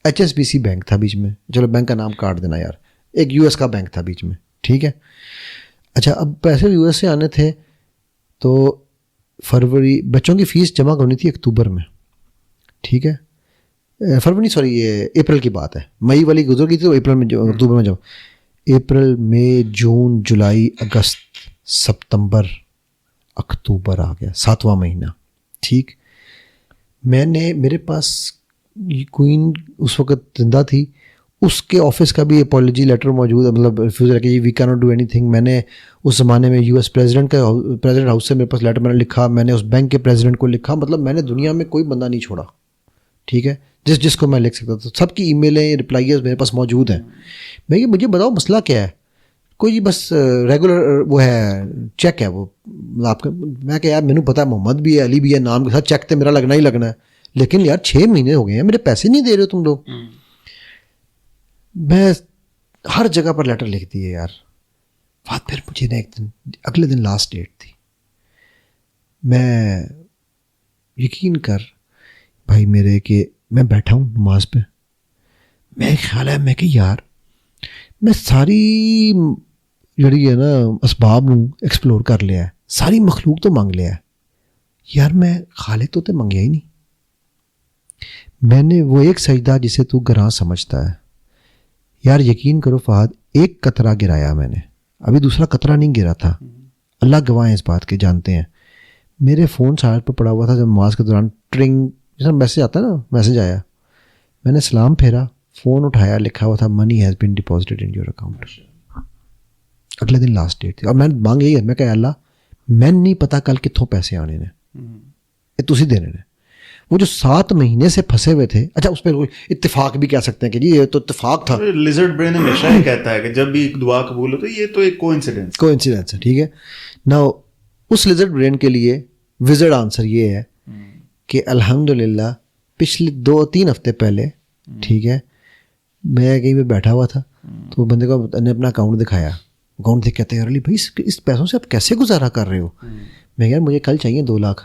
HSBC بینک تھا بیچ میں, چلو بینک کا نام کاٹ دینا یار, ایک US کا بینک تھا بیچ میں. ٹھیک ہے. اچھا اب پیسے US سے آنے تھے تو فروری, بچوں کی فیس جمع کرنی تھی اکتوبر میں. ٹھیک ہے. فروری سوری یہ اپریل کی بات ہے, مئی والی گزر گئی تھی تو اپریل میں اکتوبر میں جمع. اپریل, مئی, جون, جولائی, اگست, سپتمبر, اکتوبر آ گیا 7واں مہینہ. ٹھیک. میں نے میرے پاس کوئین اس وقت زندہ تھی, اس کے آفس کا بھی اپالوجی لیٹر موجود ہے, مطلب ریفیوزل ہے کہ we can not do anything. میں نے اس زمانے میں US پریزیڈنٹ ہاؤس سے میرے پاس لیٹر میں نے لکھا, میں نے اس بینک کے پریزیڈنٹ کو لکھا, مطلب میں نے دنیا میں کوئی بندہ نہیں چھوڑا. ٹھیک ہے. جس کو میں لکھ سکتا تھا, سب کی ای میلیں رپلائیز میرے پاس موجود ہیں. میں کہ مجھے بتاؤ مسئلہ کیا ہے. کوئی بس ریگولر وہ ہے چیک ہے وہ آپ کا. میں کہ یار مینوں پتا ہے محمد بھی ہے, علی بھی ہے, نام کے ساتھ چیک تو میرا لگنا ہی لگنا ہے, لیکن یار 6 مہینے ہو گئے ہیں میرے پیسے نہیں دے رہے ہو تم لوگ. میں ہر جگہ پر لیٹر لکھ دیے یار. بات پھر مجھے نا ایک دن, اگلے دن لاسٹ ڈیٹ تھی, میں یقین کر بھائی میرے کہ میں بیٹھا ہوں نماز پہ, میں خیال ہے میں کہ یار میں ساری جڑی ہے نا اسباب نوں ایکسپلور کر لیا ہے, ساری مخلوق تو منگ لیا ہے, یار میں خالق تو منگیا ہی نہیں. میں نے وہ ایک سجدہ جسے تو گراں سمجھتا ہے, یار یقین کرو فہد, ایک قطرہ گرایا میں نے, ابھی دوسرا قطرہ نہیں گرا تھا. اللہ گواہ ہے اس بات کے, جانتے ہیں. میرے فون سائڈ پہ پڑا ہوا تھا جب نماز کے دوران ٹرنگ جیسا میسیج آتا ہے نا, میسیج آیا, میں نے سلام پھیرا, فون اٹھایا, لکھا ہوا تھا money has been deposited in your account. اگلے دن لاسٹ ڈیٹ تھی, اور میں مانگ یہی ہے, میں کہا اللہ میں نہیں پتا کل کتوں پیسے آنے نے, یہ تسی دینے نے. وہ جو 7 مہینے سے پھنسے ہوئے تھے, اچھا اس پہ اتفاق بھی کہہ سکتے ہیں کہ جی یہ تو اتفاق تھا. لیزرڈ برین ہمیشہ یہ کہتا ہے کہ جب بھی ایک دعا قبول ہو تو یہ تو ایک کوئنسیڈنس ہے. ٹھیک ہے. نا اس لیزرڈ برین کے لیے وزرڈ آنسر یہ ہے کہ الحمدللہ پچھلے 2-3 ہفتے پہلے, ٹھیک ہے, میں کہیں پہ بیٹھا ہوا تھا تو بندے کو نے اپنا اکاؤنٹ دکھایا. اکاؤنٹ دیکھ کہتے ہیں علی بھائی اس پیسوں سے آپ کیسے گزارا کر رہے ہو. میں یار مجھے کل چاہیے 2 لاکھ.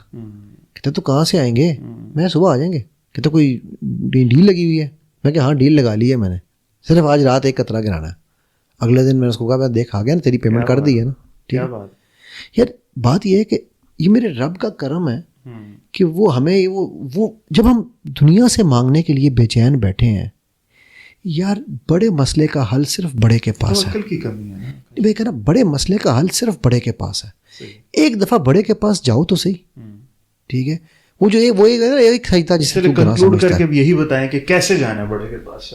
کہتے تو کہاں سے آئیں گے, میں صبح آ جائیں گے. کہتے کوئی ڈیل لگی ہوئی ہے. میں کہ ہاں ڈیل لگا لی ہے میں نے, صرف آج رات ایک قطرہ گرانا ہے. اگلے دن میں نے اس کو کہا میں دیکھ آ گیا نا, تیری پیمنٹ کر دی ہے نا. ٹھیک ہے. یار بات یہ ہے کہ یہ میرے رب کا کرم ہے کہ وہ ہمیں وہ جب ہم دنیا سے مانگنے کے لیے بے چین بیٹھے ہیں, یار بڑے مسئلے کا حل صرف بڑے کے پاس ہے. بھائی کہنا بڑے مسئلے کا حل صرف بڑے کے پاس ہے. ایک دفعہ بڑے کے پاس جاؤ تو صحیح. ٹھیک ہے. وہ جو ایک سجدہ جس سے کنکلوڈ کر کے یہی بتائیں کہ کیسے جانا ہے بڑے کے پاس.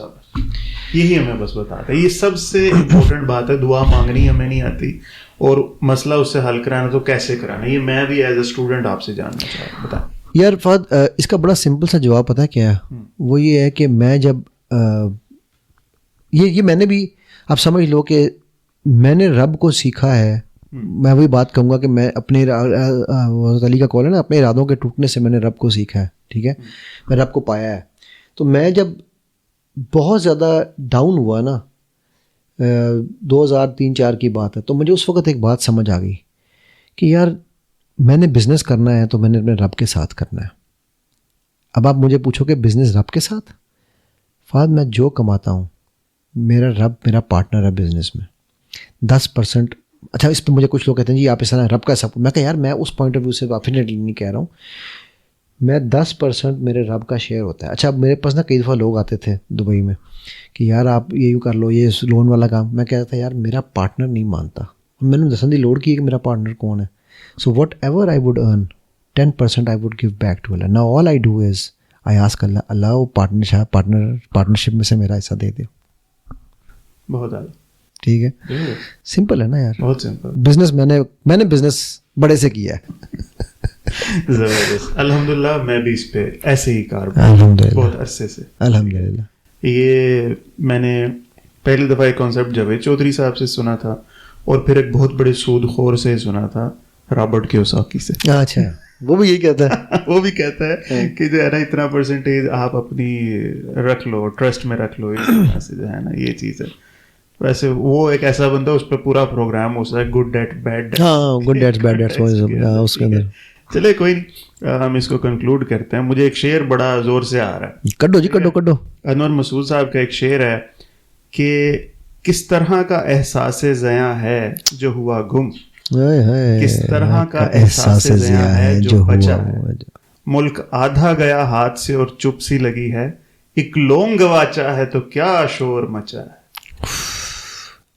یہی ہمیں بس بتاتا ہے. یہ سب سے امپورٹنٹ بات ہے. دعا مانگنی ہمیں نہیں آتی اور مسئلہ اس سے حل کرانا تو کیسے کرانا, یہ میں بھی ایز اے اسٹوڈنٹ آپ سے جاننا چاہ رہا ہوں. بتائیں یار فہد, اس کا بڑا سمپل سا جواب پتہ ہے کیا ہے؟ وہ یہ ہے کہ میں جب یہ میں نے بھی, آپ سمجھ لو کہ میں نے رب کو سیکھا ہے. میں وہی بات کہوں گا کہ میں اپنے حضرت علی کا قول ہے نا, اپنے ارادوں کے ٹوٹنے سے میں نے رب کو سیکھا ہے. ٹھیک ہے, میں رب کو پایا ہے. تو میں جب بہت زیادہ ڈاؤن ہوا نا, 2003-4 کی بات ہے, تو مجھے اس وقت ایک بات سمجھ آ گئی کہ یار میں نے بزنس کرنا ہے تو میں نے اپنے رب کے ساتھ کرنا ہے. اب آپ مجھے پوچھو کہ بزنس رب کے ساتھ, فہد میں جو کماتا ہوں میرا رب میرا پارٹنر ہے بزنس میں. 10%, اچھا اس پہ مجھے کچھ لوگ کہتے ہیں جی آپ اس طرح رب کا سب, میں کہا یار میں اس پوائنٹ آف ویو سے ڈیفینیٹلی نہیں کہہ رہا ہوں. میں 10% میرے رب کا شیئر ہوتا ہے. اچھا میرے پاس نا کئی دفعہ لوگ آتے تھے دبئی میں کہ یار آپ یہ یوں کر لو, یہ لون والا کام. میں کہتا تھا یار میرا پارٹنر نہیں مانتا. میں نے دسن دی لوڈ کی کہ میرا پارٹنر کون ہے. So whatever I would earn 10% I would give back to Allah. Now all I do is I ask Allah وہ پارٹنرشپ میں سے میرا حصہ دے دے. بہت زیادہ ٹھیک ہے, سمپل ہے نا یار, بہت سمپل. بزنس میں نے بزنس بڑے سے کیا ہے. زبردست. الحمدللہ میں بھی اس پہ ایسے ہی کار الحمدللہ بہت عرصے سے. الحمدللہ. یہ میں نے پہلی دفعہ یہ کانسیپٹ جاوید چودھری صاحب سے سنا تھا اور پھر ایک بہت بڑے سود خور سے سنا تھا, رابرٹ کیوساکی سے. اچھا وہ بھی یہی کہتا ہے. وہ بھی کہتا ہے کہ جو ہے نا اتنا پرسنٹیج آپ اپنی رکھ لو, ٹرسٹ میں رکھ لو, اس طرح سے جو ہے نا یہ چیز ہے. ویسے وہ ایک ایسا بندہ اس پہ پورا پروگرام ہوتا ہے, گڈ ڈیٹ بیڈ ڈیٹ. ہاں گڈ ڈیٹس بیڈ ڈیٹس اس کے اندر. چلے کوئی نہیں, ہم اس کو کنکلوڈ کرتے ہیں. مجھے ایک شعر بڑا زور سے آ رہا ہے. کڈو جی کڈو. انور مسعود صاحب کا ایک شعر ہے کہ کس طرح کا احساس زیاں ہے جو ہوا گم, کس طرح کا احساس زیاں ہے جو بچا ہے. ملک آدھا گیا ہاتھ سے اور چپ سی لگی ہے, ایک لونگ گواچا ہے تو کیا شور مچا ہے.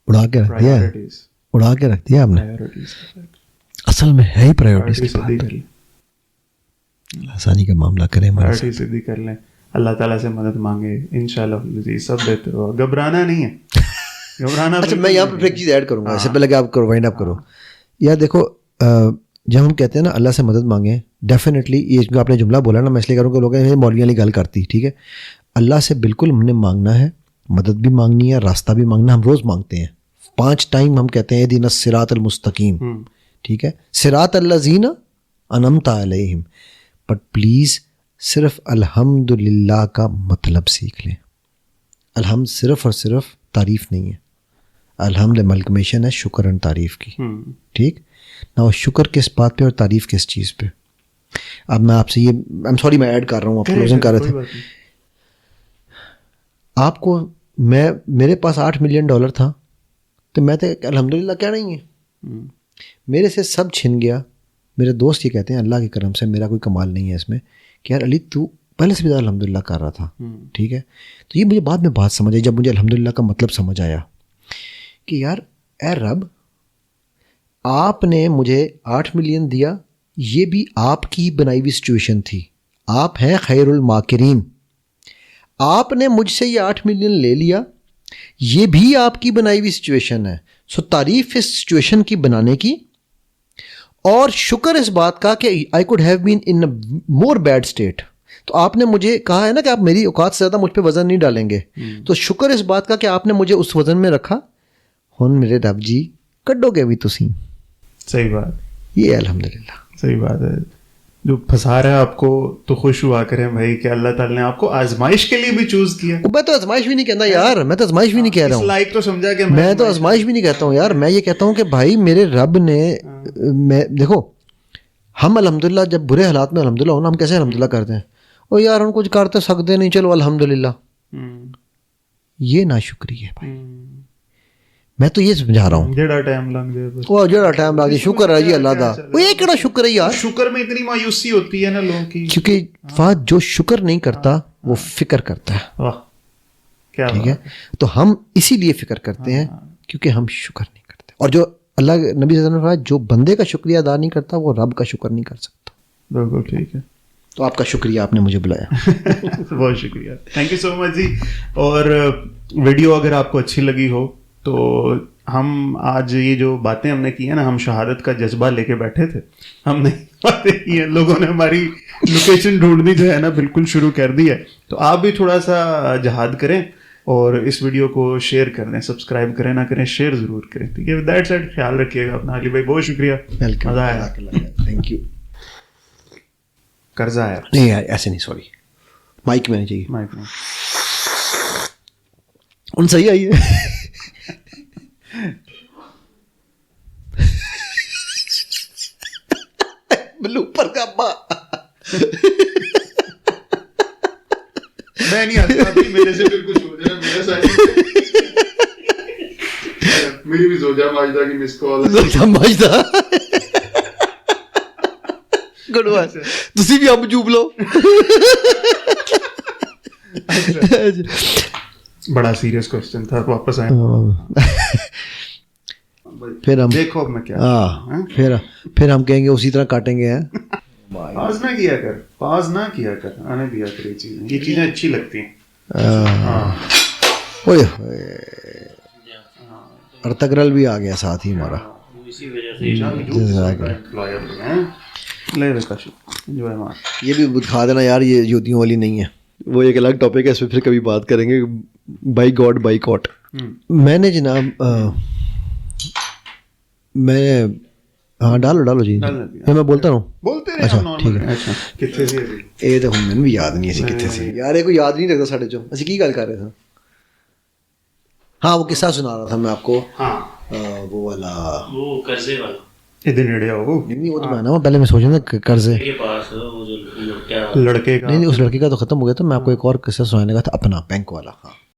اڑا کے رکھ دیا آپ نے. اصل میں ہے ہی پرائیورٹیز کی آسانی کا معاملہ کریں, پرائیورٹی سیدھی کر لیں, اللہ تعالیٰ سے مدد مانگے, انشاءاللہ سب بہتر ہوگا. گھبرانا نہیں ہے, گھبرانا. اچھا میں یہاں پہ ایک چیز ایڈ کروں گا اس سے پہلے کہ آپ کرو وائنڈ اپ کرو. یار دیکھو جب ہم کہتے ہیں نا اللہ سے مدد مانگیں, ڈیفینیٹلی یہ جو آپ نے جملہ بولا نا, میں اس لیے کروں کہ لوگ مولویوں والی گل کرتی. ٹھیک ہے, اللہ سے بالکل ہم نے مانگنا ہے, مدد بھی مانگنی ہے, راستہ بھی مانگنا. ہم روز مانگتے ہیں 5 ٹائم ہم کہتے ہیں اہدنا الصراط المستقیم. ٹھیک ہے, صراط الذین انعمت علیہم. بٹ پلیز صرف الحمدللہ کا مطلب سیکھ لیں. الحمد صرف اور صرف تعریف نہیں ہے, الحمد ملکمیشن ہے شکر اور تعریف کی. ٹھیک نا, شکر کس بات پہ اور تعریف کس چیز پہ. اب میں آپ سے یہ I'm sorry میں ایڈ کر رہا ہوں, آپ کلوزنگ کر رہے تھے. آپ کو میرے پاس $8 ملین تھا تو میں تو الحمدللہ کہہ رہی ہیں. میرے سے سب چھن گیا. میرے دوست یہ کہتے ہیں اللہ کے کرم سے, میرا کوئی کمال نہیں ہے اس میں, کہ یار علی تو پہلے سے بھی زیادہ الحمدللہ کر رہا تھا. ٹھیک ہے, تو یہ مجھے بعد میں بات سمجھ آئی جب مجھے الحمدللہ کا مطلب سمجھ آیا کہ یار اے رب, آپ نے مجھے 8 ملین دیا, یہ بھی آپ کی بنائی ہوئی سچویشن تھی. آپ ہیں خیر الماکرین, آپ نے مجھ سے یہ 8 ملین لے لیا, یہ بھی آپ کی بنائی ہوئی سچویشن ہے. سو تعریف اس سچویشن کی بنانے کی, اور شکر اس بات کا کہ I could have been in more bad state. تو آپ نے مجھے کہا ہے نا کہ آپ میری اوقات سے زیادہ مجھ پہ وزن نہیں ڈالیں گے, تو شکر اس بات کا کہ آپ نے مجھے اس وزن میں رکھا. ہن میرے رب جی کڈو گے بھی تسی. صحیح بات, یہ الحمدللہ صحیح بات ہے. جو پھنسا رہا ہے آپ کو تو خوش ہوا کریں بھائی کہ اللہ تعالیٰ نے آپ کو آزمائش کے لیے بھی چوز کیا. میں تو آزمائش بھی نہیں کہتا یار, میں تو آزمائش بھی نہیں کہہ رہا ہوں, لائک تو سمجھا کہ میں تو آزمائش بھی نہیں کہتا ہوں یار. میں یہ کہتا ہوں کہ بھائی میرے رب نے, میں دیکھو ہم الحمدللہ جب برے حالات میں الحمدللہ ہونا, ہم کیسے الحمدللہ کرتے ہیں, اور یار ہم کچھ کرتے سکتے نہیں, چلو الحمدللہ. یہ ناشکری ہے بھائی. میں تو یہ سمجھا رہا ہوں جڑا ٹائم لگ جائے شکر ہے جی اللہ دا. وہ یہ کیڑا شکر ہے یار, شکر میں اتنی مایوسی ہوتی ہے نا لوگوں کی, کیونکہ فہد جو شکر نہیں کرتا وہ فکر کرتا ہے. ٹھیک ہے, تو ہم اسی لیے فکر کرتے ہیں کیونکہ ہم شکر نہیں کرتے. اور جو اللہ نبی صلی اللہ علیہ وسلم نے جو بندے کا شکریہ ادا نہیں کرتا وہ رب کا شکر نہیں کر سکتا. بالکل ٹھیک ہے. تو آپ کا شکریہ آپ نے مجھے بلایا. بہت شکریہ, تھینک یو سو مچ جی. اور ویڈیو اگر آپ کو اچھی لگی ہو تو ہم آج یہ جو باتیں ہم نے کی ہیں نا, ہم شہادت کا جذبہ لے کے بیٹھے تھے, ہم نے باتیں کی ہیں, لوگوں نے ہماری لوکیشن ڈھونڈنی جو ہے نا بالکل شروع کر دی ہے. تو آپ بھی تھوڑا سا جہاد کریں اور اس ویڈیو کو شیئر کر دیں, سبسکرائب کریں نہ کریں, شیئر ضرور کریں, ٹھیک ہے. دیٹ سیٹ, خیال رکھیے گا اپنا. علی بھائی بہت شکریہ, مزہ آیا. Thank you. قرضہ آیا نہیں یار ایسے نہیں, سوری, مائک میں نہیں چاہیے. مائک میں ان صحیح آئی ہے. بلوپر کا ابا میں نہیں ہنستا بھی, میرے سے پھر کچھ ہو جائے, میرے ساتھ میری بھی زوجہ ماجدہ کی مس کال. ماجدہ گڈ ون, تسی بھی اب جوب لو. بڑا سیریس کوسچن تھا, واپس آئے. پھر ہم دیکھو اب میں کیا, پھر ہم کہیں گے اسی طرح کاٹیں گے. پاز نہ کیا کر, پاز نہ کیا کر, آنے دیا کر یہ چیزیں اچھی لگتی ہیں. ارتگرل بھی آ گیا ساتھ ہی ہمارا. یہ بھی دکھا دینا یار, یہ جوتیوں والی نہیں ہے, وہ ایک الگ ٹاپک ہے, اس پہ پھر کبھی بات کریں گے. بائی گاڈ بائی کاٹ. میں نے جناب میں ہاں ڈالو جی, میں بولتا رہوں. اچھا ٹھیک ہے. یہ تو ہوں میں بھی یاد نہیں اسی کتنے سے یار, یہ کوئی یاد نہیں رکھتا ساڈے چوں. اسی کی گل کر رہے تھے. ہاں وہ قصہ سنا رہا تھا میں آپ کو, وہ والا, وہ قرضے والا. نہیں وہ تو میں نا پہلے میں سوچ رہا تھا قرضے لڑکے کا, نہیں اس لڑکے کا تو ختم ہو گیا تھا. میں آپ کو ایک اور قصہ سنانے کا تھا اپنا, بینک والا. ہاں